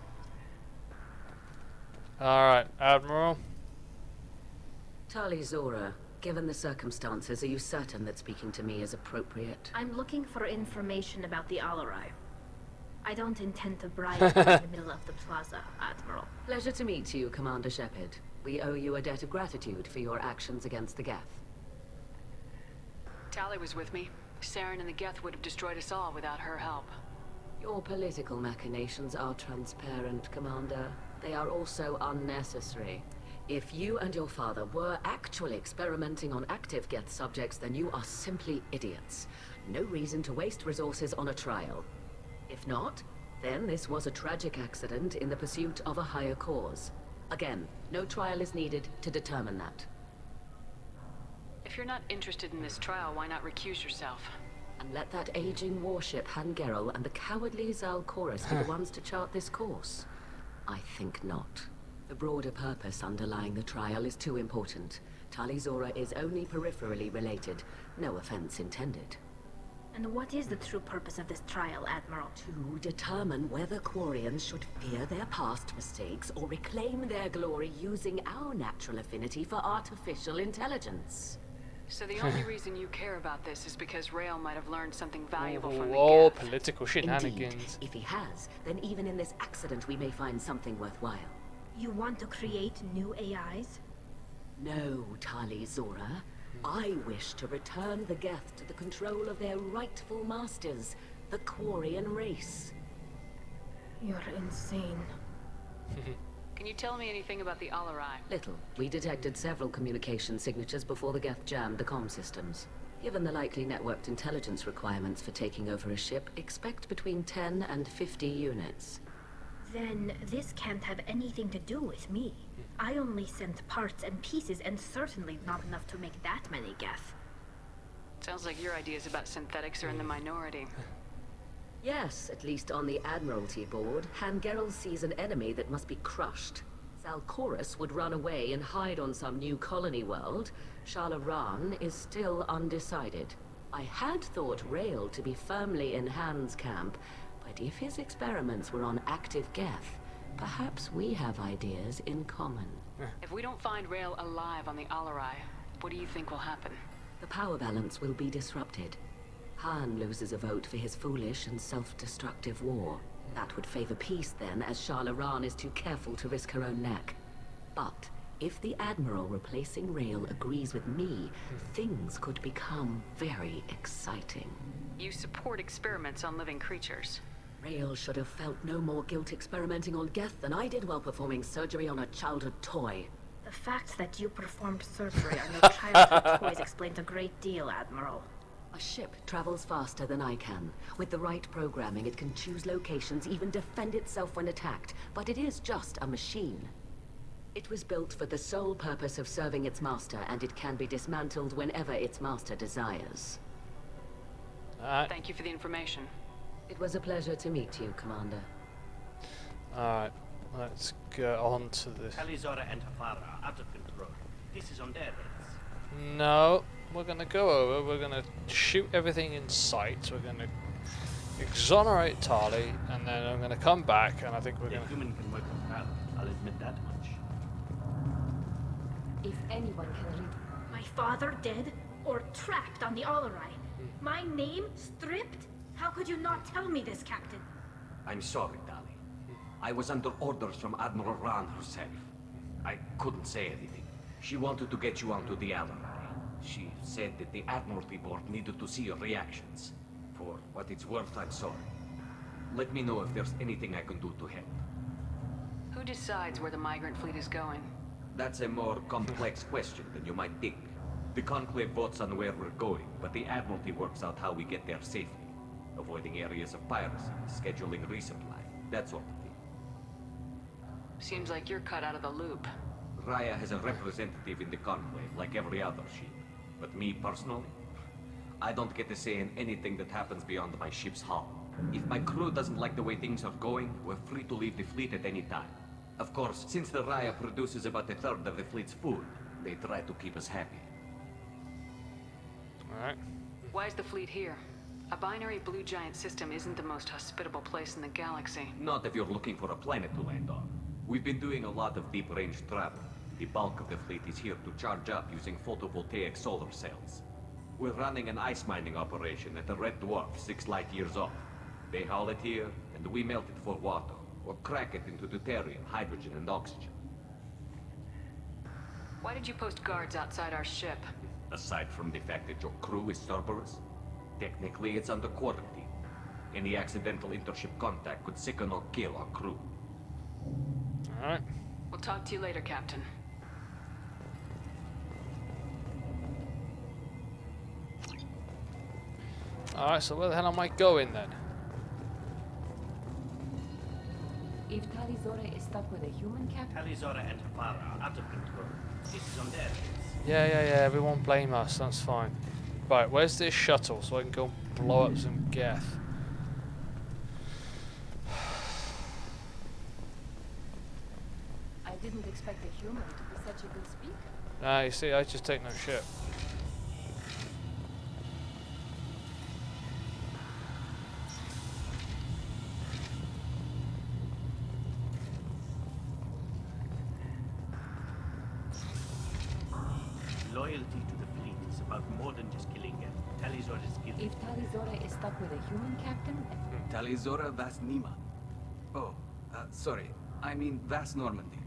Alright, Admiral. Tali Zora, given the circumstances, are you certain that speaking to me is appropriate? I'm looking for information about the Alarai. I don't intend to bribe you in the middle of the plaza, Admiral. Pleasure to meet you, Commander Shepard. We owe you a debt of gratitude for your actions against the Geth. Tali was with me. Saren and the Geth would have destroyed us all without her help. Your political machinations are transparent, Commander. They are also unnecessary. If you and your father were actually experimenting on active Geth subjects, then you are simply idiots. No reason to waste resources on a trial. If not, then this was a tragic accident in the pursuit of a higher cause. Again, no trial is needed to determine that. If you're not interested in this trial, why not recuse yourself? And let that aging warship Hangerel and the cowardly Zalcorus be the ones to chart this course? I think not. The broader purpose underlying the trial is too important. Tali Zora is only peripherally related. No offense intended. And what is the true purpose of this trial, Admiral? To determine whether Quarians should fear their past mistakes or reclaim their glory using our natural affinity for artificial intelligence. So the only reason you care about this is because Rael might have learned something valuable from the all Geth. political shenanigans. Indeed. If he has, then even in this accident we may find something worthwhile. You want to create new AIs? No, Tali Zora. I wish to return the Geth to the control of their rightful masters, the Quarian race. You're insane. Can you tell me anything about the Alarai? Little. We detected several communication signatures before the Geth jammed the comm systems. Given the likely networked intelligence requirements for taking over a ship, expect between 10 and 50 units. Then this can't have anything to do with me. I only sent parts and pieces, and certainly not enough to make that many Geth. Sounds like your ideas about synthetics are in the minority. Yes, at least on the Admiralty board, Hangerel sees an enemy that must be crushed. Zalcorus would run away and hide on some new colony world. Shalaran is still undecided. I had thought Rail to be firmly in Han's camp, but if his experiments were on active Geth, perhaps we have ideas in common. If we don't find Rail alive on the Alarai, what do you think will happen? The power balance will be disrupted. Han loses a vote for his foolish and self-destructive war. That would favor peace then, as Shalaran is too careful to risk her own neck. But if the Admiral replacing Rail agrees with me, things could become very exciting. You support experiments on living creatures. Rail should have felt no more guilt experimenting on Geth than I did while performing surgery on a childhood toy. The fact that you performed surgery on your childhood toys explains a great deal, Admiral. A ship travels faster than I can. With the right programming, it can choose locations, even defend itself when attacked. But it is just a machine. It was built for the sole purpose of serving its master, and it can be dismantled whenever its master desires. Thank you for the information. It was a pleasure to meet you, Commander. Alright, let's get on to this. Talizora and Hafara are out of control. This is on their heads. No, we're going to go over, we're going to shoot everything in sight, we're going to exonerate Tali, and then I'm going to come back, and I think we're going to... human can work with Tali, I'll admit that much. If anyone can read... My father dead or trapped on the Alarai? My name stripped? How could you not tell me this, Captain? I'm sorry, Tali. I was under orders from Admiral Ran herself. I couldn't say anything. She wanted to get you onto the Alarai. She said that the Admiralty Board needed to see your reactions. For what it's worth, I'm sorry. Let me know if there's anything I can do to help. Who decides where the migrant fleet is going? That's a more complex question than you might think. The Conclave votes on where we're going, but the Admiralty works out how we get there safely. Avoiding areas of piracy, scheduling resupply, that sort of thing. Seems like you're cut out of the loop. Raya has a representative in the Conclave, like every other ship. But me, personally, I don't get to say in anything that happens beyond my ship's hull. If my crew doesn't like the way things are going, we're free to leave the fleet at any time. Of course, since the Raya produces about a third of the fleet's food, they try to keep us happy. Alright. Why is the fleet here? A binary blue giant system isn't the most hospitable place in the galaxy. Not if you're looking for a planet to land on. We've been doing a lot of deep-range travel. The bulk of the fleet is here to charge up using photovoltaic solar cells. We're running an ice mining operation at the Red Dwarf 6 light years off. They haul it here, and we melt it for water, or crack it into deuterium, hydrogen, and oxygen. Why did you post guards outside our ship? Aside from the fact that your crew is Cerberus, technically it's under quarantine. Any accidental intership contact could sicken or kill our crew. Alright. We'll talk to you later, Captain. Alright, so where the hell am I going then? If Talizora is stuck with a human captain... Talizora and Hafara are out of control. This is on their heads. Yeah, everyone blame us, that's fine. Right, where's this shuttle so I can go blow up some Geth? I didn't expect a human to be such a good speaker. Nah, you see, I just take no shit. Loyalty to the fleet is about more than just killing Geth. Talizora is guilty. If Talizora is stuck with a human captain... Talizora Vas Nima. Oh, sorry. I mean Vas Normandy.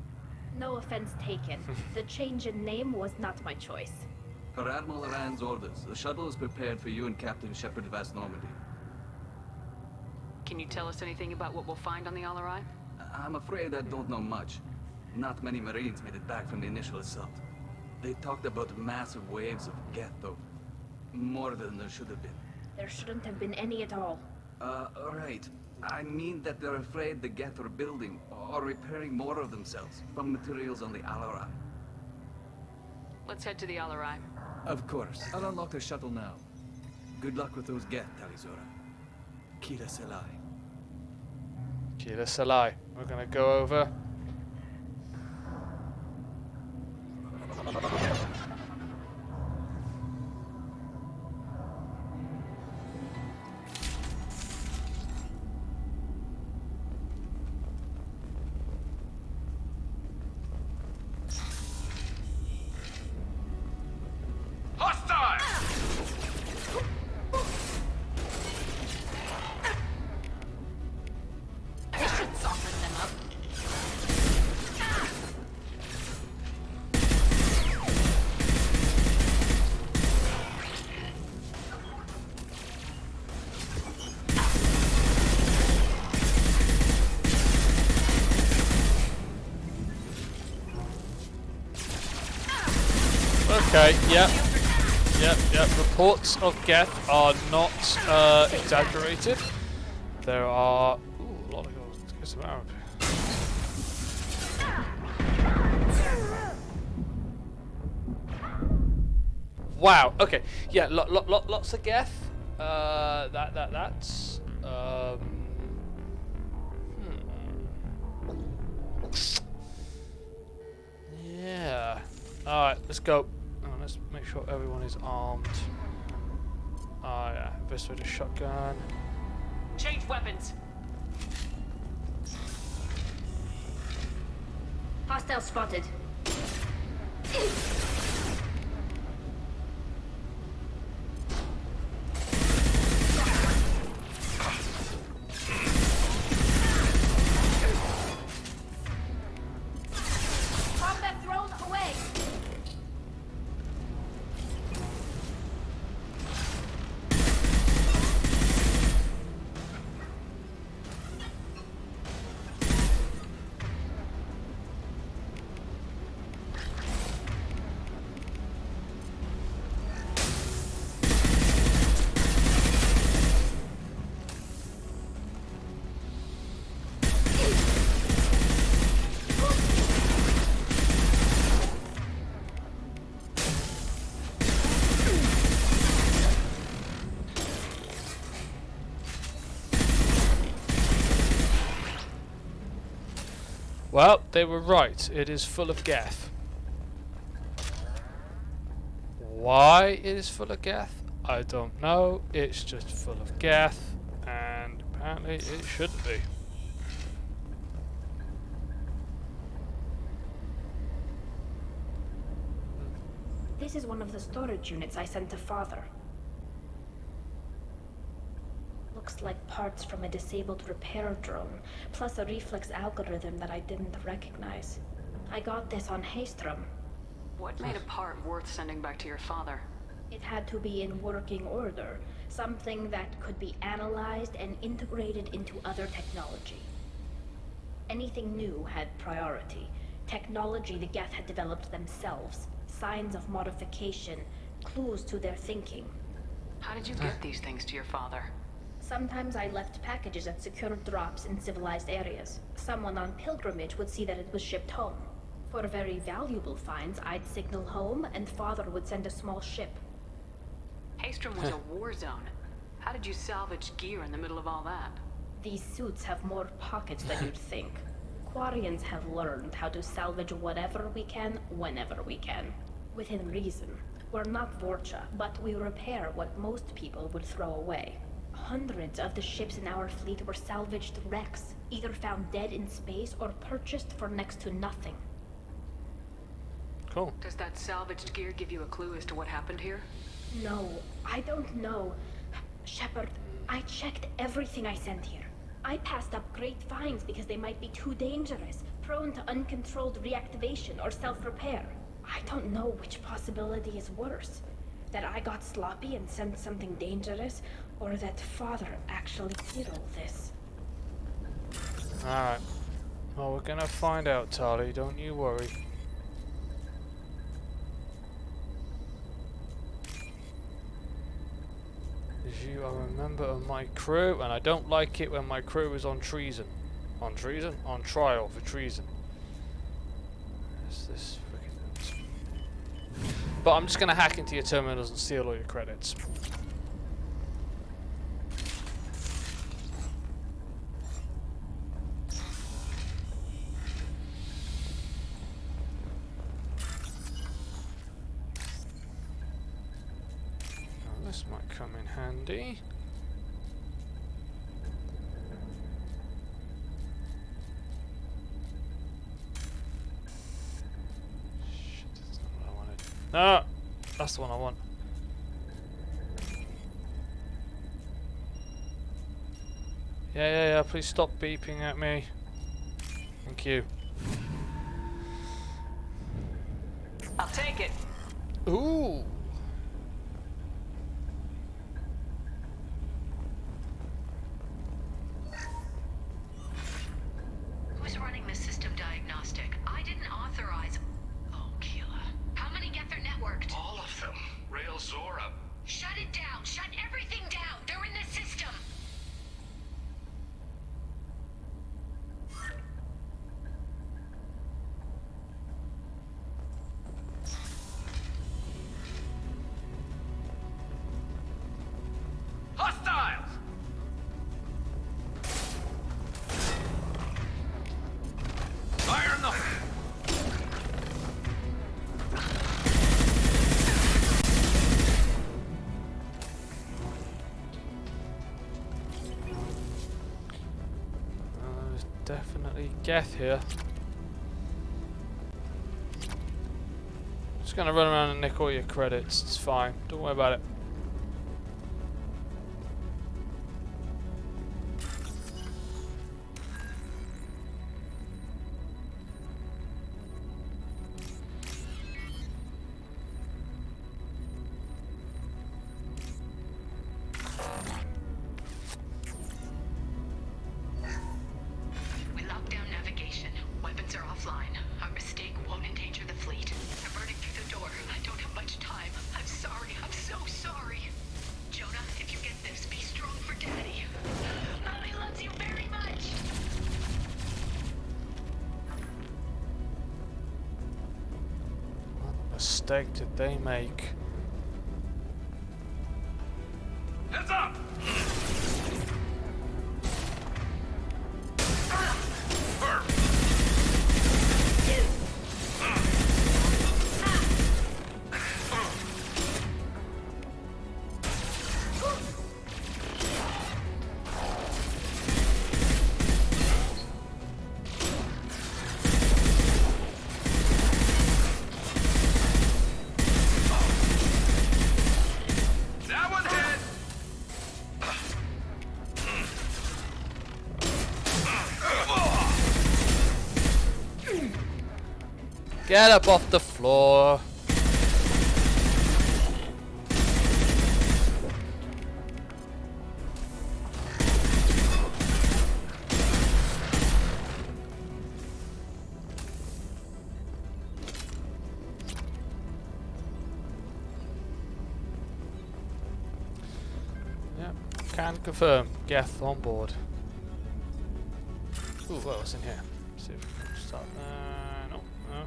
No offense taken. The change in name was not my choice. Per Admiral Rand's orders, the shuttle is prepared for you and Captain Shepard Vas Normandy. Can you tell us anything about what we'll find on the Alarai? I'm afraid I don't know much. Not many Marines made it back from the initial assault. They talked about massive waves of Geth, though. More than there should have been. There shouldn't have been any at all. Right. I mean that they're afraid the Geth are building or repairing more of themselves from materials on the Alarai. Let's head to the Alarai. Of course. I'll unlock the shuttle now. Good luck with those Geth, Talizora. Kira Selai. Kira Selai. We're gonna go over. Okay, yep. Reports of Geth are not exaggerated. There are... Ooh, a lot of goals. Let's get some arrow. Wow, okay. Yeah, lots of Geth. That's... Yeah. Alright, let's go. Oh, let's make sure everyone is armed. Oh yeah, this with a shotgun. Change weapons. Hostile spotted. Combat thrown away. Well, they were right. It is full of Geth. Why it is full of Geth, I don't know. It's just full of Geth, and apparently it shouldn't be. This is one of the storage units I sent to Father. Looks like parts from a disabled repair drone, plus a reflex algorithm that I didn't recognize. I got this on Haystrom. What made a part worth sending back to your father? It had to be in working order, something that could be analyzed and integrated into other technology. Anything new had priority. Technology the Geth had developed themselves, signs of modification, clues to their thinking. How did you get these things to your father? Sometimes I left packages at secure drops in civilized areas. Someone on pilgrimage would see that it was shipped home. For very valuable finds, I'd signal home, and Father would send a small ship. Haystrom was a war zone. How did you salvage gear in the middle of all that? These suits have more pockets than you'd think. Quarians have learned how to salvage whatever we can, whenever we can. Within reason. We're not Vorcha, but we repair what most people would throw away. Hundreds of the ships in our fleet were salvaged wrecks, either found dead in space or purchased for next to nothing. Cool. Does that salvaged gear give you a clue as to what happened here? No, I don't know. Shepard, I checked everything I sent here. I passed up great finds because they might be too dangerous, prone to uncontrolled reactivation or self-repair. I don't know which possibility is worse. That I got sloppy and sent something dangerous, or that Father actually did all this. Alright. Well, we're gonna find out, Tali. Don't you worry. As you are a member of my crew, and I don't like it when my crew is on treason. On treason? On trial for treason. What's this freaking... But I'm just gonna hack into your terminals and steal all your credits. might come in handy. Shit, that's not what I wanted. No! That's the one I want. Yeah, please stop beeping at me. Thank you. I'll take it. Ooh! Who's running the system diagnostic? I didn't authorize. Oh, Keela. How many get their networked? All of them. Rail Zora. Shut it down. Shut everything down. They're in the system. Hostiles! Fire in the... There's definitely Geth here. Just gonna run around and nick all your credits. It's fine. Don't worry about it. We locked down navigation. Weapons are offline. Our mistake won't endanger the fleet. I'm burning through the door. I don't have much time. I'm sorry. I'm so sorry. Jonah, if you get this, be strong for Daddy. Mommy loves you very much. What mistake did they make? Heads up! That one hit! Get up off the floor. Yep, can confirm. Geth on board. Ooh, what else in here? See if we can start there. No, no.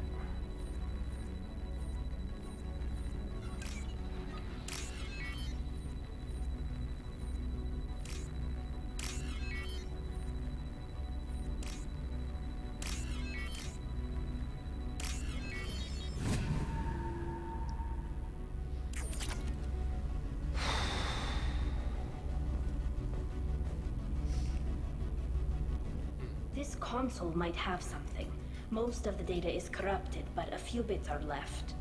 This console might have something. Most of the data is corrupted, but a few bits are left.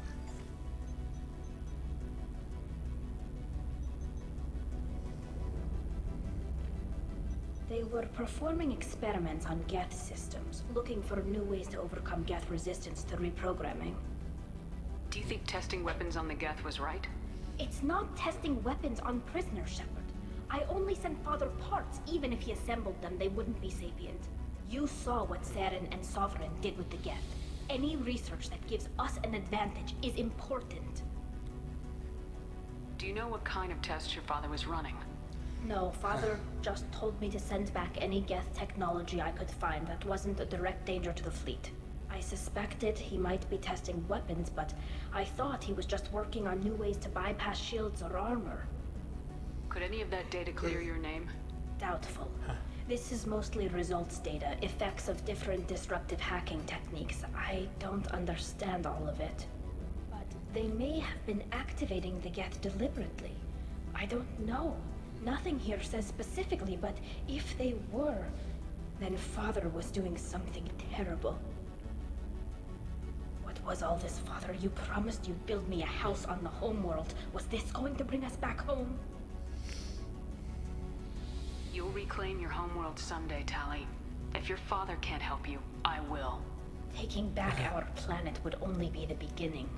They were performing experiments on Geth systems, looking for new ways to overcome Geth resistance to reprogramming. Do you think testing weapons on the Geth was right? It's not testing weapons on prisoners, Shepard. I only sent Father parts. Even if he assembled them, they wouldn't be sapient. You saw what Saren and Sovereign did with the Geth. Any research that gives us an advantage is important. Do you know what kind of tests your father was running? No, Father just told me to send back any Geth technology I could find that wasn't a direct danger to the fleet. I suspected he might be testing weapons, but I thought he was just working on new ways to bypass shields or armor. Could any of that data clear your name? Doubtful. This is mostly results data, effects of different disruptive hacking techniques. I don't understand all of it. But they may have been activating the Geth deliberately. I don't know. Nothing here says specifically, but if they were, then Father was doing something terrible. What was all this, Father? You promised you'd build me a house on the homeworld. Was this going to bring us back home? You'll reclaim your homeworld someday, Tali. If your father can't help you, I will. Taking back our planet would only be the beginning.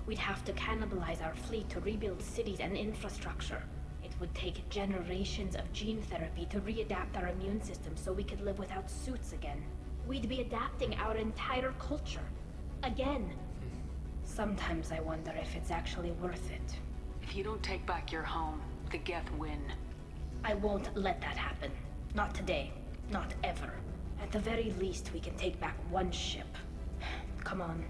We'd have to cannibalize our fleet to rebuild cities and infrastructure. It would take generations of gene therapy to readapt our immune system so we could live without suits again. We'd be adapting our entire culture. Again. Sometimes I wonder if it's actually worth it. If you don't take back your home, the Geth win. I won't let that happen. Not today. Not ever. At the very least, we can take back one ship. Come on.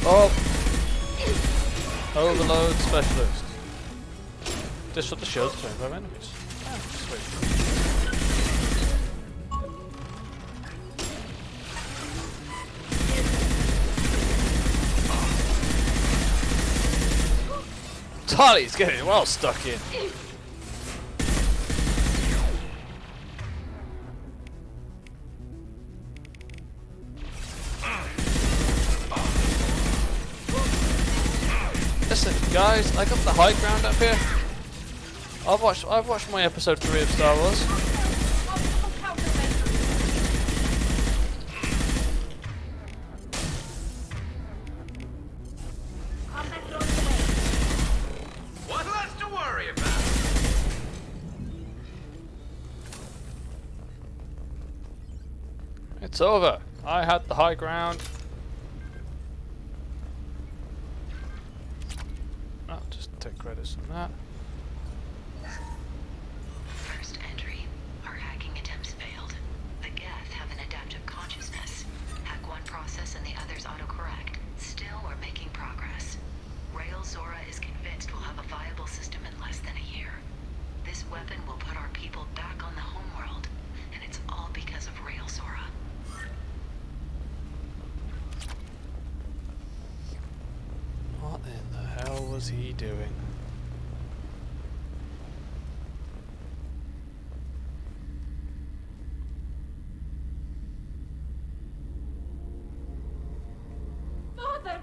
Oh! Overload specialist. Disrupt the shields to from enemies. Oh, sweet. Tali's getting well stuck in. Listen, guys, I got the high ground up here. I've watched my episode 3 of Star Wars. What less to worry about? It's over. I had the high ground. I'll just take credits on that. First entry. Our hacking attempts failed. The Geth have an adaptive consciousness. Hack one process and the others autocorrect. Still, we're making progress. Rail Zora is convinced we'll have a viable system in less than a year. This weapon will put our people back on the homeworld, and it's all because of Rail Zora. What in the hell was he doing? Father!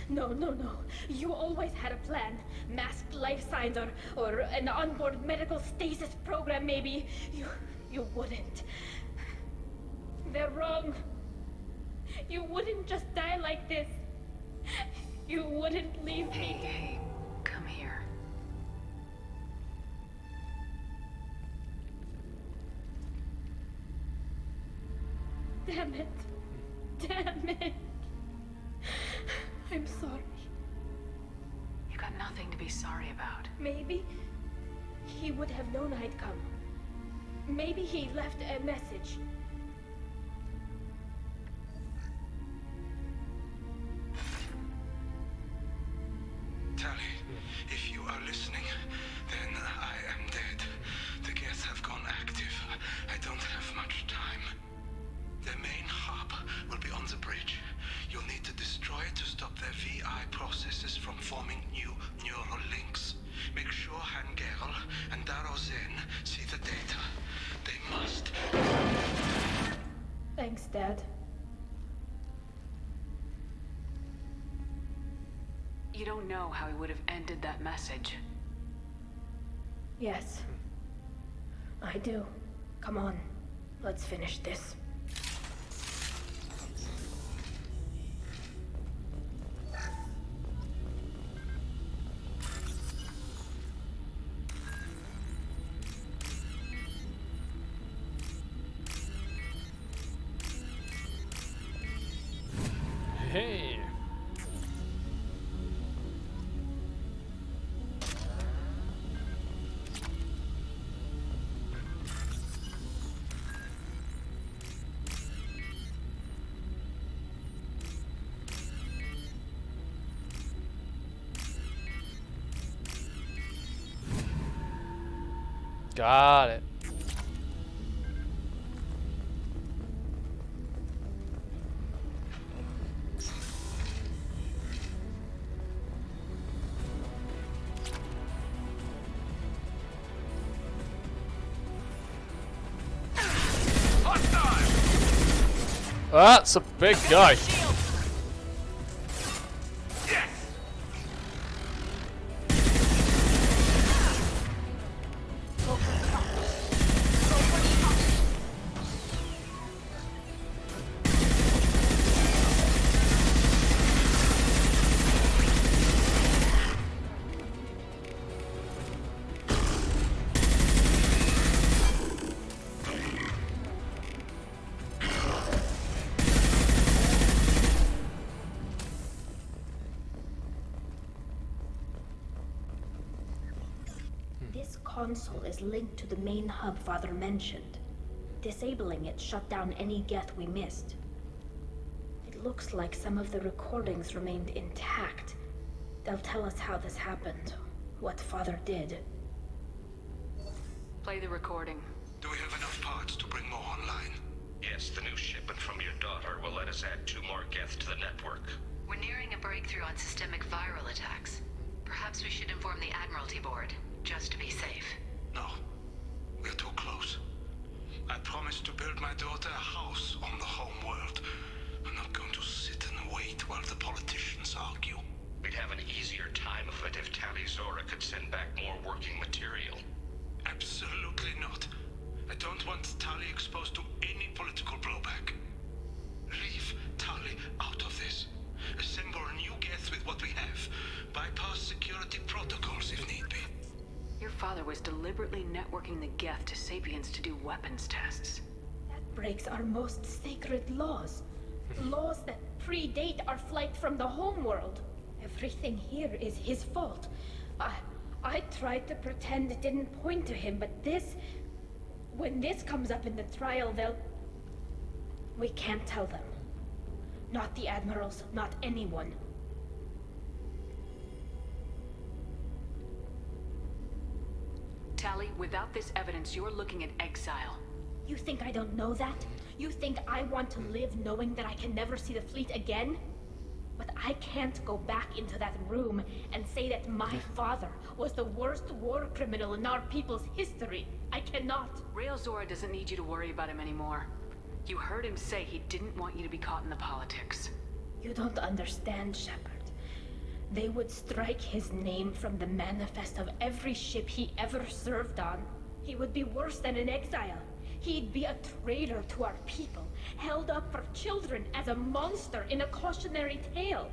No. You always had a plan. Masked life signs or an onboard medical stasis program maybe. You wouldn't. They're wrong. You wouldn't just die like this. You wouldn't leave me. Hey, come here. Damn it. I'm sorry. You got nothing to be sorry about. Maybe he would have known I'd come. Maybe he left a message. Tali, if you are listening, then I am dead. The Geth have gone active. I don't have much time. The main hub will be on the bridge. You'll need to destroy it to stop their VI processes from forming new neural links. Make sure Hangerl and Darozen see the data. They must. Thanks, Dad. You don't know how he would have ended that message. Yes. I do. Come on. Let's finish this. Hey. Got it. That's a big guy. This console is linked to the main hub Father mentioned. Disabling it shut down any Geth we missed. It looks like some of the recordings remained intact. They'll tell us how this happened, what Father did. Play the recording. Do we have enough parts to bring more online? Yes, the new shipment from your daughter will let us add 2 more Geth to the network. We're nearing a breakthrough on systemic viral attacks. Perhaps we should inform the Admiralty Board, just to be safe. No, we're too close. I promised to build my daughter a house on the home world. I'm not going to sit and wait while the politicians argue. We'd have an easier time of it if Tali Zora could send back more working material. Absolutely not. I don't want Tali exposed to any political blowback. Leave Tali out of this. Assemble a new Geth with what we have. Bypass security protocols if need be. Your father was deliberately networking the Geth to Sapiens to do weapons tests. That breaks our most sacred laws. Laws that predate our flight from the homeworld. Everything here is his fault. I tried to pretend it didn't point to him, but this... When this comes up in the trial, they'll... We can't tell them. Not the Admirals, not anyone. Tali, without this evidence, you're looking at exile. You think I don't know that? You think I want to live knowing that I can never see the fleet again? But I can't go back into that room and say that my father was the worst war criminal in our people's history. I cannot. Rael Zora doesn't need you to worry about him anymore. You heard him say he didn't want you to be caught in the politics. You don't understand, Shepard. They would strike his name from the manifest of every ship he ever served on. He would be worse than an exile. He'd be a traitor to our people, held up for children as a monster in a cautionary tale.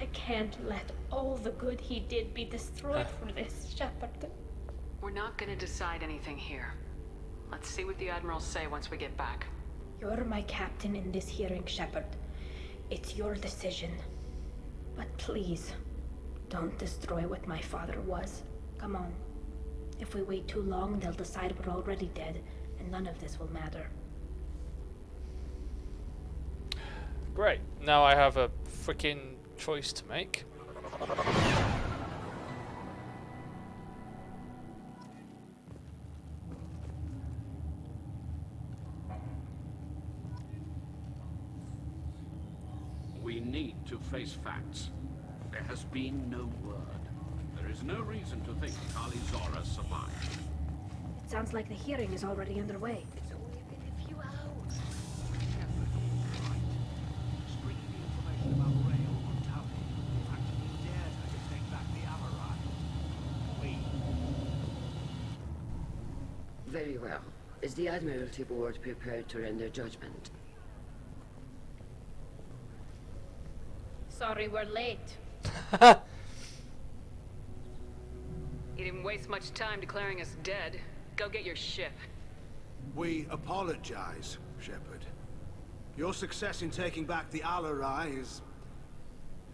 I can't let all the good he did be destroyed for this, Shepard. We're not gonna decide anything here. Let's see what the Admirals say once we get back. You're my captain in this hearing, Shepard. It's your decision. But please, don't destroy what my father was. Come on. If we wait too long, they'll decide we're already dead, and none of this will matter. Great. Now I have a freaking choice to make. We need to face facts. There has been no word. There is no reason to think Tali Zora survived. It sounds like the hearing is already underway. It's only been a few hours. Bring the information about Rael on Tali. In fact, he dared her to take back the Amarai. Very well. Is the Admiralty Board prepared to render judgment? Sorry we're late. You didn't waste much time declaring us dead. Go get your ship. We apologize, Shepard. Your success in taking back the Alarai is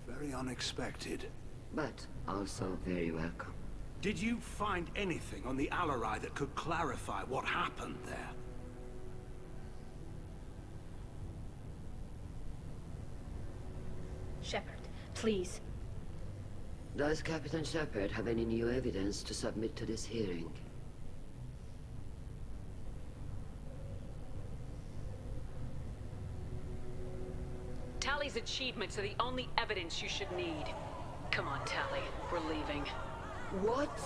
very unexpected. But also very welcome. Did you find anything on the Alarai that could clarify what happened there? Shepard, please. Does Captain Shepard have any new evidence to submit to this hearing? His achievements are the only evidence you should need. Come on, Tally. We're leaving. What?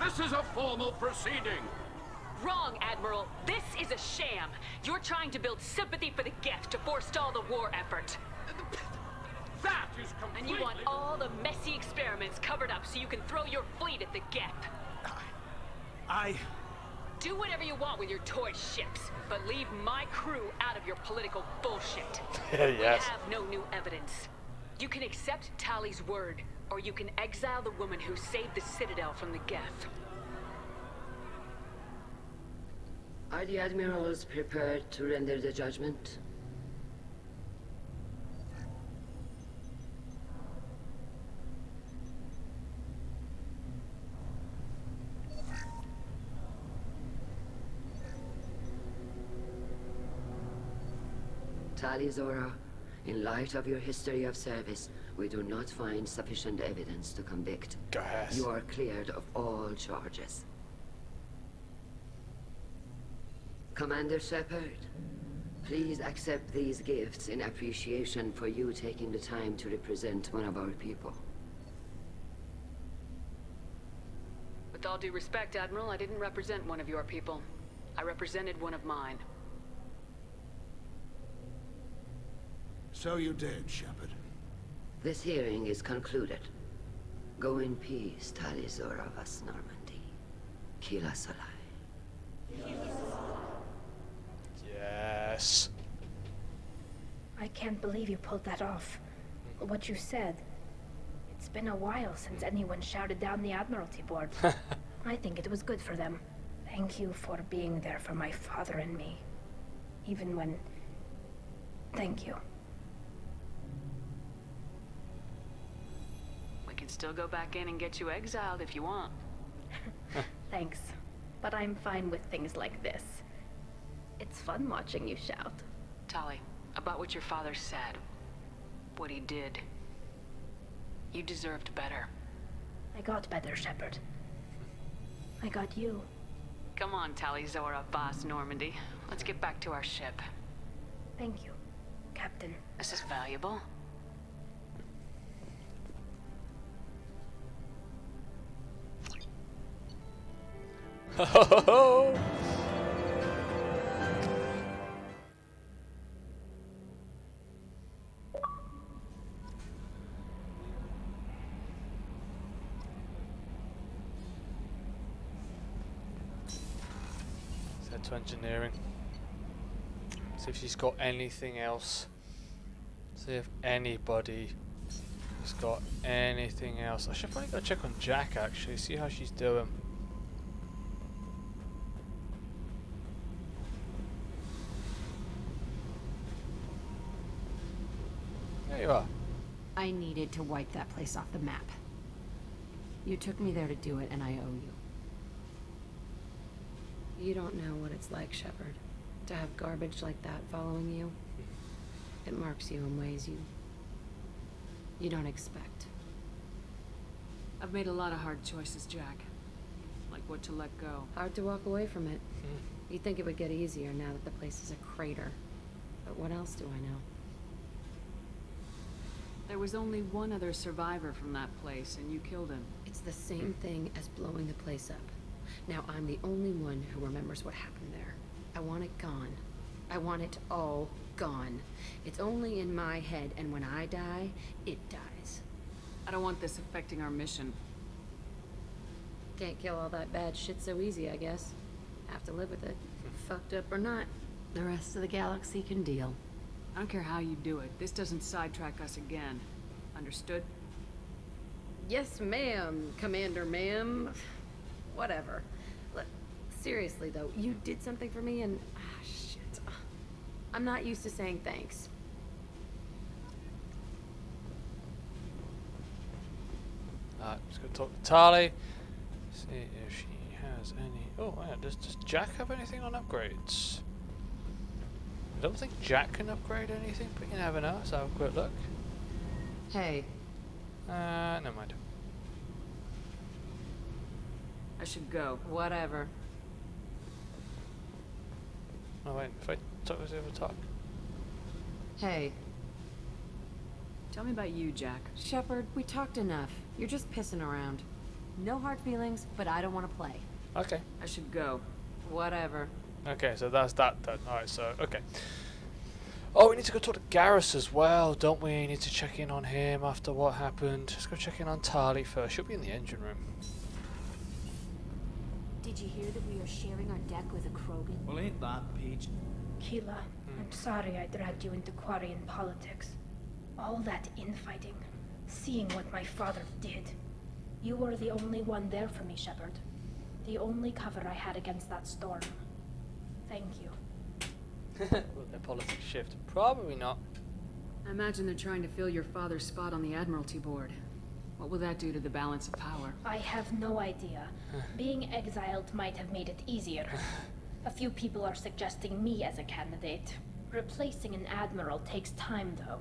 This is a formal proceeding. Wrong, Admiral. This is a sham. You're trying to build sympathy for the Geth to forestall the war effort. That is completely... And you want all the messy experiments covered up so you can throw your fleet at the Geth. Do whatever you want with your toy ships, but leave my crew out of your political bullshit. Yes. We have no new evidence. You can accept Tally's word, or you can exile the woman who saved the Citadel from the Geth. Are the admirals prepared to render the judgment? Tali Zora, in light of your history of service, we do not find sufficient evidence to convict. Yes. You are cleared of all charges. Commander Shepard, please accept these gifts in appreciation for you taking the time to represent one of our people. With all due respect, Admiral, I didn't represent one of your people. I represented one of mine. So you did, Shepard. This hearing is concluded. Go in peace, Tali Zora Vas Normandy. Kila Solai. Yes. I can't believe you pulled that off. What you said. It's been a while since anyone shouted down the Admiralty Board. I think it was good for them. Thank you for being there for my father and me. Even when... Thank you. We can still go back in and get you exiled if you want. Thanks. But I'm fine with things like this. It's fun watching you shout. Tali, about what your father said. What he did. You deserved better. I got better, Shepard. I got you. Come on, Tali Zora Vas Normandy. Let's get back to our ship. Thank you, Captain. This is valuable. Ho ho ho! Set to engineering. See if she's got anything else. See if anybody has got anything else. I should probably go check on Jack actually, see how she's doing. There you are. I needed to wipe that place off the map. You took me there to do it, and I owe you. You don't know what it's like, Shepard, to have garbage like that following you. It marks you in ways you don't expect. I've made a lot of hard choices, Jack. Like what to let go. Hard to walk away from it. You'd think it would get easier now that the place is a crater. But what else do I know? There was only one other survivor from that place, and you killed him. It's the same thing as blowing the place up. Now I'm the only one who remembers what happened there. I want it gone. I want it all gone. It's only in my head, and when I die, it dies. I don't want this affecting our mission. Can't kill all that bad shit so easy, I guess. Have to live with it. Fucked up or not. The rest of the galaxy can deal. I don't care how you do it. This doesn't sidetrack us again. Understood? Yes, ma'am, Commander, ma'am. Whatever. Look, seriously, though, you did something for me and... shit. I'm not used to saying thanks. Alright, let's go talk to Tali. See if she has any... Oh, yeah, does Jack have anything on upgrades? I don't think Jack can upgrade anything, but you never know. Let's have a quick look. Hey. Never mind. I should go. Whatever. Oh wait, if I talk, let's have a talk. Hey. Tell me about you, Jack. Shepard, we talked enough. You're just pissing around. No hard feelings, but I don't want to play. Okay. I should go. Whatever. Okay, so that's that done. Alright, so, okay. Oh, we need to go talk to Garrus as well, don't we? We need to check in on him after what happened. Let's go check in on Tali first. She'll be in the engine room. Did you hear that we are sharing our deck with a Krogan? Well, ain't that, Paige? Keela, I'm sorry I dragged you into Quarian politics. All that infighting, seeing what my father did. You were the only one there for me, Shepard. The only cover I had against that storm. Thank you. Will their politics shift? Probably not. I imagine they're trying to fill your father's spot on the Admiralty board. What will that do to the balance of power? I have no idea. Being exiled might have made it easier. A few people are suggesting me as a candidate. Replacing an admiral takes time, though.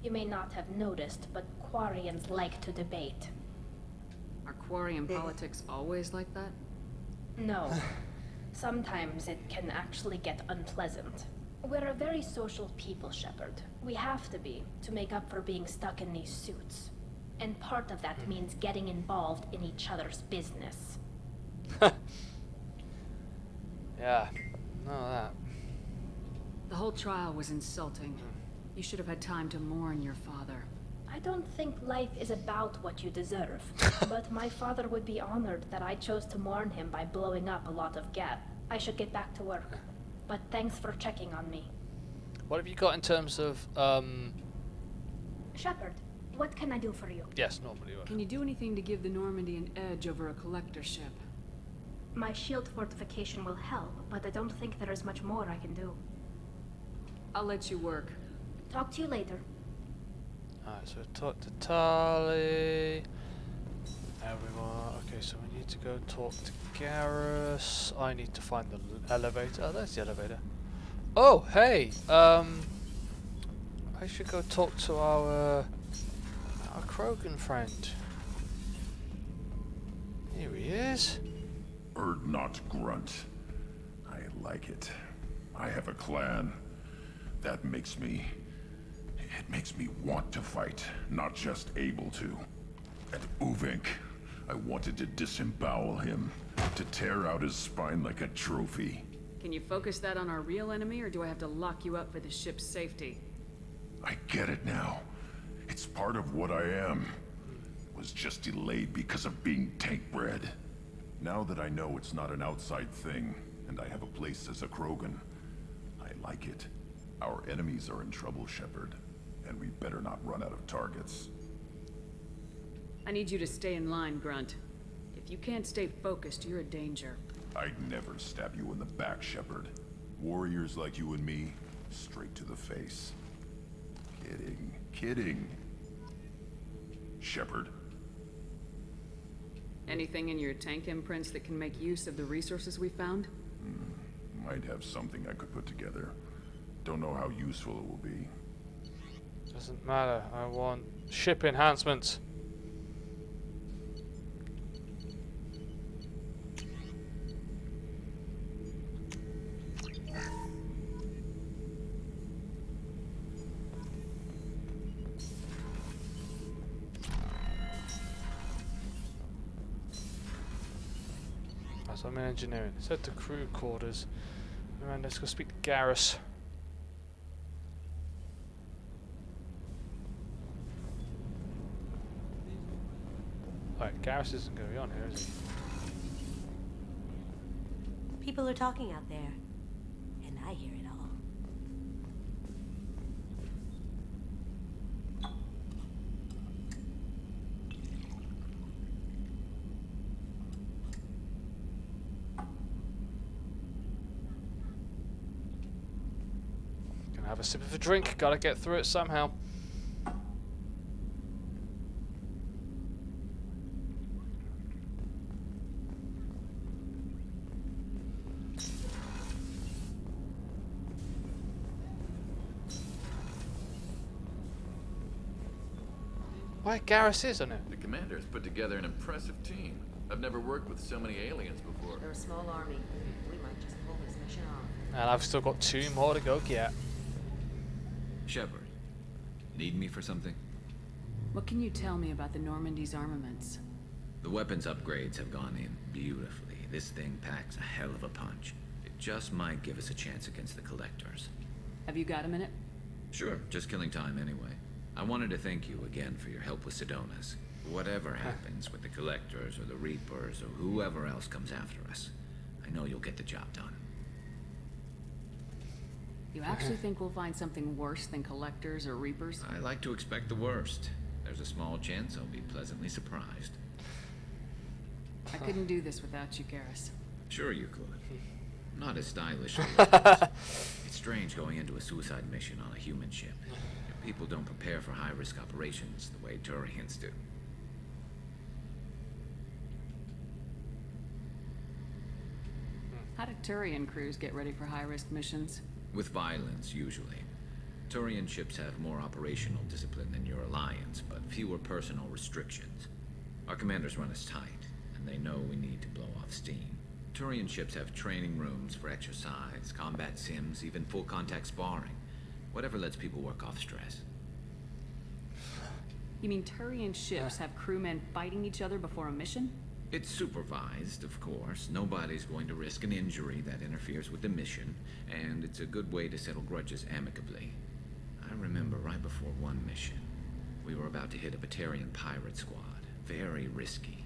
You may not have noticed, but Quarians like to debate. Are Quarian politics always like that? No. Sometimes it can actually get unpleasant. We're a very social people, Shepard. We have to be, to make up for being stuck in these suits. And part of that means getting involved in each other's business. Yeah, know that. The whole trial was insulting. You should have had time to mourn your father. I don't think life is about what you deserve, but my father would be honored that I chose to mourn him by blowing up a lot of gas. I should get back to work, but thanks for checking on me. What have you got in terms of, Shepard, what can I do for you? yes, normally you would. Can you do anything to give the Normandy an edge over a collector ship? My shield fortification will help, but I don't think there is much more I can do. I'll let you work. Talk to you later. Alright, so talk to Tali. Everyone. Okay, so we need to go talk to Garrus. I need to find the elevator. Oh, there's the elevator. Oh, hey! I should go talk to our Krogan friend. Here he is. Erd not grunt. I like it. I have a clan. That makes me... It makes me want to fight, not just able to. At Uvink, I wanted to disembowel him, to tear out his spine like a trophy. Can you focus that on our real enemy, or do I have to lock you up for the ship's safety? I get it now. It's part of what I am. Was just delayed because of being tank-bred. Now that I know it's not an outside thing, and I have a place as a Krogan, I like it. Our enemies are in trouble, Shepard, and we better not run out of targets. I need you to stay in line, Grunt. If you can't stay focused, you're a danger. I'd never stab you in the back, Shepard. Warriors like you and me, straight to the face. Kidding, kidding. Shepard. Anything in your tank imprints that can make use of the resources we found? Might have something I could put together. Don't know how useful it will be. Doesn't matter. I want ship enhancements. So I'm in engineering. Set to crew quarters. Alright, let's go speak to Garrus. Alright, Garrus isn't going to be on here, is he? People are talking out there, and I hear it all. Gonna have a sip of a drink, gotta get through it somehow. Why Garrus is on it? The commander's put together an impressive team. I've never worked with so many aliens before. They're a small army. We might just pull this mission off. And I've still got 2 more to go get. Shepard, need me for something? What can you tell me about the Normandy's armaments? The weapons upgrades have gone in beautifully. This thing packs a hell of a punch. It just might give us a chance against the Collectors. Have you got a minute? Sure, just killing time anyway. I wanted to thank you again for your help with Sidonis. Whatever happens with the Collectors or the Reapers or whoever else comes after us, I know you'll get the job done. You actually think we'll find something worse than Collectors or Reapers? I like to expect the worst. There's a small chance I'll be pleasantly surprised. I couldn't do this without you, Garrus. Sure you could. Not as stylish as yours. It's strange going into a suicide mission on a human ship. People don't prepare for high-risk operations the way Turians do. How do Turian crews get ready for high-risk missions? With violence, usually. Turian ships have more operational discipline than your alliance, but fewer personal restrictions. Our commanders run us tight, and they know we need to blow off steam. Turian ships have training rooms for exercise, combat sims, even full-contact sparring. Whatever lets people work off stress. You mean Turian ships have crewmen fighting each other before a mission? It's supervised, of course. Nobody's going to risk an injury that interferes with the mission, and it's a good way to settle grudges amicably. I remember right before one mission, we were about to hit a Batarian pirate squad. Very risky.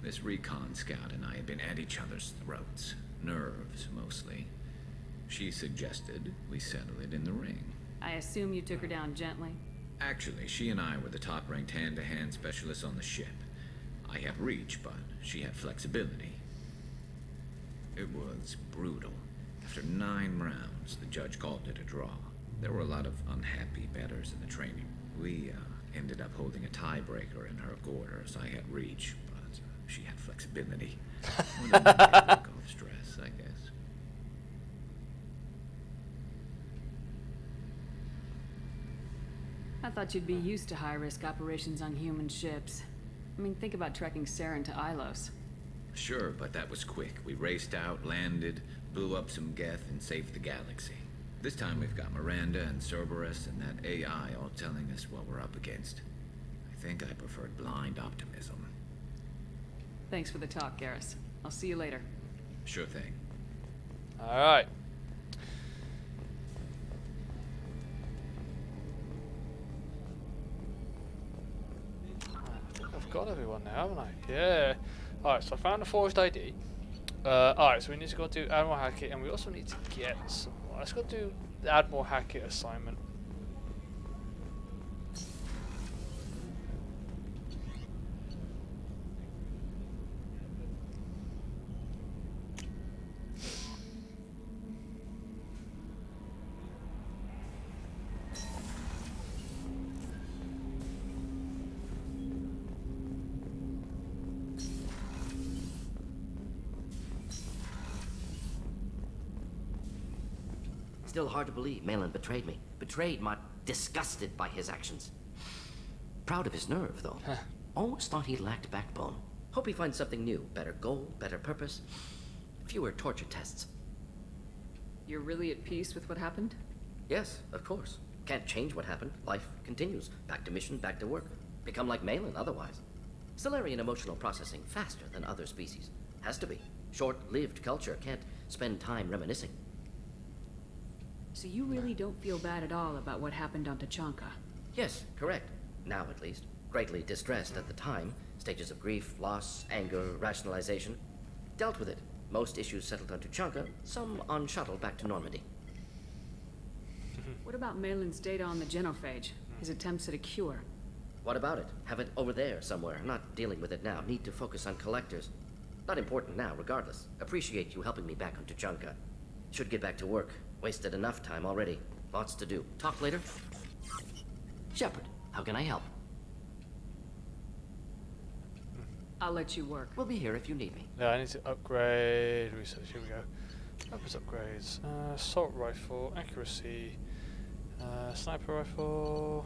This recon scout and I had been at each other's throats. Nerves, mostly. She suggested we settle it in the ring. I assume you took her down gently? Actually, she and I were the top-ranked hand-to-hand specialists on the ship. I had reach, but she had flexibility. It was brutal. After 9 rounds, the judge called it a draw. There were a lot of unhappy bettors in the training. We ended up holding a tiebreaker in her quarters. I had reach, but she had flexibility. More than off stress, I guess. I thought you'd be used to high-risk operations on human ships. I mean, think about trekking Saren to Ilos. Sure, but that was quick. We raced out, landed, blew up some Geth, and saved the galaxy. This time we've got Miranda and Cerberus and that AI all telling us what we're up against. I think I preferred blind optimism. Thanks for the talk, Garrus. I'll see you later. Sure thing. Alright. I think I've got everyone now, haven't I? Yeah. Alright, so I found a forged ID. Alright, so we need to go do Admiral Hackett, and we also need to get some. Let's go do the Admiral Hackett assignment. Still hard to believe Malin betrayed me. Betrayed my... disgusted by his actions. Proud of his nerve, though. Almost thought he lacked backbone. Hope he finds something new. Better goal, better purpose. Fewer torture tests. You're really at peace with what happened? Yes, of course. Can't change what happened. Life continues. Back to mission, back to work. Become like Malin otherwise. Solarian emotional processing faster than other species. Has to be. Short-lived culture. Can't spend time reminiscing. So you really don't feel bad at all about what happened on Tachanka? Yes, correct. Now at least. Greatly distressed at the time. Stages of grief, loss, anger, rationalization. Dealt with it. Most issues settled on Tachanka, some on shuttle back to Normandy. What about Malin's data on the genophage? His attempts at a cure? What about it? Have it over there somewhere. Not dealing with it now. Need to focus on collectors. Not important now, regardless. Appreciate you helping me back on Tachanka. Should get back to work. Wasted enough time already. Lots to do. Talk later. Shepard, how can I help? I'll let you work. We'll be here if you need me. Yeah, I need to upgrade. Research, here we go. Weapons upgrades. Assault rifle, accuracy, sniper rifle.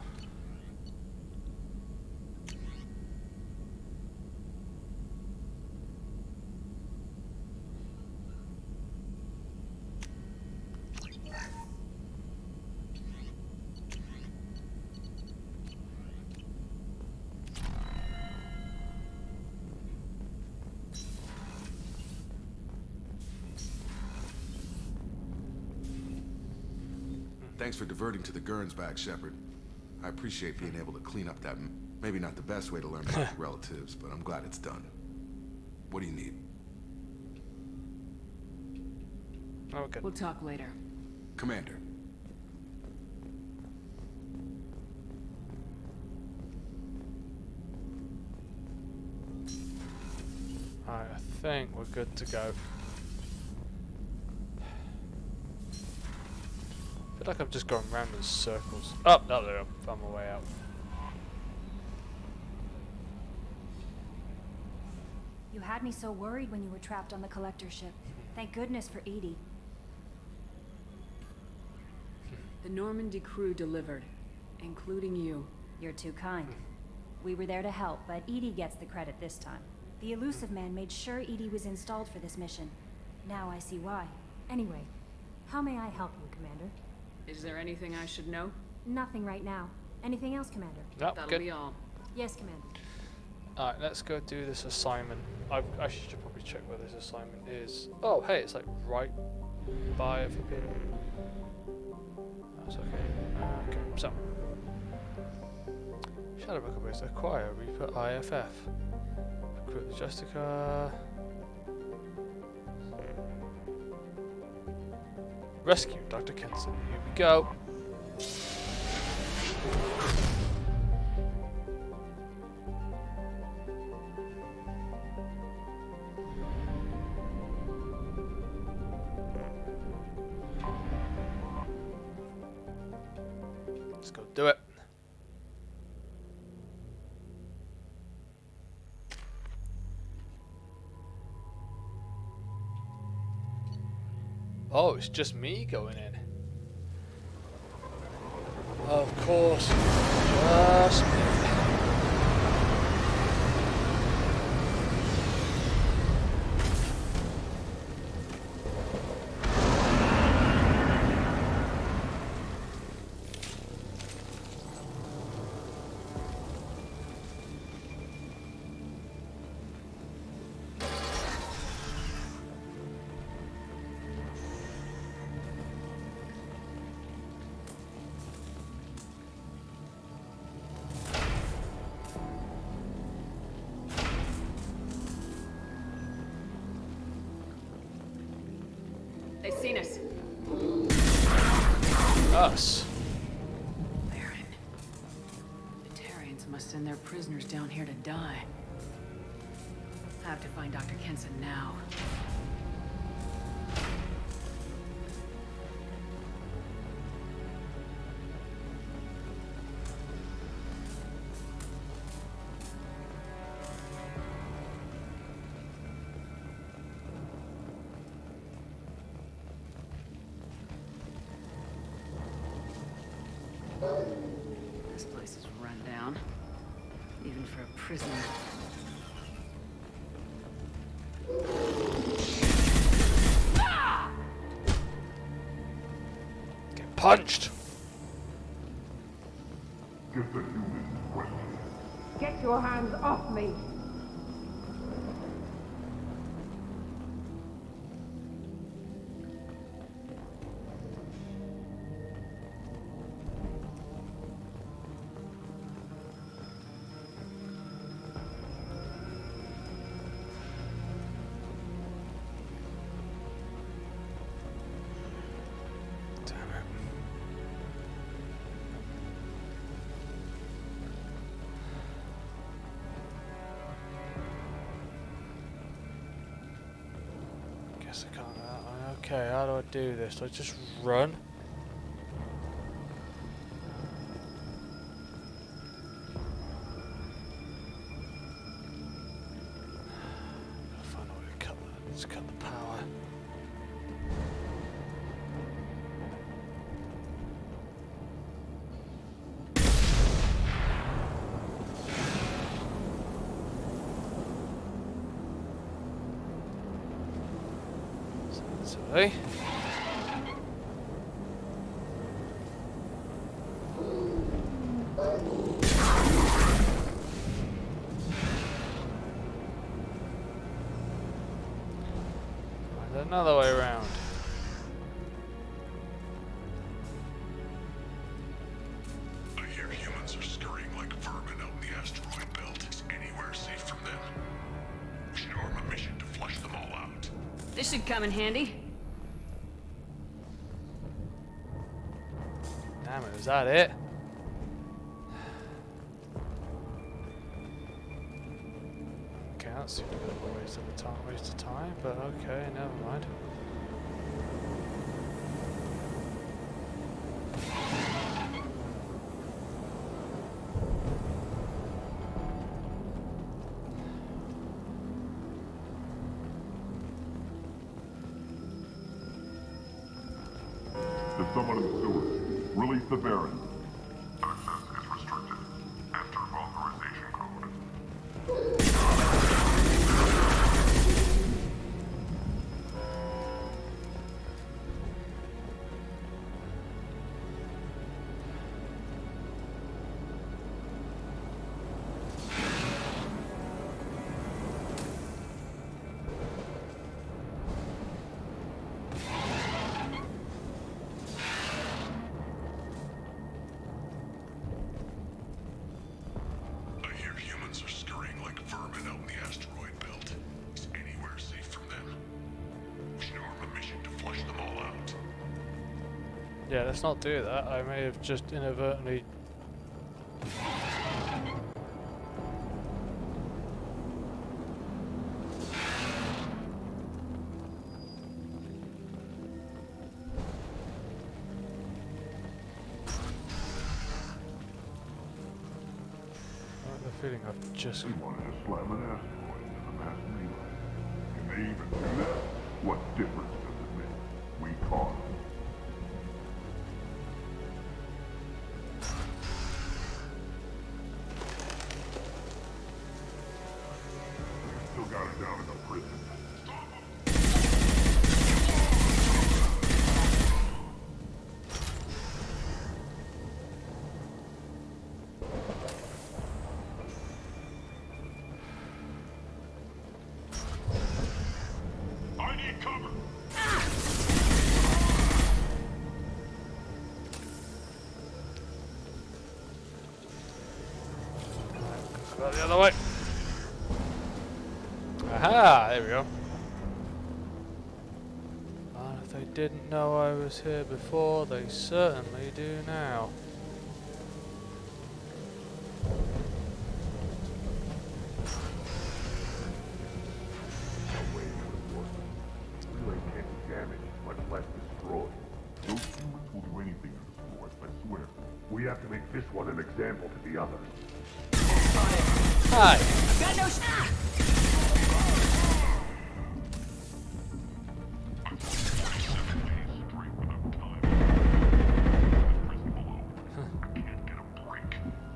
Thanks for diverting to the Gurns back, Shepard. I appreciate being able to clean up that maybe not the best way to learn about your relatives, but I'm glad it's done. What do you need? Okay. We'll talk later. Commander. Alright, I think we're good to go. I feel like I'm just going round in circles. Oh, no, there I'm on my way out. You had me so worried when you were trapped on the collector ship. Thank goodness for Edie. The Normandy crew delivered, including you. You're too kind. We were there to help, but Edie gets the credit this time. The elusive man made sure Edie was installed for this mission. Now I see why. Anyway, how may I help you, Commander? Is there anything I should know? Nothing right now. Anything else, Commander? Nope, That'll good. be all. Yes, Commander. Alright, let's go do this assignment. I should probably check where this assignment is. Oh, hey, it's like right by a flipping. That's okay. Okay, so. Shadow Record acquire, Reaper IFF. Recruit Jessica. Rescue Dr. Kenson. Here we go. Let's go do it. Oh, it's just me going in. Of course, just me. They've seen us. Us? Baron. The Terrians must send their prisoners down here to die. I have to find Dr. Kenson now. This place is run down, even for a prisoner. Get punched. Get your hands off me! I can't. Okay, how do I do this? Do I just run? Gotta find a way to cut that. Let's cut the power. Sorry. Another way around. This should come in handy. Damn it, was that it? Okay, that seemed a bit of a waste of time, but okay, never mind. There's someone in the sewers. Release the Baron. Access is restricted. Enter authorization code. I hear humans are scurrying like vermin out in the asteroid belt. Is anywhere safe from them? We should arm a mission to flush them all out. Yeah, let's not do that. I may have just inadvertently... I have the feeling I've just... We wanted to slam an asteroid into the mass relay. Can they even do that? What difference does it make? We caught them. Still got it down in the prison. I need cover. Go the other way. Aha, there we go. And if they didn't know I was here before, they certainly do now. Relay can't be damaged, much less destroyed. Those humans will do anything to destroy us, I swear. We have to make this one an example to the others. Hi. Got no shot!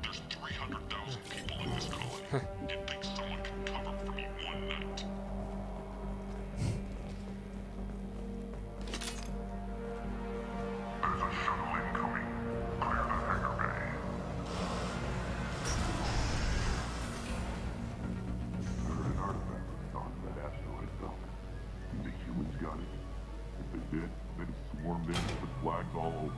There's 300,000 people in this colony. You'd think someone could cover for me one night. There's a shuttle incoming. Clear the hangar bay. I heard an artifact was found in that asteroid belt. Think the humans got it? If they did, they'd have swarmed in and put flags all over it.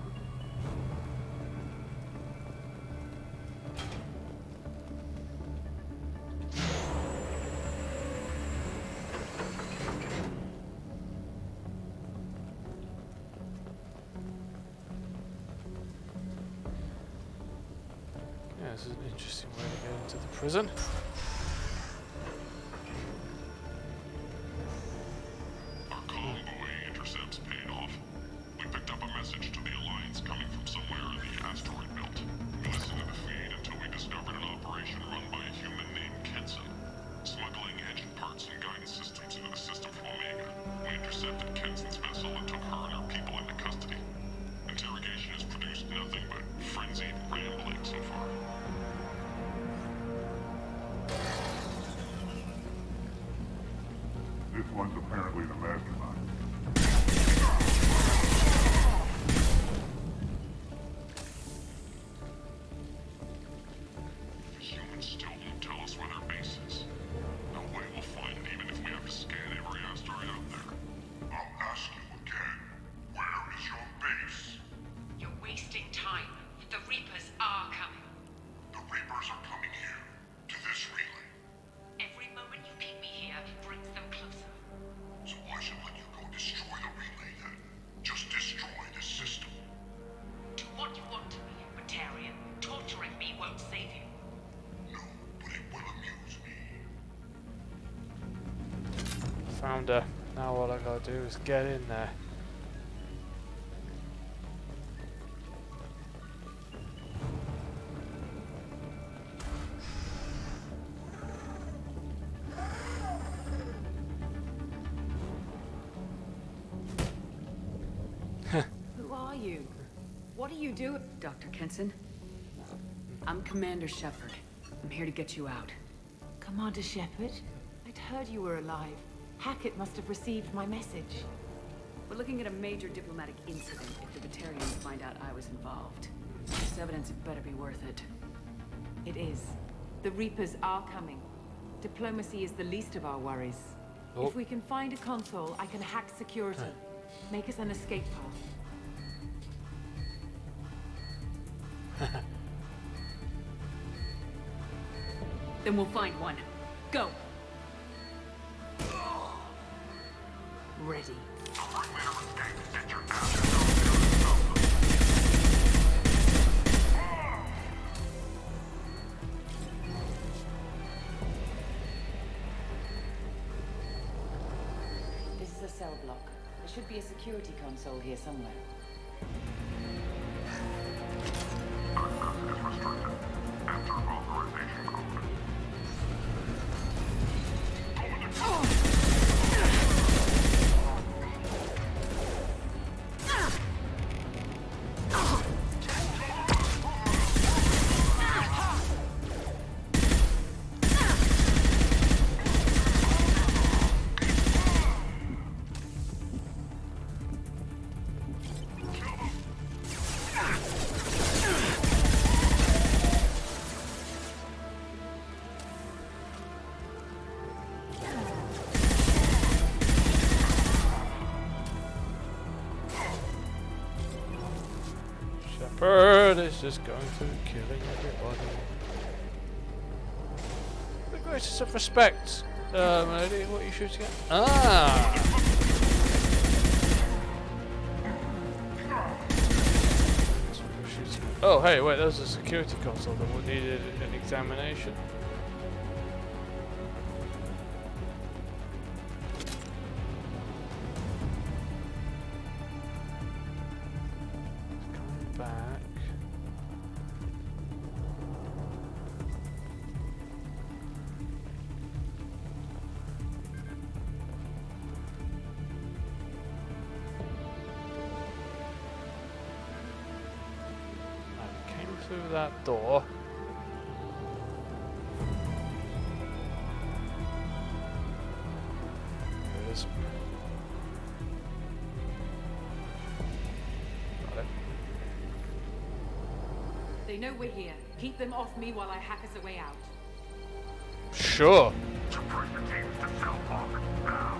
Yeah, this is an interesting way to get into the prison. Our convoy intercepts paid off. We picked up a message to the Alliance coming from somewhere in the asteroid belt. We listened to the feed until we discovered an operation run by a human named Kenson, smuggling engine parts and guidance systems into the system from Omega. We intercepted Kenson's vessel and took her and her people into custody. Interrogation has produced nothing but frenzied rambling so far. This one's apparently the mastermind. The humans still won't tell us where their base is. No way we'll find it even if we have to scan every asteroid out there. I'll ask you again. Where is your base? You're wasting time. The Reapers are coming. The Reapers are coming here. To this relay. Every moment you keep me here brings them closer. So why should I let Found her. Now all I gotta do is get in there. Who are you? What are you doing? Dr. Kenson? I'm Commander Shepard. I'm here to get you out. Commander Shepard? I'd heard you were alive. Hackett must have received my message. We're looking at a major diplomatic incident if the Batarians find out I was involved. This evidence had better be worth it. It is. The Reapers are coming. Diplomacy is the least of our worries. Oh. If we can find a console, I can hack security. Make us an escape path. Then we'll find one. Go! Ready. This is a cell block. There should be a security console here somewhere. Shepard is just going through killing everybody. The greatest of respect, lady, what are you shooting at? Ah! That's what you're shooting at. Oh, hey, wait, there's a security console that would need an examination. Through that door. There it is. Got it. They know we're here. Keep them off me while I hack us a way out. Sure. Surprise the teams to cell block now.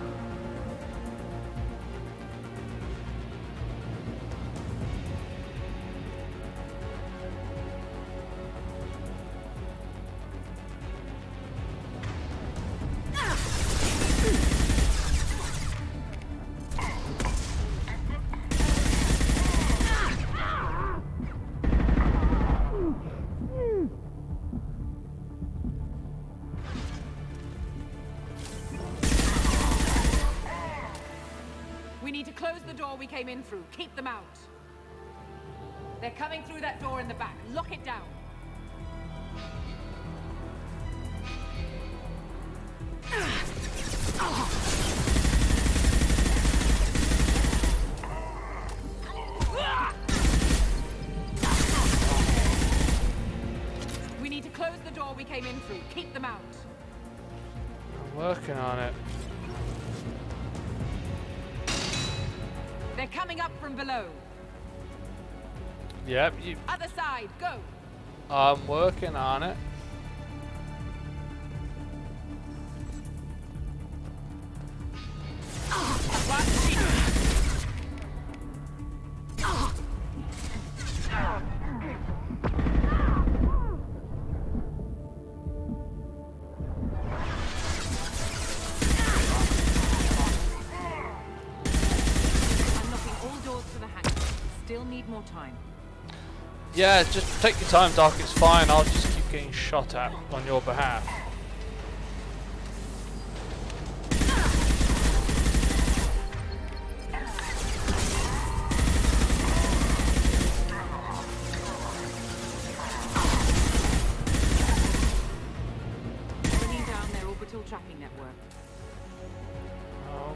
We came in through. Keep them out. They're coming through that door in the back. Lock it down. We need to close the door we came in through. Keep them out. I'm working on it. They're coming up from below. Yep, Other side, go. I'm working on it. More time. Yeah, just take your time, Doc. It's fine. I'll just keep getting shot at on your behalf.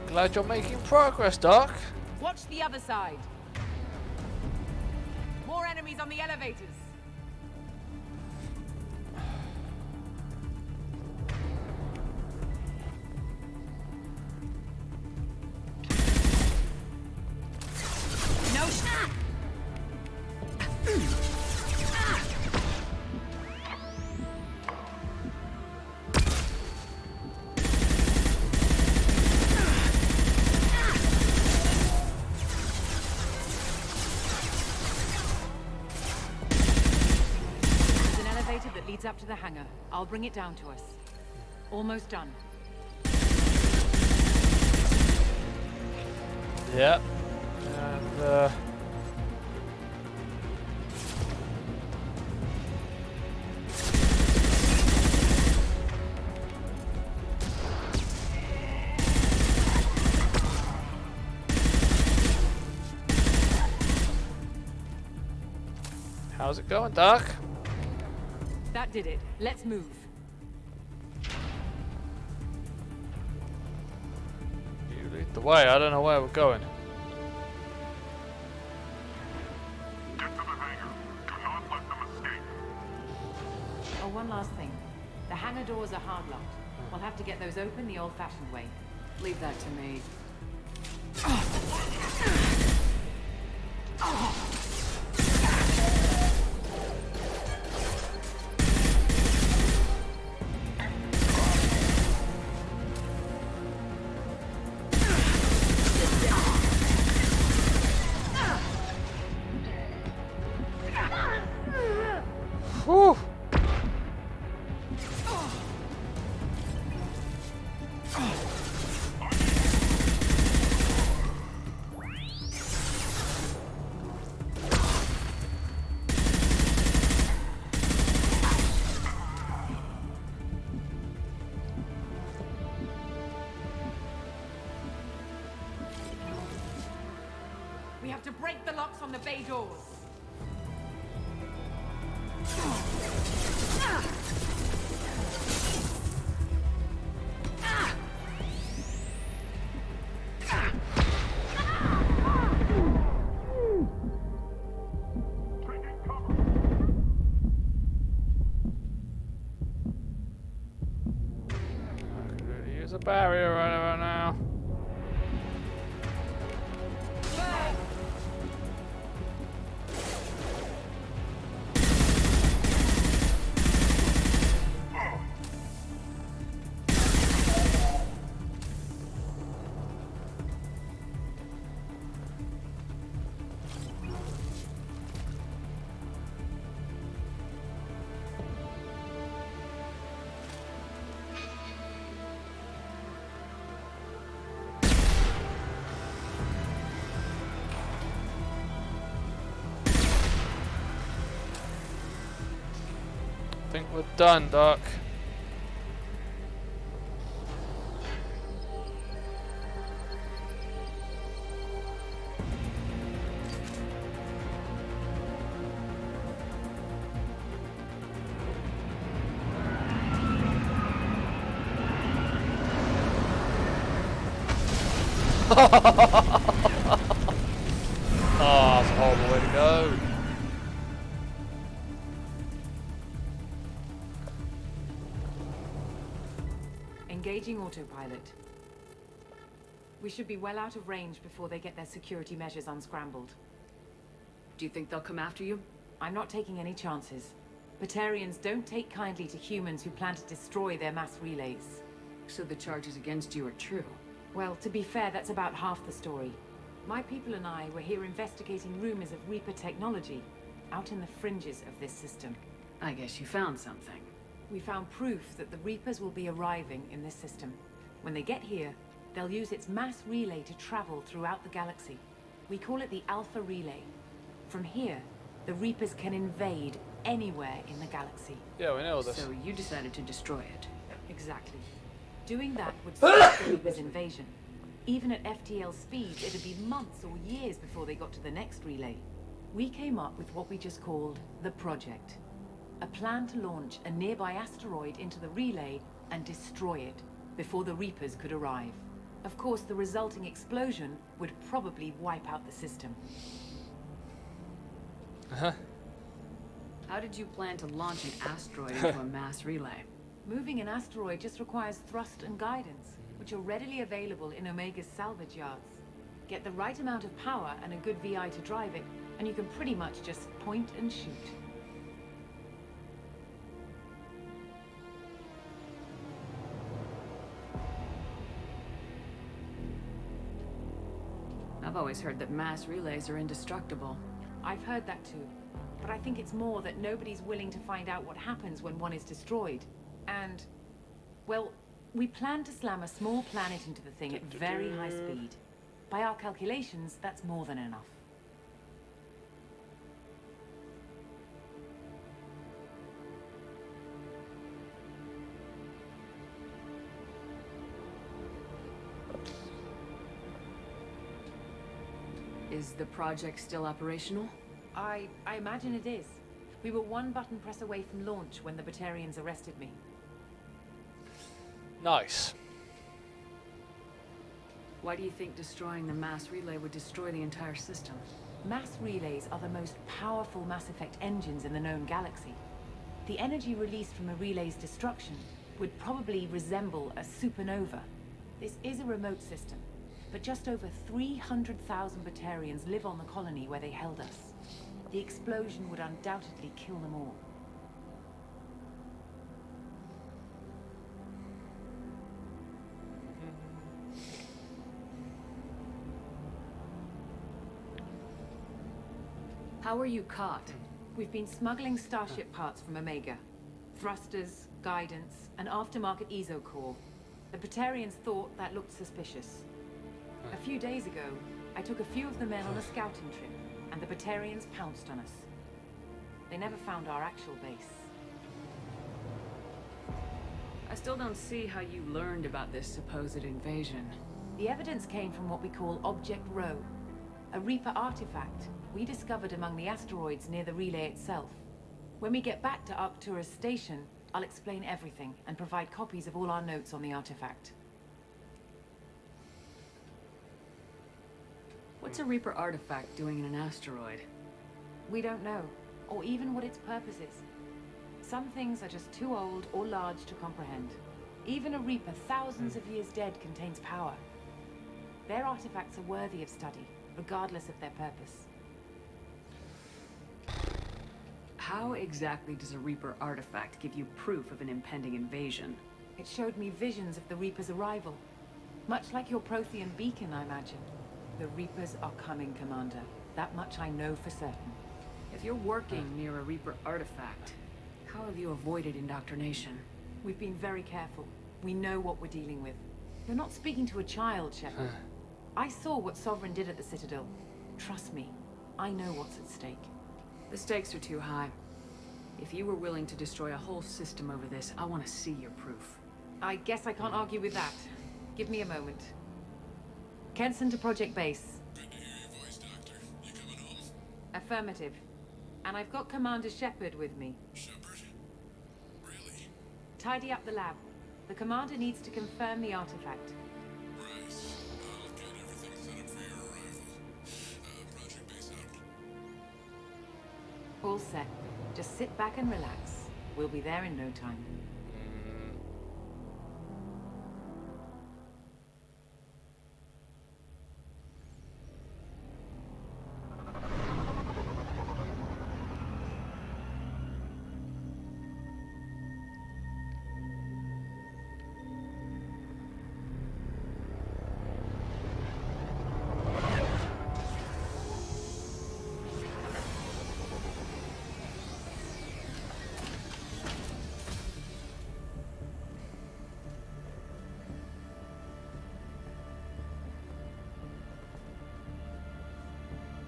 Glad you're making progress, Doc. Watch the other side. More enemies on the elevators. No shot. That leads up to the hangar. I'll bring it down to us. Almost done. Yep. And how's it going, Doc? That did it. Let's move. You lead the way. I don't know where we're going. Get to the hangar. Do not let them escape. Oh, one last thing. The hangar doors are hard locked. We'll have to get those open the old-fashioned way. Leave that to me. Whew. We have to break the locks on the bay doors. Use a barrier right about now. I think we're done, Doc. Oh, that's a horrible way to go. Engaging autopilot. We should be well out of range before they get their security measures unscrambled. Do you think they'll come after you? I'm not taking any chances. Batarians don't take kindly to humans who plan to destroy their mass relays. So the charges against you are true? Well, to be fair, that's about half the story. My people and I were here investigating rumors of Reaper technology, out in the fringes of this system. I guess you found something. We found proof that the Reapers will be arriving in this system. When they get here, they'll use its mass relay to travel throughout the galaxy. We call it the Alpha Relay. From here, the Reapers can invade anywhere in the galaxy. Yeah, we know this. So you decided to destroy it. Exactly. Doing that would stop the Reapers' invasion. Even at FTL speeds, it'd be months or years before they got to the next relay. We came up with what we just called the Project. A plan to launch a nearby asteroid into the relay and destroy it before the Reapers could arrive. Of course, the resulting explosion would probably wipe out the system. Uh-huh. How did you plan to launch an asteroid into a mass relay? Moving an asteroid just requires thrust and guidance, which are readily available in Omega's salvage yards. Get the right amount of power and a good VI to drive it, and you can pretty much just point and shoot. I've always heard that mass relays are indestructible. I've heard that too. But I think it's more that nobody's willing to find out what happens when one is destroyed. And, well, we plan to slam a small planet into the thing at very high speed. By our calculations, that's more than enough. Is the project still operational? I imagine it is. We were one button press away from launch when the Batarians arrested me. Nice. Why do you think destroying the mass relay would destroy the entire system? Mass relays are the most powerful Mass Effect engines in the known galaxy. The energy released from a relay's destruction would probably resemble a supernova. This is a remote system, but just over 300,000 Batarians live on the colony where they held us. The explosion would undoubtedly kill them all. How were you caught? We've been smuggling starship parts from Omega. Thrusters, guidance, and aftermarket ESO core. The Batarians thought that looked suspicious. A few days ago, I took a few of the men on a scouting trip, and the Batarians pounced on us. They never found our actual base. I still don't see how you learned about this supposed invasion. The evidence came from what we call Object Rho, a Reaper artifact we discovered among the asteroids near the relay itself. When we get back to Arcturus Station, I'll explain everything and provide copies of all our notes on the artifact. What's a Reaper artifact doing in an asteroid? We don't know, or even what its purpose is. Some things are just too old or large to comprehend. Even a Reaper thousands of years dead contains power. Their artifacts are worthy of study, regardless of their purpose. How exactly does a Reaper artifact give you proof of an impending invasion? It showed me visions of the Reaper's arrival. Much like your Prothean beacon, I imagine. The Reapers are coming, Commander. That much I know for certain. If you're working near a Reaper artifact, how have you avoided indoctrination? We've been very careful. We know what we're dealing with. You're not speaking to a child, Shepard. I saw what Sovereign did at the Citadel. Trust me, I know what's at stake. The stakes are too high. If you were willing to destroy a whole system over this, I want to see your proof. I guess I can't argue with that. Give me a moment. Kenson to Project Base. Good to hear your voice, Doctor. You coming home? Affirmative. And I've got Commander Shepard with me. Shepard? Really? Tidy up the lab. The Commander needs to confirm the artifact. Right. I'll get everything set up for your arrival. Project Base out. All set. Just sit back and relax. We'll be there in no time.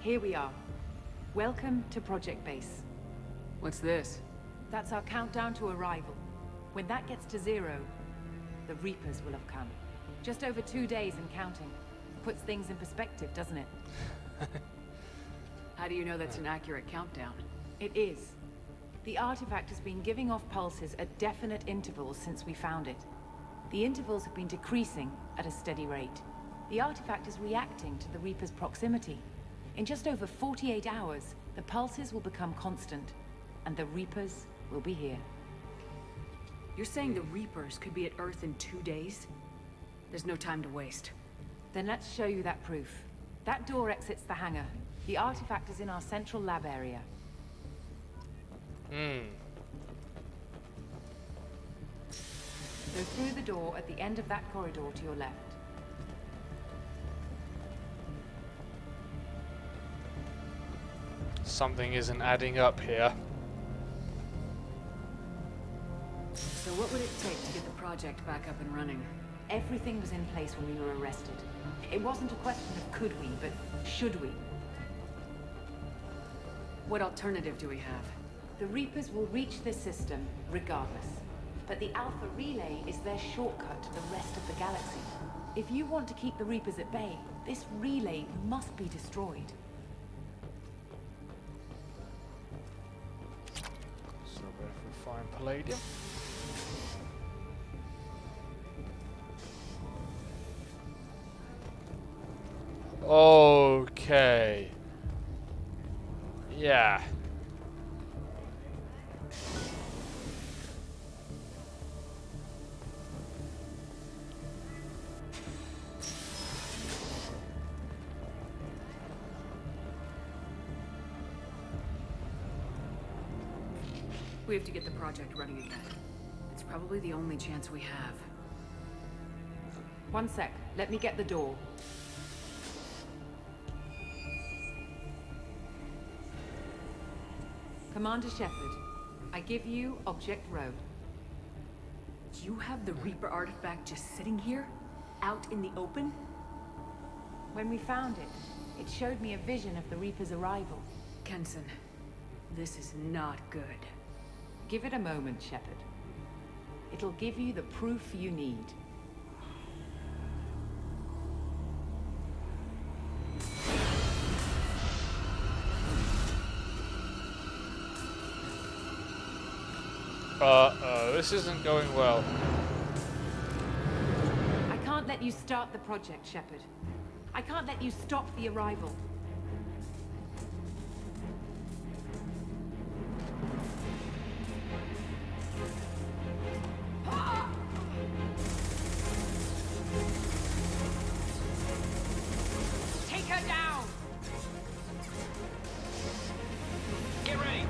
Here we are. Welcome to Project Base. What's this? That's our countdown to arrival. When that gets to 0, the Reapers will have come. Just over 2 days and counting. Puts things in perspective, doesn't it? How do you know that's an accurate countdown? It is. The artifact has been giving off pulses at definite intervals since we found it. The intervals have been decreasing at a steady rate. The artifact is reacting to the Reaper's proximity. In just over 48 hours, the pulses will become constant, and the Reapers will be here. You're saying the Reapers could be at Earth in 2 days? There's no time to waste. Then let's show you that proof. That door exits the hangar. The artifact is in our central lab area. Go through the door at the end of that corridor to your left. Something isn't adding up here. So what would it take to get the project back up and running? Everything was in place when we were arrested. It wasn't a question of could we, but should we. What alternative do we have? The Reapers will reach this system regardless. But the Alpha Relay is their shortcut to the rest of the galaxy. If you want to keep the Reapers at bay, this relay must be destroyed. So if we find palladium. Okay. Yeah. We have to get the project running again. It's probably the only chance we have. One sec. Let me get the door. Commander Shepard, I give you Object Row. You have the Reaper artifact just sitting here? Out in the open? When we found it, it showed me a vision of the Reaper's arrival. Kenson, this is not good. Give it a moment, Shepard. It'll give you the proof you need. Uh-oh, this isn't going well. I can't let you start the project, Shepard. I can't let you stop the arrival. Take her down! Get ready!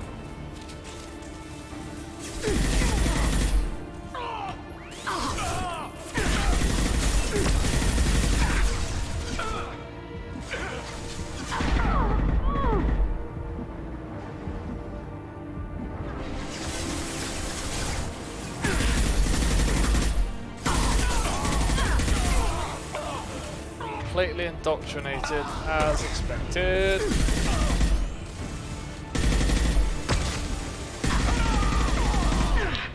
Completely indoctrinated, as expected.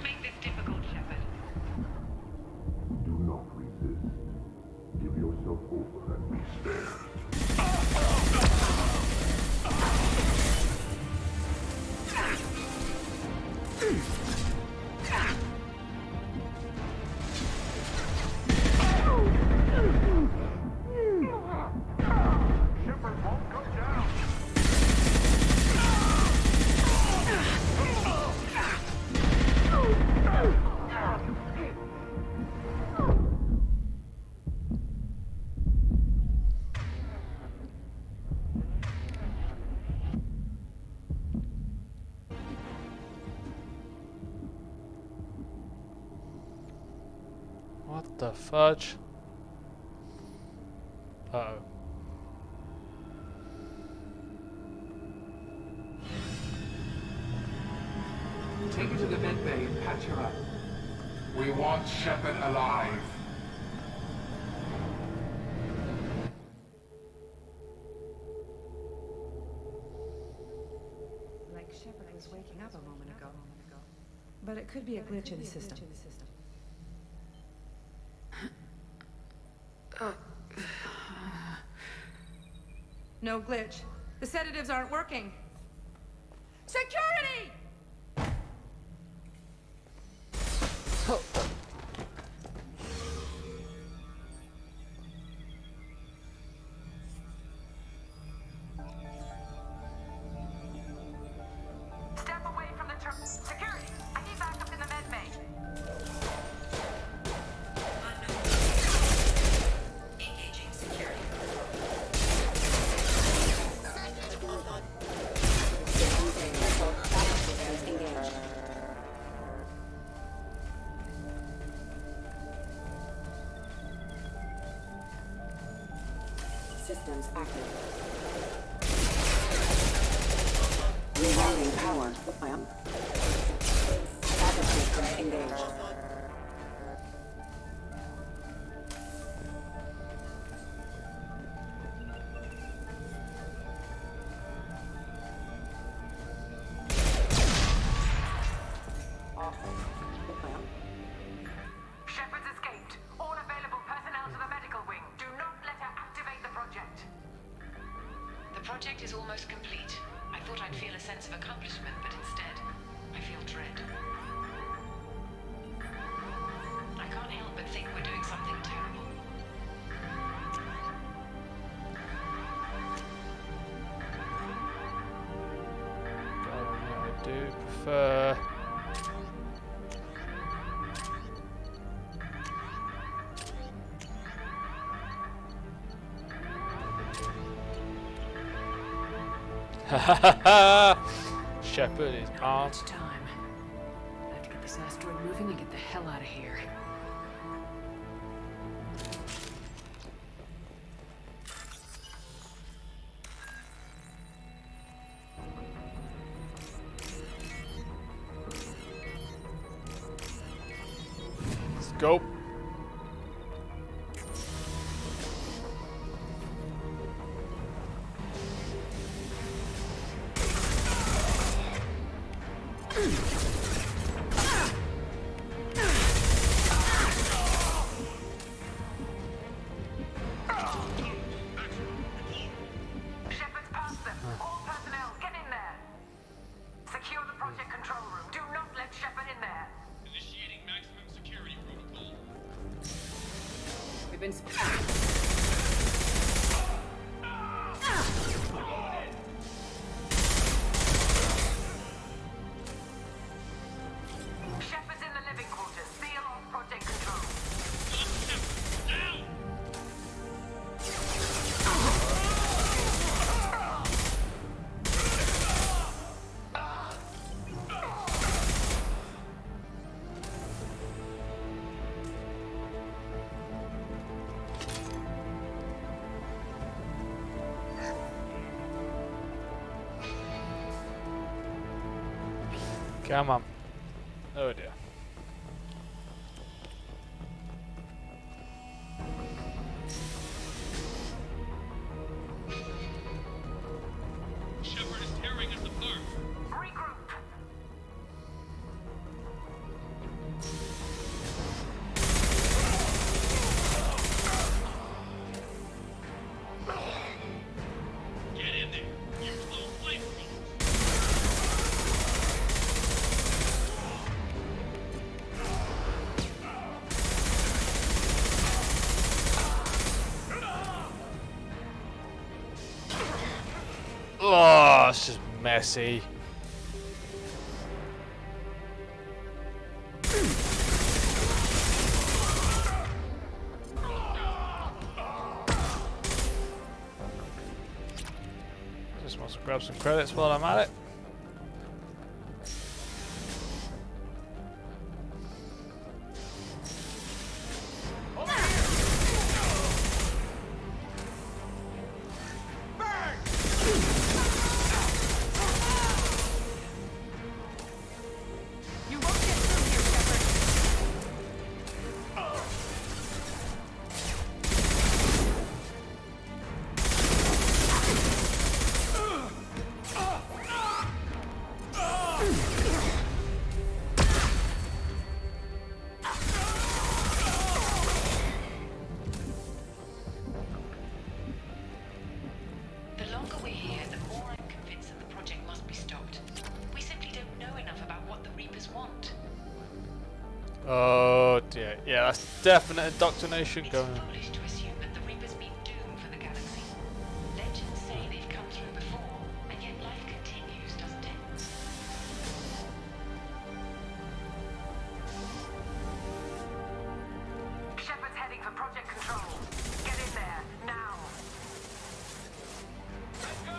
Make this difficult, Shepard. Do not resist. Give yourself over and be spared. What the fudge? Uh-oh. Take her to the med bay and patch her up. We want Shepard alive. Like Shepard was waking up a moment ago. But it could be a glitch in the system. No glitch. The sedatives aren't working. Security! systems active. Rerouting power. Backup systems engaged. Shepard's escaped. All available personnel to the medical wing. Do not let her activate the project. The project is almost complete. I thought I'd feel a sense of accomplishment, but instead, I feel dread. I can't help but think we're doing something terrible. I do prefer... Shepard is on time. I have to get this asteroid moving and get the hell out of here. Let's go. Shepard's past them. All personnel, get in there. Secure the project control room. Do not let Shepard in there. Initiating maximum security protocol. We've been Shepard's in the living quarters. Seal off project control. Come on. Oh dear. Shepard is tearing us apart. Regroup. Get in there. Use those flamethrowers. Oh, it's just messy. Just want to grab some credits while I'm at it. You won't get through here, Shepard. The longer we're here, the more I'm convinced that the project must be stopped. We simply don't know enough about what the Reapers want. Oh dear. Yeah, that's definite indoctrination going on. Foolish to assume that the Reapers mean doom for the galaxy. Legends say they've come through before, and yet life continues, doesn't it? Shepard's heading for project control. Get in there, now. Let's go.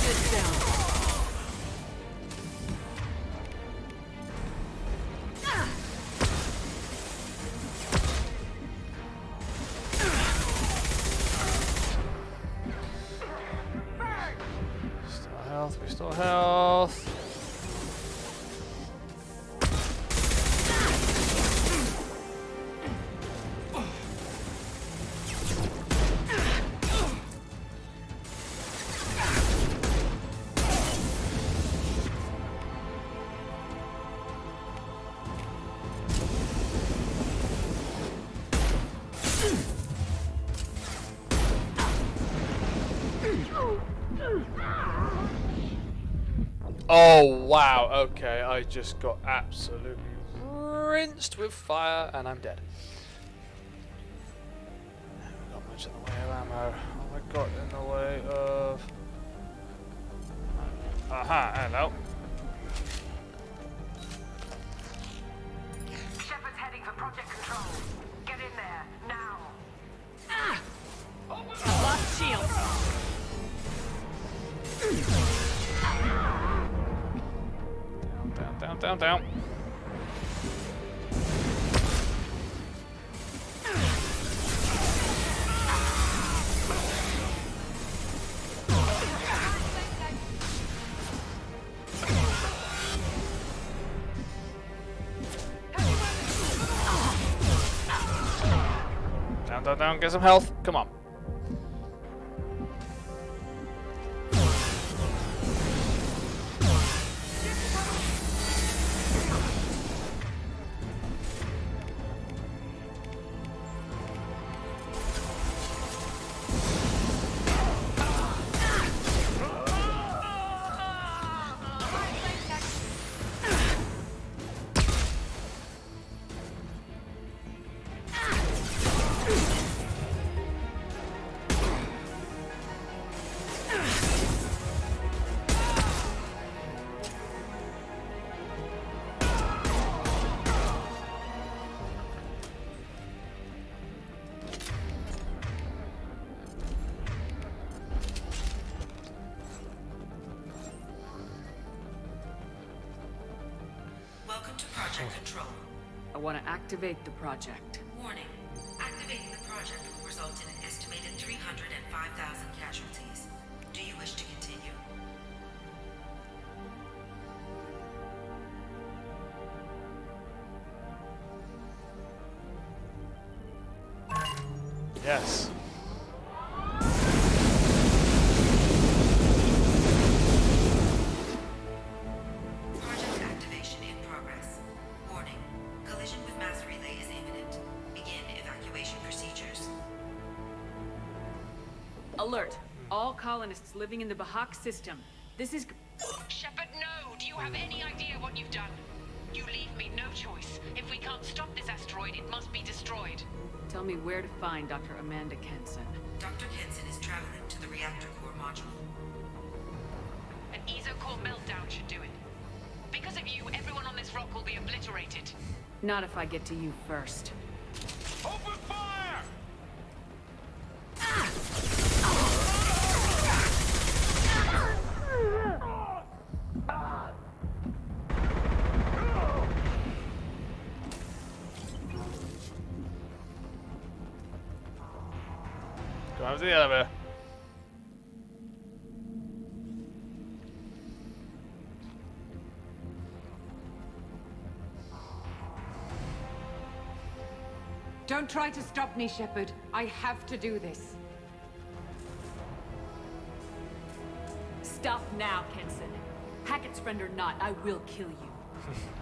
Sit down. health. Oh wow, okay, I just got absolutely rinsed with fire and I'm dead. I haven't got much in the way of ammo. What have I got in the way of... Aha, hello. Shepard's heading for Project Control. Get in there, now. Lost shield. Down. Down, get some health. Come on. Welcome to Project Control. I want to activate the project. Warning. Activating the project will result in an estimated 305,000 casualties. Do you wish to continue? Yes. Project activation in progress. Warning. Collision with mass relay is imminent. Begin evacuation procedures. Alert. All colonists living in the Bahak system. This is... Shepard, no! Do you have any idea what you've done? You leave me no choice. If we can't stop this asteroid, it must be destroyed. Tell me where to find Dr. Amanda Kenson. Dr. Kenson is traveling to the reactor core module. An ESO-core meltdown should do it. Because of you, everyone on this rock will be obliterated. Not if I get to you first. Open fire! Go over to the elevator. Don't try to stop me, Shepard. I have to do this. Stop now, Kenson. Hackett's friend or not, I will kill you.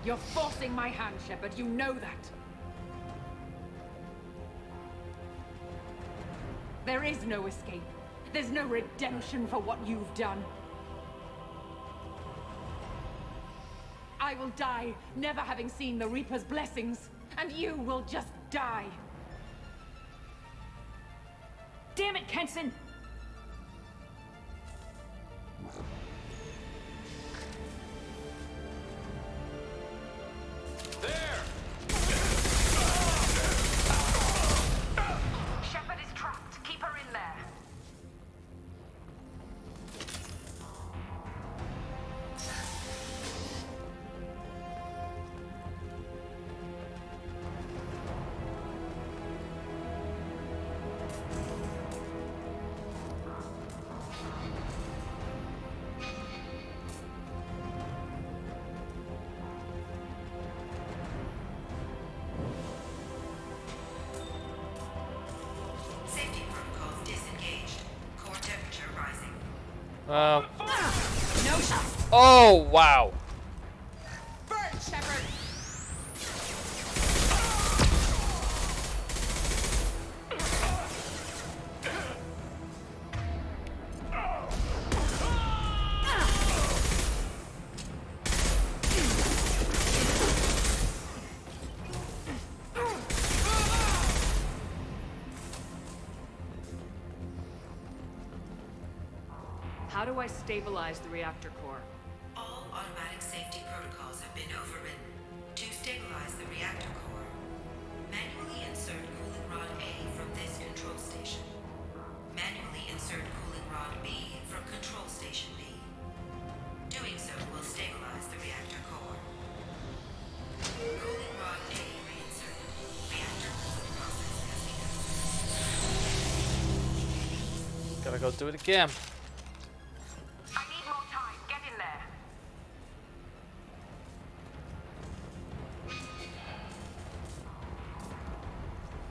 You're forcing my hand, Shepard. You know that. There is no escape. There's no redemption for what you've done. I will die, never having seen the Reaper's blessings, and you will just die. Damn it, Kenson! Shepard is trapped. Keep her in there. No shot. Oh, wow. Burn, Shepard. How do I stabilize the reactor core? All automatic safety protocols have been overridden. To stabilize the reactor core, manually insert cooling rod A from this control station. Manually insert cooling rod B from control station B. Doing so will stabilize the reactor core. Cooling rod A reinserted. Reactor cooling process has begun. Gotta go do it again. I need more time. Get in there.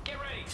Get ready!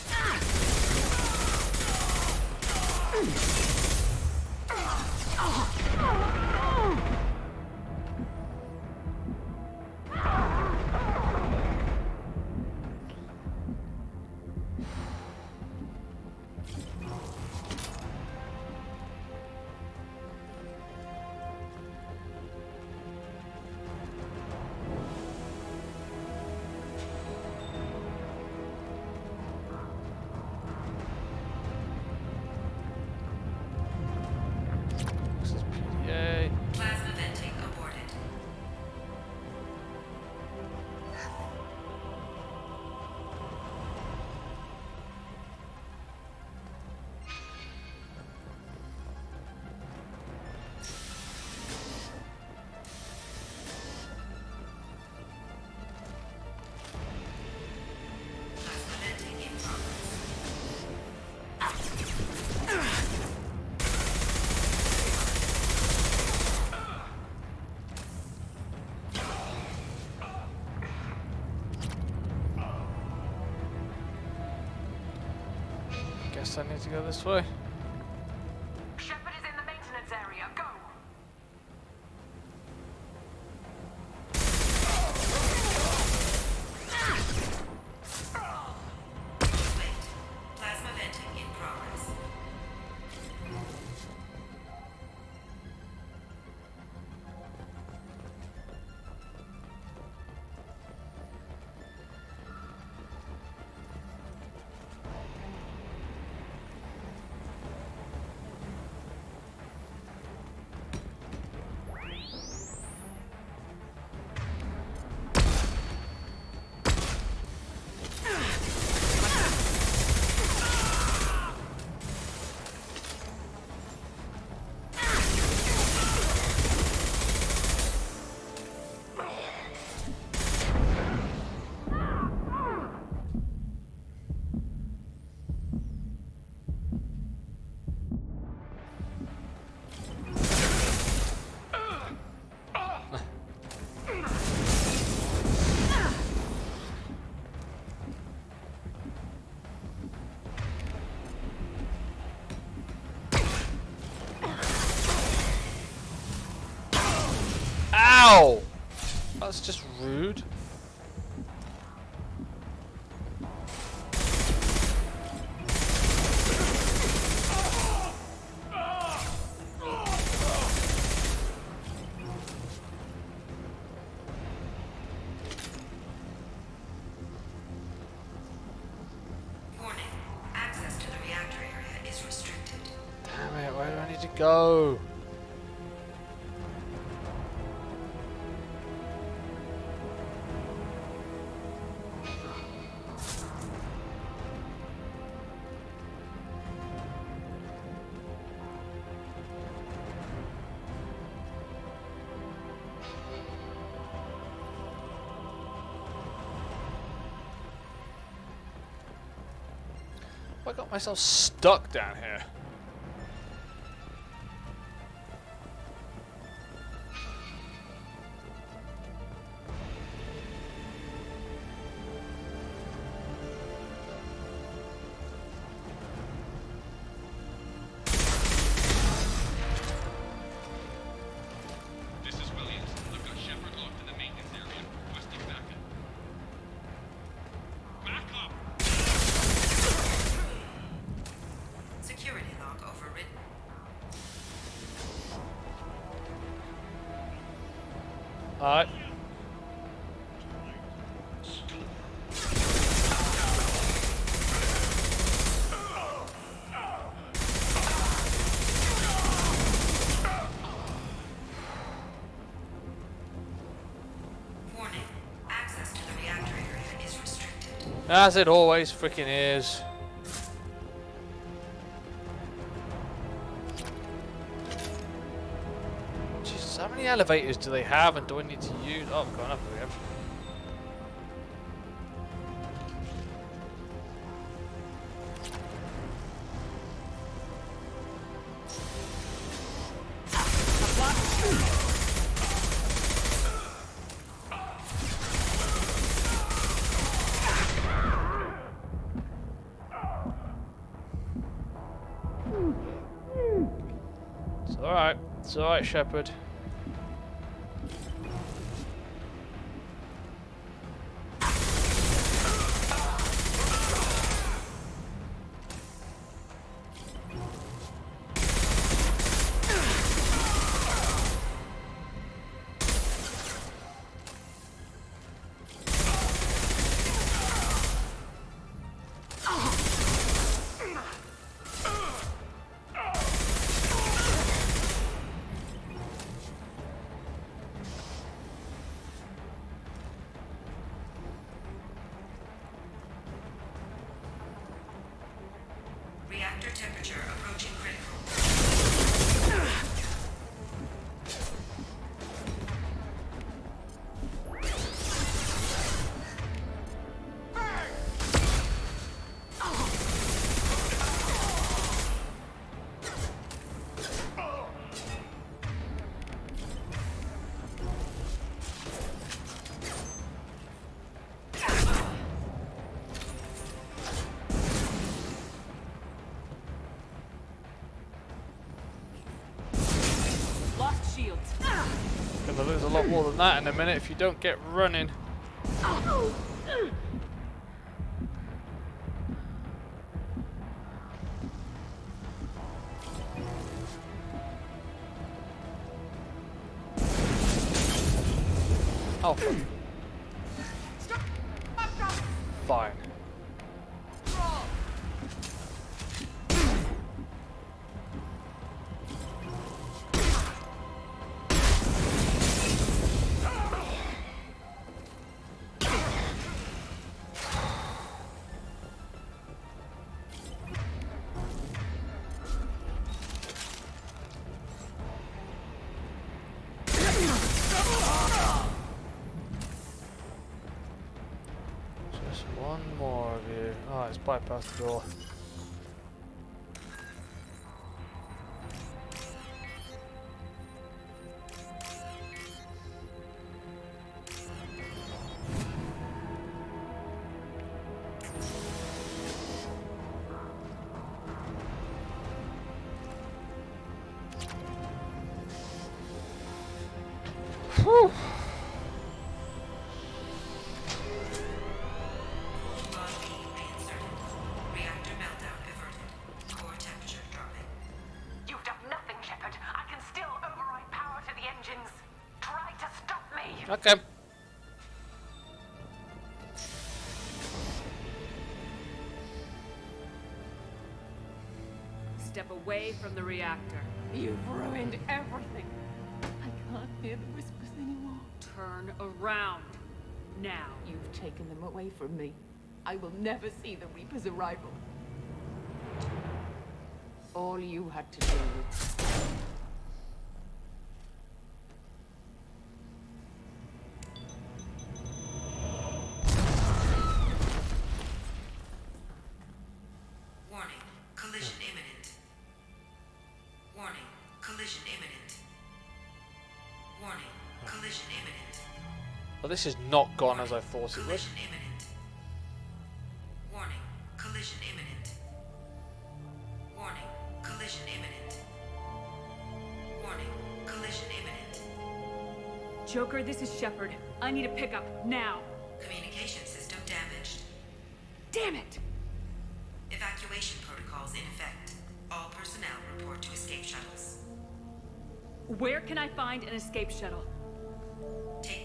This is PDA. Plasma venting aborted. Plasma venting in progress. Guess I need to go this way. Shepard is in the maintenance area. Go. Wait. Plasma venting in progress. Ow! That's just rude. Warning. Access to the reactor area is restricted. Damn it, where do I need to go? I got myself stuck down here. Alright. Warning. Access to the reactor area is restricted. As it always freaking is. Jesus, how many elevators do they have and do I need to use? Oh, I'm going up again. It's alright, Shepard. Reactor temperature approaching critical. Gonna lose a lot more than that in a minute if you don't get running. Oh, fine. Just one more of you. Oh, it's bypassed the door. Whew. Reactor meltdown averted. Core temperature dropping. You've done nothing, Shepard. I can still override power to the engines. Try to stop me. Okay. Step away from the reactor. You've ruined everything. I can't hear the whispers anymore. Turn around. Now. You've taken them away from me. I will never see the Reaper's arrival. All you had to do was... Warning. Collision imminent. Warning. Collision imminent. Warning. Collision imminent. Well, this is not gone as I thought it would. Collision imminent. Warning. Collision imminent. Warning. Collision imminent. Warning. Collision imminent. Joker, this is Shepard. I need a pickup now. Communication system damaged. Damn it! Evacuation protocols in effect. All personnel report to escape shuttles. Where can I find an escape shuttle? Take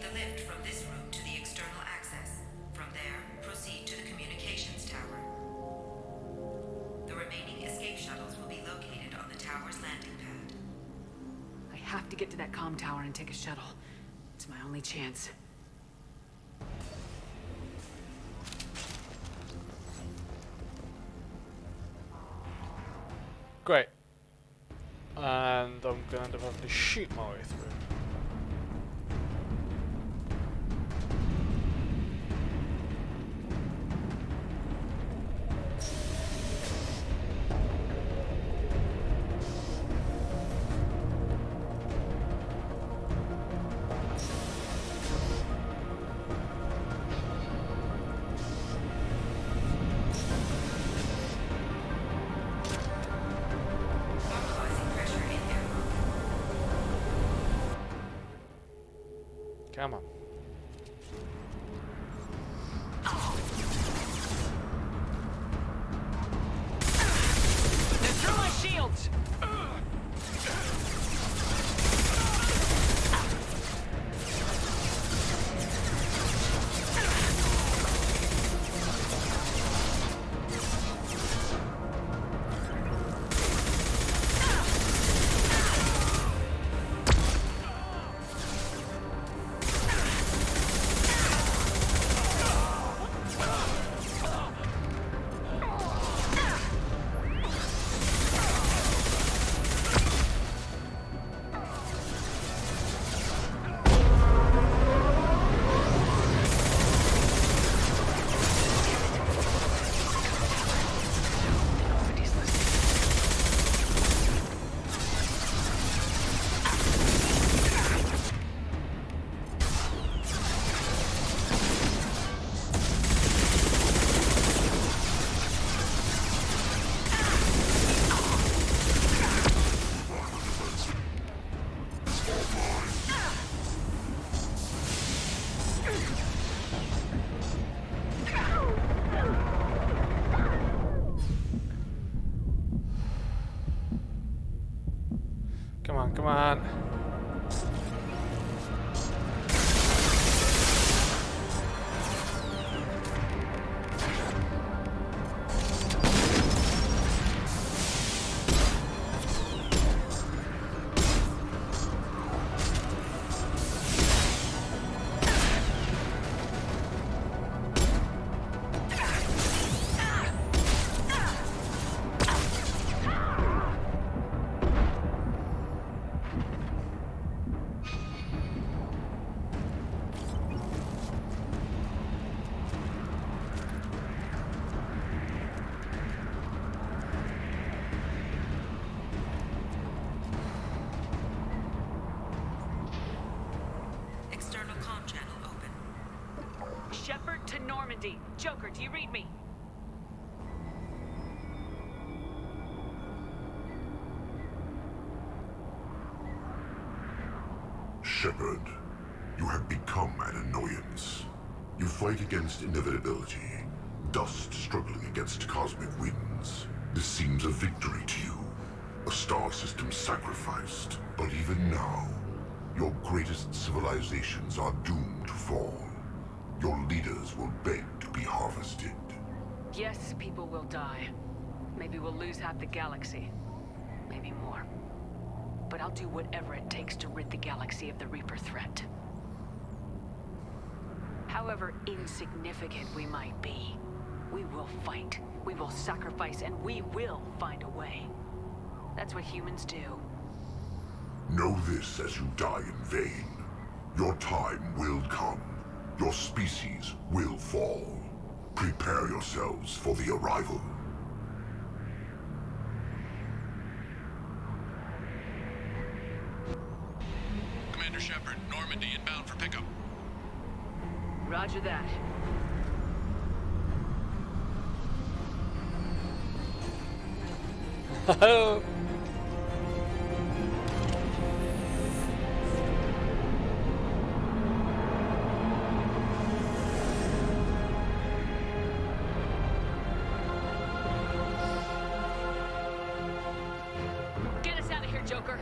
to get to that comm tower and take a shuttle. It's my only chance. Great. And I'm going to end up having to shoot my way through. Come on. They're through my shields! Come on, come on. External comm channel open. Shepard to Normandy. Joker, do you read me? Shepard, you have become an annoyance. You fight against inevitability, dust struggling against cosmic winds. This seems a victory to you, a star system sacrificed. But even now, your greatest civilizations are doomed to fall. Your leaders will beg to be harvested. Yes, people will die. Maybe we'll lose half the galaxy. Maybe more. But I'll do whatever it takes to rid the galaxy of the Reaper threat. However insignificant we might be, we will fight, we will sacrifice, and we will find a way. That's what humans do. Know this as you die in vain. Your time will come. Your species will fall. Prepare yourselves for the arrival. Commander Shepard, Normandy inbound for pickup. Roger that. Oh. Get us out of here, Joker.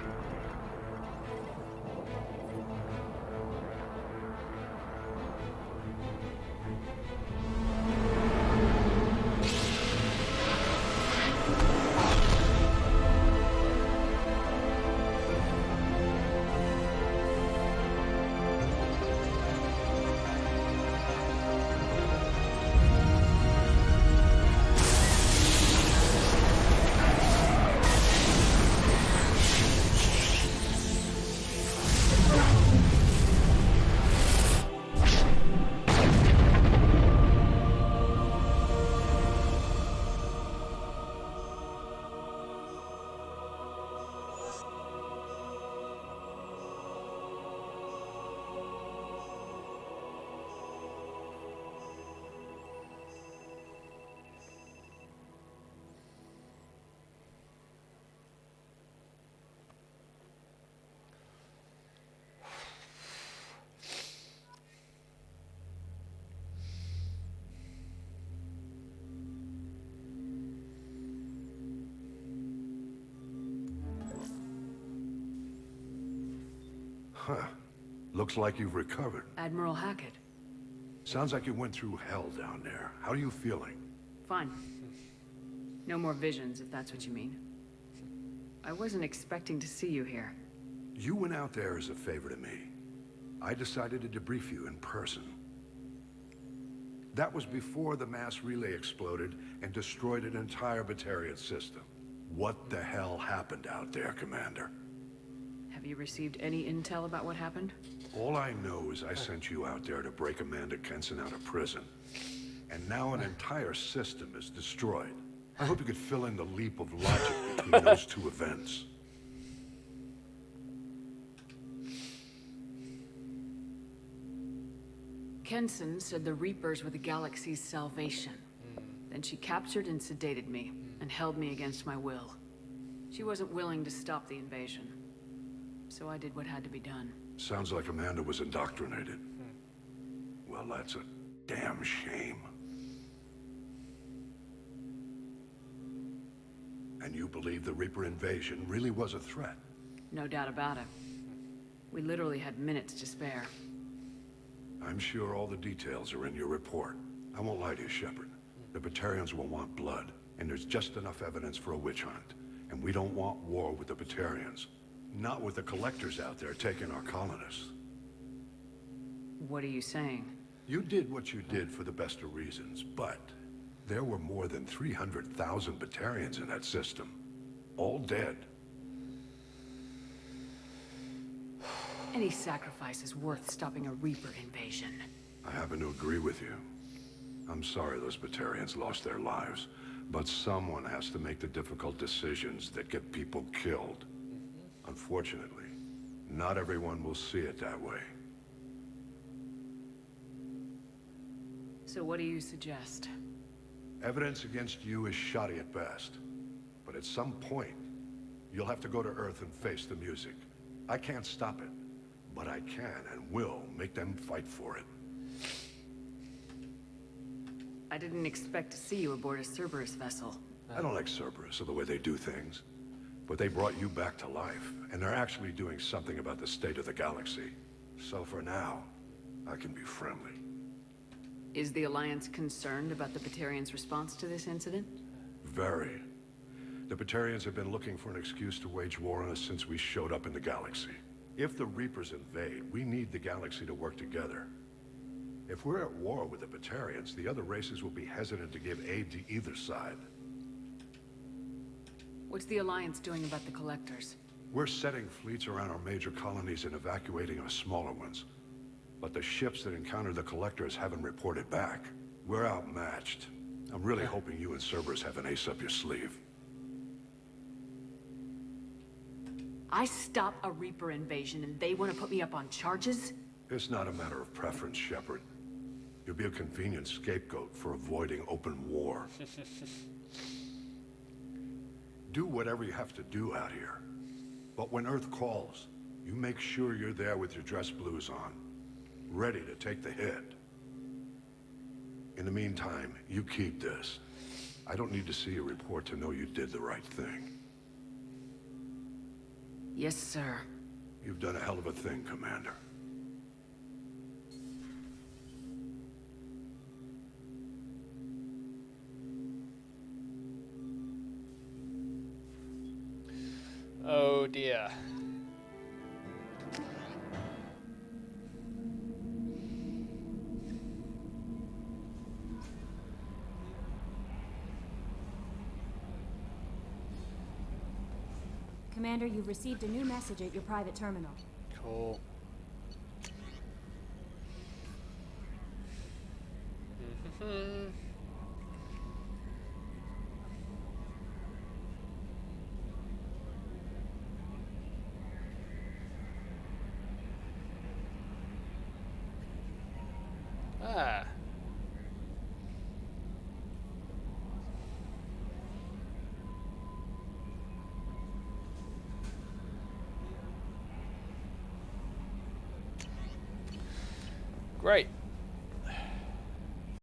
Huh. Looks like you've recovered. Admiral Hackett. Sounds like you went through hell down there. How are you feeling? Fine. No more visions, if that's what you mean. I wasn't expecting to see you here. You went out there as a favor to me. I decided to debrief you in person. That was before the mass relay exploded and destroyed an entire Batarian system. What the hell happened out there, Commander? Have you received any intel about what happened? All I know is I sent you out there to break Amanda Kenson out of prison. And now an entire system is destroyed. I hope you could fill in the leap of logic between those two events. Kenson said the Reapers were the galaxy's salvation. Then she captured and sedated me, and held me against my will. She wasn't willing to stop the invasion. So I did what had to be done. Sounds like Amanda was indoctrinated. Well, that's a damn shame. And you believe the Reaper invasion really was a threat? No doubt about it. We literally had minutes to spare. I'm sure all the details are in your report. I won't lie to you, Shepard. The Batarians will want blood, and there's just enough evidence for a witch hunt. And we don't want war with the Batarians. Not with the collectors out there taking our colonists. What are you saying? You did what you did for the best of reasons, but there were more than 300,000 Batarians in that system. All dead. Any sacrifice is worth stopping a Reaper invasion. I happen to agree with you. I'm sorry those Batarians lost their lives, but someone has to make the difficult decisions that get people killed. Unfortunately, not everyone will see it that way. So what do you suggest? Evidence against you is shoddy at best, but at some point, you'll have to go to Earth and face the music. I can't stop it, but I can and will make them fight for it. I didn't expect to see you aboard a Cerberus vessel. I don't like Cerberus or the way they do things, but they brought you back to life, and they're actually doing something about the state of the galaxy. So for now, I can be friendly. Is the Alliance concerned about the Batarians' response to this incident? Very. The Batarians have been looking for an excuse to wage war on us since we showed up in the galaxy. If the Reapers invade, we need the galaxy to work together. If we're at war with the Batarians, the other races will be hesitant to give aid to either side. What's the Alliance doing about the Collectors? We're setting fleets around our major colonies and evacuating our smaller ones. But the ships that encountered the Collectors haven't reported back. We're outmatched. I'm really hoping you and Cerberus have an ace up your sleeve. I stop a Reaper invasion and they want to put me up on charges? It's not a matter of preference, Shepard. You'll be a convenient scapegoat for avoiding open war. Do whatever you have to do out here. But when Earth calls, you make sure you're there with your dress blues on, ready to take the hit. In the meantime, you keep this. I don't need to see a report to know you did the right thing. Yes, sir. You've done a hell of a thing, Commander. Oh dear. Commander, you've received a new message at your private terminal. Cool. Ah. Great.